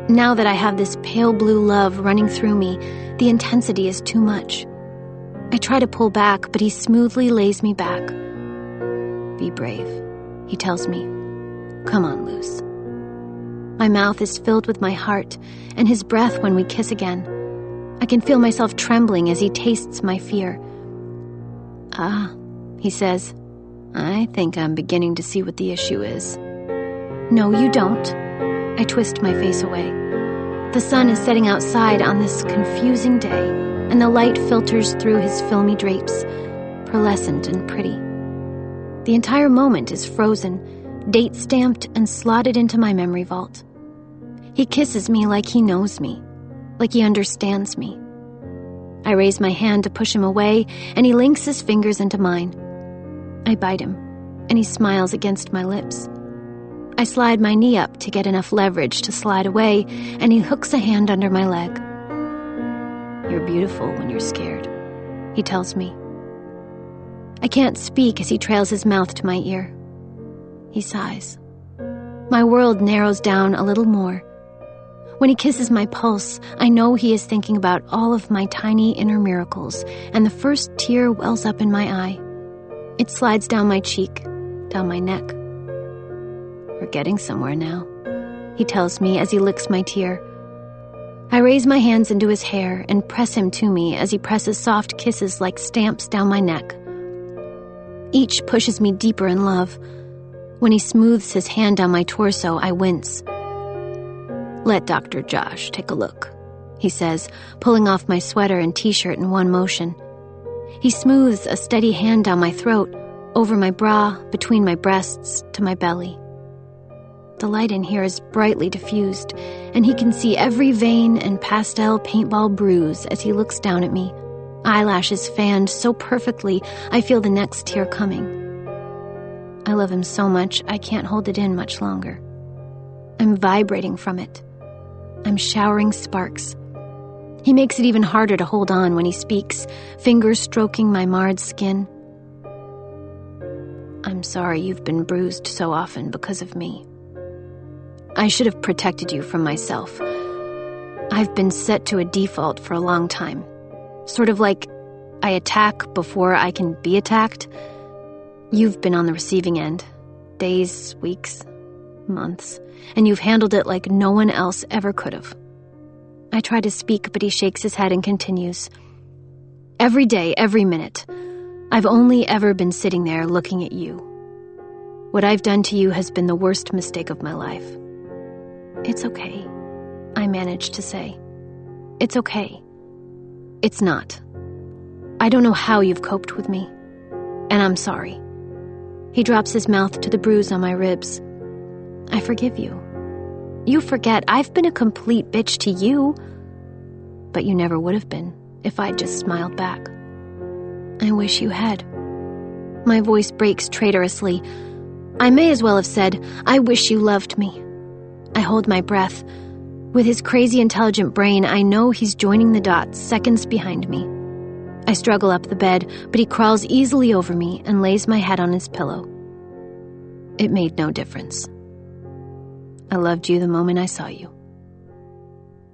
Now that I have this pale blue love running through me, the intensity is too much. I try to pull back, but he smoothly lays me back. Be brave, he tells me. Come on, Luce. My mouth is filled with my heart and his breath when we kiss again. I can feel myself trembling as he tastes my fear. Ah, he says, I think I'm beginning to see what the issue is. No, you don't. I twist my face away. The sun is setting outside on this confusing day, and the light filters through his filmy drapes, pearlescent and pretty. The entire moment is frozen, date-stamped and slotted into my memory vault. He kisses me like he knows me, like he understands me. I raise my hand to push him away, and he links his fingers into mine. I bite him, and he smiles against my lips. I slide my knee up to get enough leverage to slide away, and he hooks a hand under my leg. You're beautiful when you're scared, he tells me. I can't speak as he trails his mouth to my ear. He sighs. My world narrows down a little more. When he kisses my pulse, I know he is thinking about all of my tiny inner miracles, and the first tear wells up in my eye. It slides down my cheek, down my neck. We're getting somewhere now, he tells me as he licks my tear. I raise my hands into his hair and press him to me as he presses soft kisses like stamps down my neck. Each pushes me deeper in love. When he smooths his hand down my torso, I wince. Let Dr. Josh take a look, he says, pulling off my sweater and t-shirt in one motion. He smooths a steady hand down my throat, over my bra, between my breasts, to my belly. The light in here is brightly diffused, and he can see every vein and pastel paintball bruise as he looks down at me, eyelashes fanned so perfectly I feel the next tear coming. I love him so much I can't hold it in much longer. I'm vibrating from it. I'm showering sparks. He makes it even harder to hold on when he speaks, fingers stroking my marred skin. I'm sorry you've been bruised so often because of me. I should have protected you from myself. I've been set to a default for a long time. Sort of like I attack before I can be attacked. You've been on the receiving end. Days, weeks, months. And you've handled it like no one else ever could have. I try to speak, but he shakes his head and continues. Every day, every minute, I've only ever been sitting there looking at you. What I've done to you has been the worst mistake of my life. It's okay, I manage to say. It's okay. It's not. I don't know how you've coped with me, and I'm sorry. He drops his mouth to the bruise on my ribs. I forgive you. You forget I've been a complete bitch to you, but you never would have been if I'd just smiled back. I wish you had. My voice breaks traitorously. I may as well have said, I wish you loved me. I hold my breath. With his crazy intelligent brain, I know he's joining the dots seconds behind me. I struggle up the bed, but he crawls easily over me and lays my head on his pillow. It made no difference. I loved you the moment I saw you.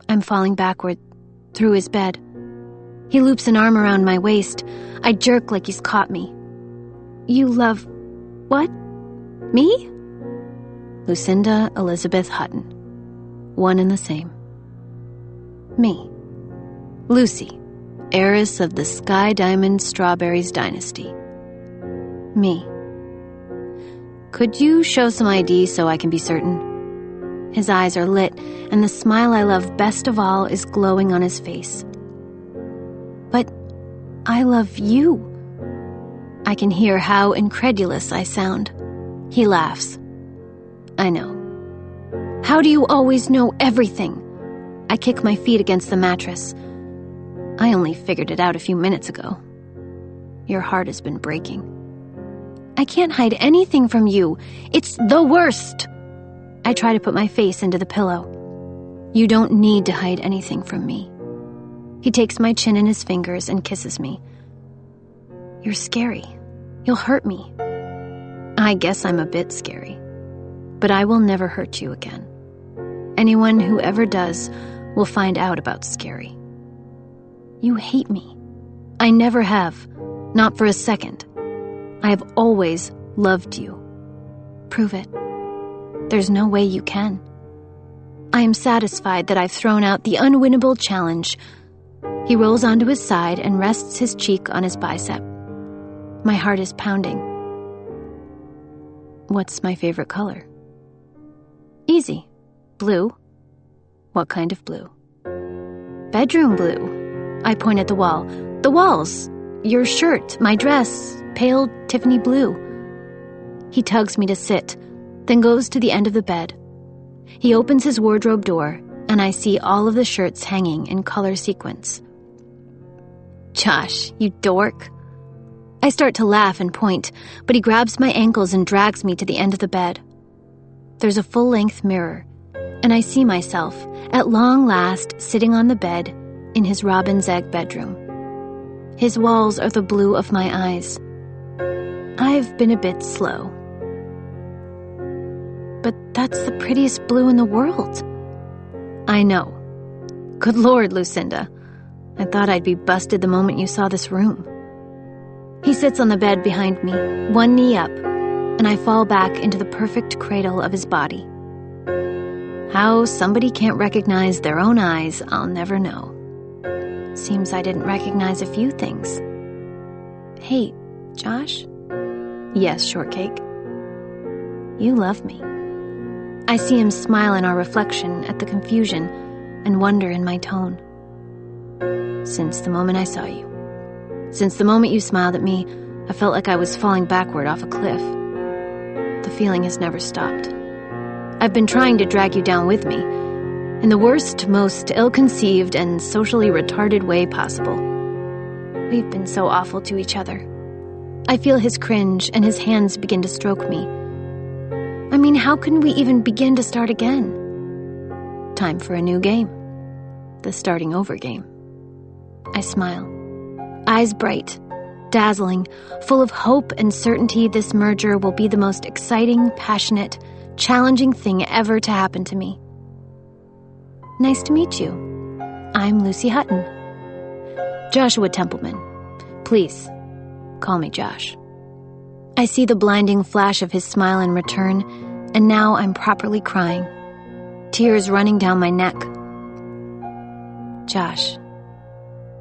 I'm falling backward, through his bed. He loops an arm around my waist. I jerk like he's caught me. You love... what? Me? Lucinda Elizabeth Hutton. One and the same. Me. Lucy, heiress of the Sky Diamond Strawberries dynasty. Me. Could you show some ID so I can be certain? His eyes are lit, and the smile I love best of all is glowing on his face. But I love you. I can hear how incredulous I sound. He laughs. I know. How do you always know everything? I kick my feet against the mattress. I only figured it out a few minutes ago. Your heart has been breaking. I can't hide anything from you. It's the worst. I try to put my face into the pillow. You don't need to hide anything from me. He takes my chin in his fingers and kisses me. You're scary. You'll hurt me. I guess I'm a bit scary. But I will never hurt you again. Anyone who ever does will find out about scary. You hate me. I never have. Not for a second. I have always loved you. Prove it. There's no way you can. I am satisfied that I've thrown out the unwinnable challenge. He rolls onto his side and rests his cheek on his bicep. My heart is pounding. What's my favorite color? Easy. Blue. What kind of blue? Bedroom blue. I point at the wall. The walls. Your shirt, my dress, pale Tiffany blue. He tugs me to sit, then goes to the end of the bed. He opens his wardrobe door, and I see all of the shirts hanging in color sequence. Josh, you dork. I start to laugh and point, but he grabs my ankles and drags me to the end of the bed. There's a full-length mirror, and I see myself, at long last, sitting on the bed in his robin's egg bedroom. His walls are the blue of my eyes. I've been a bit slow. But that's the prettiest blue in the world. I know. Good Lord, Lucinda. I thought I'd be busted the moment you saw this room. He sits on the bed behind me, one knee up, and I fall back into the perfect cradle of his body. How somebody can't recognize their own eyes, I'll never know. Seems I didn't recognize a few things. Hey, Josh? Yes, Shortcake. You love me. I see him smile in our reflection at the confusion and wonder in my tone. Since the moment I saw you. Since the moment you smiled at me, I felt like I was falling backward off a cliff. The feeling has never stopped. I've been trying to drag you down with me, in the worst, most ill-conceived and socially retarded way possible. We've been so awful to each other. I feel his cringe and his hands begin to stroke me. I mean, how can we even begin to start again? Time for a new game. The starting over game. I smile. Eyes bright, dazzling, full of hope and certainty this merger will be the most exciting, passionate, challenging thing ever to happen to me. Nice to meet you. I'm Lucy Hutton. Joshua Templeman. Please, call me Josh. I see the blinding flash of his smile in return, and now I'm properly crying. Tears running down my neck. Josh.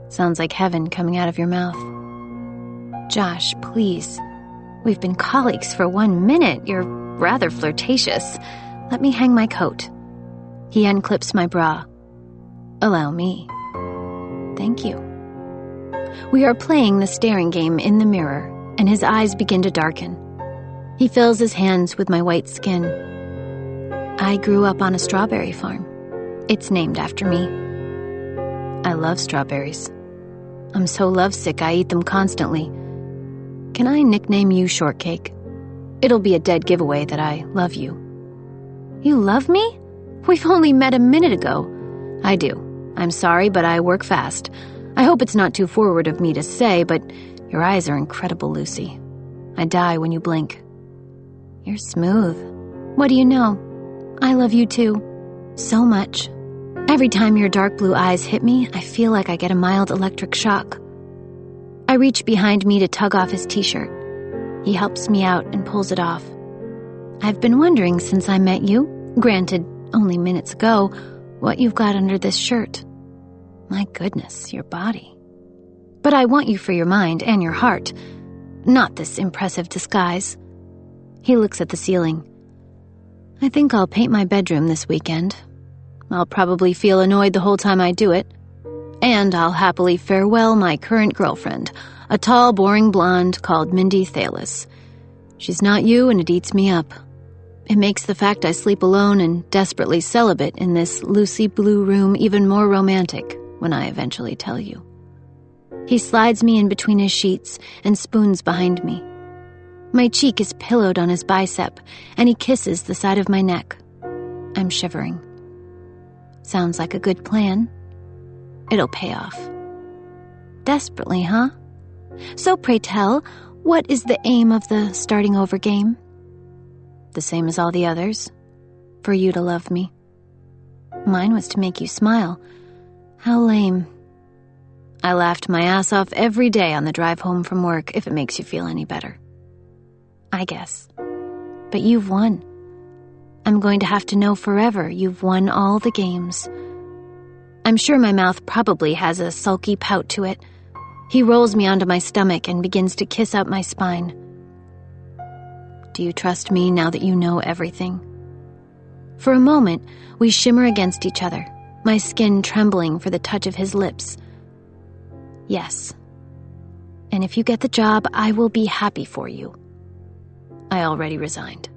Sounds like heaven coming out of your mouth. Josh, please. We've been colleagues for 1 minute. You're rather flirtatious. Let me hang my coat. He unclips my bra. Allow me. Thank you. We are playing the staring game in the mirror, and his eyes begin to darken. He fills his hands with my white skin. I grew up on a strawberry farm. It's named after me. I love strawberries. I'm so lovesick I eat them constantly. Can I nickname you Shortcake? It'll be a dead giveaway that I love you. You love me? We've only met a minute ago. I do. I'm sorry, but I work fast. I hope it's not too forward of me to say, but your eyes are incredible, Lucy. I die when you blink. You're smooth. What do you know? I love you too. So much. Every time your dark blue eyes hit me, I feel like I get a mild electric shock. I reach behind me to tug off his t-shirt. He helps me out and pulls it off. I've been wondering since I met you, granted only minutes ago, what you've got under this shirt. My goodness, your body. But I want you for your mind and your heart, not this impressive disguise. He looks at the ceiling. I think I'll paint my bedroom this weekend. I'll probably feel annoyed the whole time I do it. And I'll happily farewell my current girlfriend, a tall, boring blonde called Mindy Thalis. She's not you, and it eats me up. It makes the fact I sleep alone and desperately celibate in this Lucy blue room even more romantic when I eventually tell you. He slides me in between his sheets and spoons behind me. My cheek is pillowed on his bicep, and he kisses the side of my neck. I'm shivering. Sounds like a good plan. It'll pay off. Desperately, huh? So pray tell, what is the aim of the starting over game? The same as all the others. For you to love me. Mine was to make you smile. How lame. I laughed my ass off every day on the drive home from work, if it makes you feel any better. I guess. But you've won. I'm going to have to know forever you've won all the games. I'm sure my mouth probably has a sulky pout to it. He rolls me onto my stomach and begins to kiss up my spine. Do you trust me now that you know everything? For a moment, we shimmer against each other, my skin trembling for the touch of his lips. Yes. And if you get the job, I will be happy for you. I already resigned.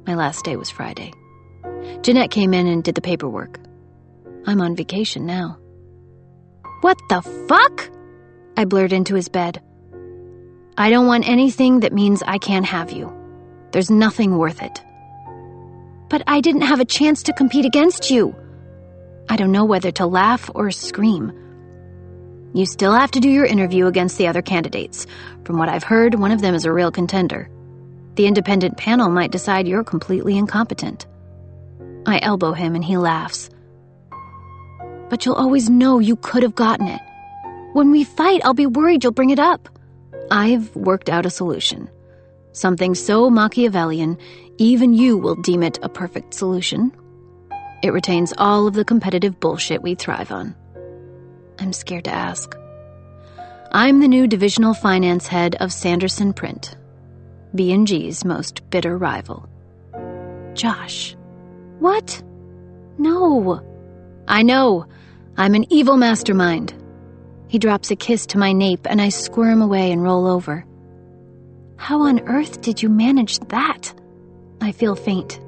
My last day was Friday. Jeanette came in and did the paperwork. I'm on vacation now. What the fuck? I blurred into his bed. I don't want anything that means I can't have you. There's nothing worth it. But I didn't have a chance to compete against you. I don't know whether to laugh or scream. You still have to do your interview against the other candidates. From what I've heard, one of them is a real contender. The independent panel might decide you're completely incompetent. I elbow him and he laughs. But you'll always know you could have gotten it. When we fight, I'll be worried you'll bring it up. I've worked out a solution. Something so Machiavellian, even you will deem it a perfect solution. It retains all of the competitive bullshit we thrive on. I'm scared to ask. I'm the new divisional finance head of Sanderson Print, B&G's most bitter rival. Josh. What? No. I know. I'm an evil mastermind. He drops a kiss to my nape and I squirm away and roll over. How on earth did you manage that? I feel faint.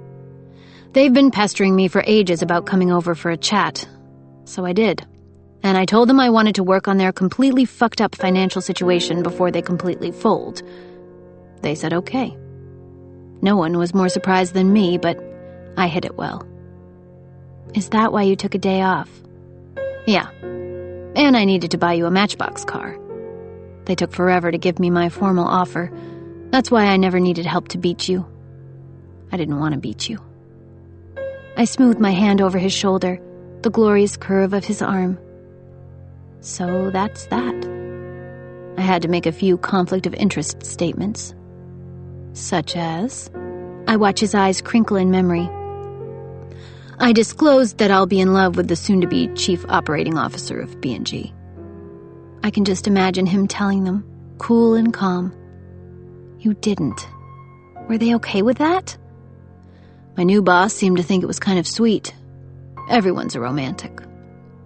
They've been pestering me for ages about coming over for a chat. So I did. And I told them I wanted to work on their completely fucked up financial situation before they completely fold. They said okay. No one was more surprised than me, but I hid it well. Is that why you took a day off? Yeah. And I needed to buy you a Matchbox car. They took forever to give me my formal offer. That's why I never needed help to beat you. I didn't want to beat you. I smoothed my hand over his shoulder, the glorious curve of his arm. So that's that. I had to make a few conflict of interest statements. Such as... I watch his eyes crinkle in memory. I disclosed that I'll be in love with the soon-to-be chief operating officer of B&G. I can just imagine him telling them, cool and calm. You didn't. Were they okay with that? My new boss seemed to think it was kind of sweet. Everyone's a romantic.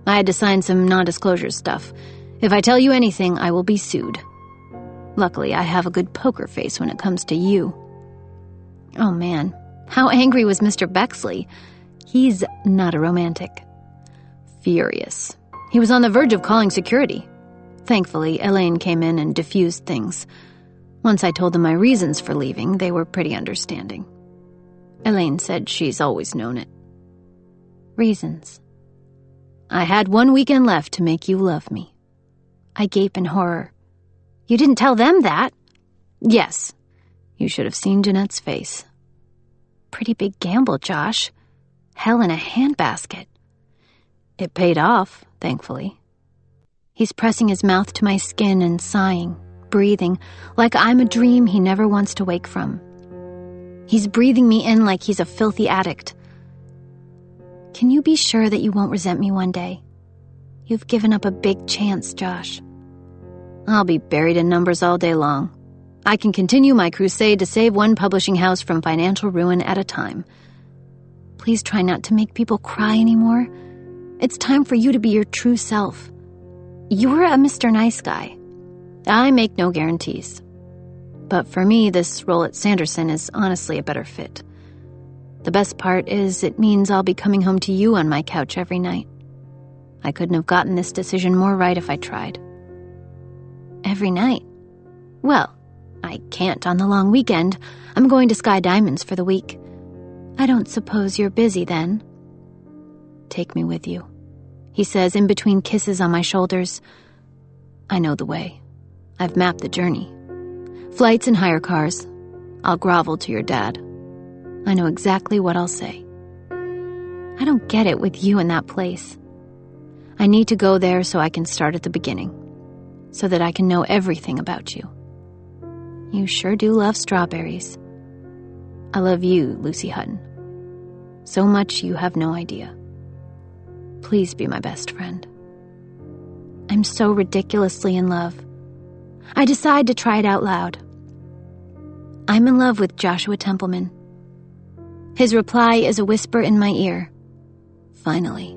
I had to sign some non-disclosure stuff. If I tell you anything, I will be sued. Luckily, I have a good poker face when it comes to you. Oh man, how angry was Mr. Bexley? He's not a romantic. Furious. He was on the verge of calling security. Thankfully, Elaine came in and diffused things. Once I told them my reasons for leaving, they were pretty understanding. Elaine said she's always known it. Reasons. I had 1 weekend left to make you love me. I gape in horror. You didn't tell them that? Yes. You should have seen Jeanette's face. Pretty big gamble, Josh. Hell in a handbasket. It paid off, thankfully. He's pressing his mouth to my skin and sighing, breathing, like I'm a dream he never wants to wake from. He's breathing me in like he's a filthy addict. Can you be sure that you won't resent me one day? You've given up a big chance, Josh. I'll be buried in numbers all day long. I can continue my crusade to save one publishing house from financial ruin at a time. Please try not to make people cry anymore. It's time for you to be your true self. You're a Mr. Nice Guy. I make no guarantees. But for me, this role at Sanderson is honestly a better fit. The best part is it means I'll be coming home to you on my couch every night. I couldn't have gotten this decision more right if I tried. Every night? Well, I can't on the long weekend. I'm going to Sky Diamonds for the week. I don't suppose you're busy then. Take me with you, he says in between kisses on my shoulders. I know the way. I've mapped the journey. Flights and hire cars. I'll grovel to your dad. I know exactly what I'll say. I don't get it with you in that place. I need to go there so I can start at the beginning, so that I can know everything about you. You sure do love strawberries. I love you, Lucy Hutton. So much you have no idea. Please be my best friend. I'm so ridiculously in love. I decide to try it out loud. I'm in love with Joshua Templeman. His reply is a whisper in my ear. Finally.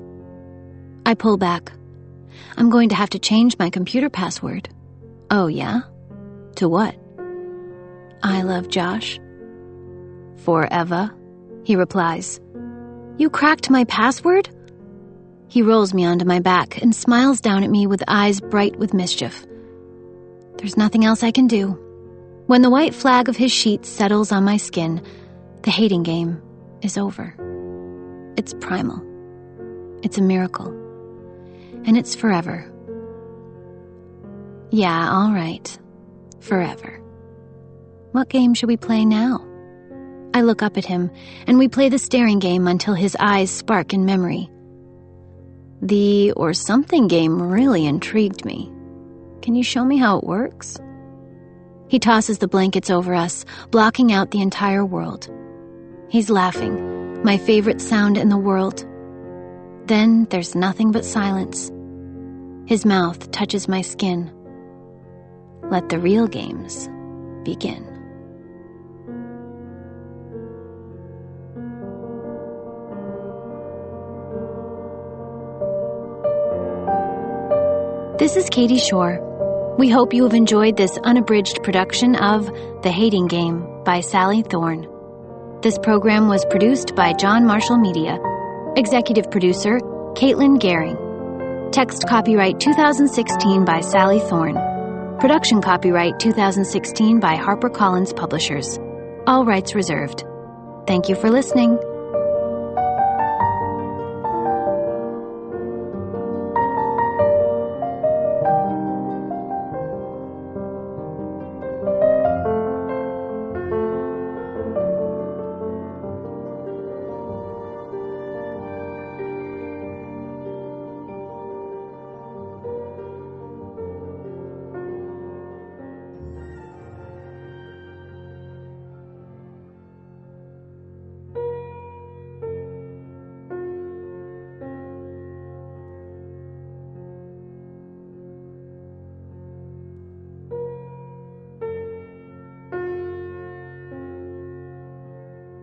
I pull back. I'm going to have to change my computer password. Oh, yeah? To what? I love Josh. Forever, he replies. You cracked my password? He rolls me onto my back and smiles down at me with eyes bright with mischief. There's nothing else I can do. When the white flag of his sheet settles on my skin, the hating game is over. It's primal. It's a miracle. And it's forever. Yeah, all right. Forever. What game should we play now? I look up at him, and we play the staring game until his eyes spark in memory. The or something game really intrigued me. Can you show me how it works? He tosses the blankets over us, blocking out the entire world. He's laughing, my favorite sound in the world. Then there's nothing but silence. His mouth touches my skin. Let the real games begin. This is Katie Shore. We hope you have enjoyed this unabridged production of The Hating Game by Sally Thorne. This program was produced by John Marshall Media. Executive producer, Caitlin Gehring. Text copyright 2016 by Sally Thorne. Production copyright 2016 by HarperCollins Publishers. All rights reserved. Thank you for listening.